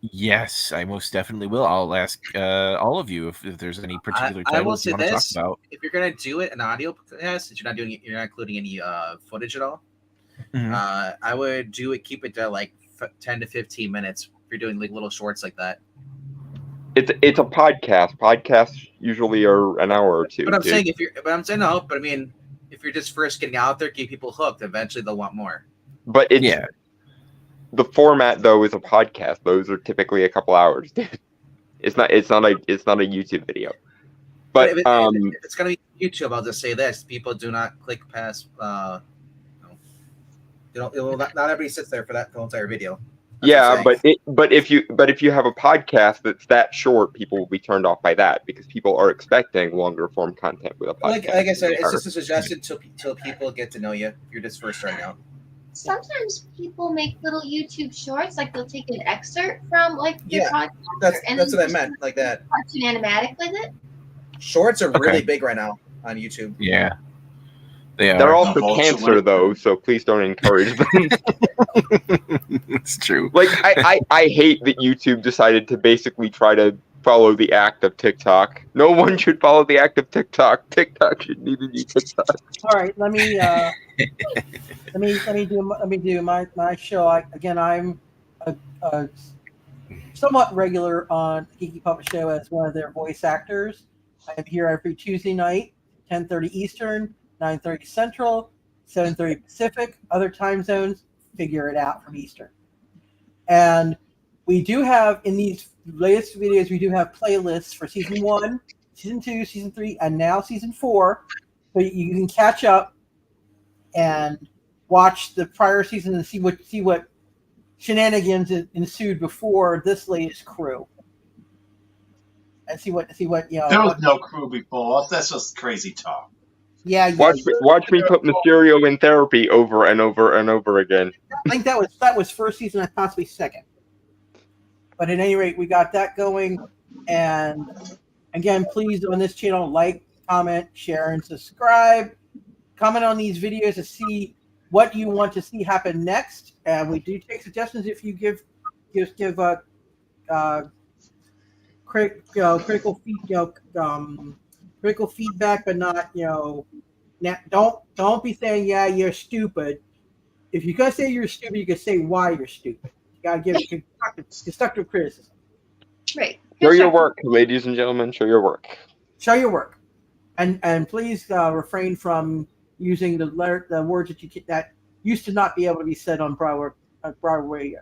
Yes, I most definitely will. I'll ask all of you if there's any particular I will titles you say want to talk this: about. if you're gonna do it an audio podcast, since you're not including any footage at all, Mhm. I would keep it to like 10 to 15 minutes. If you're doing like little shorts like that. It's a podcast. Podcasts usually are an hour or two. But I'm dude. saying I mean, if you're just first getting out there, keep people hooked. Eventually, they'll want more. But the format though is a podcast. Those are typically a couple hours, dude. It's not a YouTube video. But if it's gonna be YouTube, I'll just say this: people do not click past. Not everybody sits there for that whole entire video. yeah, but if you have a podcast that's that short, people will be turned off by that because people are expecting longer form content with a podcast. Like I said, it's just a suggestion till people get to know you. If you're just first starting out. Sometimes people make little YouTube shorts, like they'll take an excerpt from like your podcast. That's and what then I meant, like that. Cartoon animatic with it. Shorts are really Okay. big right now on YouTube. Yeah, they They're are. also cancer though, so please don't encourage them. It's true. Like I hate that YouTube decided to basically try to follow the act of TikTok. No one should follow the act of TikTok. TikTok shouldn't even be TikTok. All right, let me do my show. I'm a somewhat regular on Geeky Puppet Show as one of their voice actors. I am here every Tuesday night, 10:30 Eastern, 9:30 Central, 7:30 Pacific. Other time zones, figure it out from Eastern. And we do have, in these latest videos, we do have playlists for Season 1, Season 2, Season 3, and now Season 4. So you can catch up and watch the prior season and see what shenanigans ensued before this latest crew. And see what There was no crew before. That's just crazy talk. Yeah. Watch me put Mysterio in therapy over and over and over again. I think that was first season and possibly second. But at any rate, we got that going. And again, please on this channel, like, comment, share, and subscribe. Comment on these videos to see what you want to see happen next. And we do take suggestions if you give critical feedback, but not don't be saying you're stupid. If you're gonna say you're stupid, you can say why you're stupid. You gotta give constructive criticism. Right. Show your work, ladies and gentlemen. Show your work. Show your work, and please refrain from using the words that used to not be able to be said on Broadway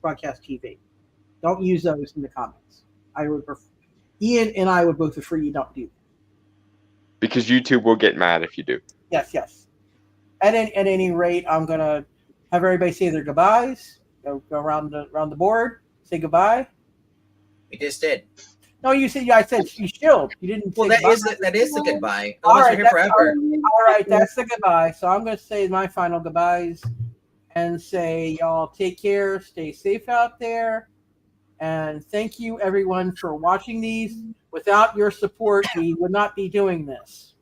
broadcast TV. Don't use those in the comments. Ian and I would both prefer you don't do that. Because YouTube will get mad if you do. Yes. At any rate, I'm gonna have everybody say their goodbyes. Go around the board. Say goodbye. We just did. No, you said. I said you should. You didn't. Well, say that is the goodbye. All right, We're here forever. All right, that's the goodbye. So I'm gonna say my final goodbyes and say y'all take care, stay safe out there, and thank you everyone for watching these. Without your support, we would not be doing this.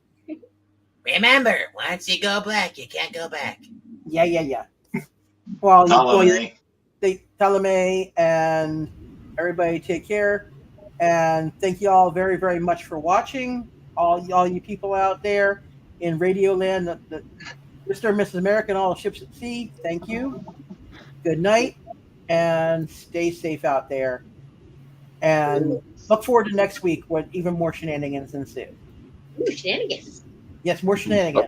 Remember, once you go black, you can't go back. Yeah. Well, Talame. and everybody take care. And thank you all very, very much for watching, all you people out there. in Radioland, the Mr. and Mrs. America and all the ships at sea, thank you. Good night, and stay safe out there. And look forward to next week when even more shenanigans ensue. Ooh, shenanigans. Yes, more shenanigans.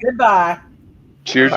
Goodbye. Cheers.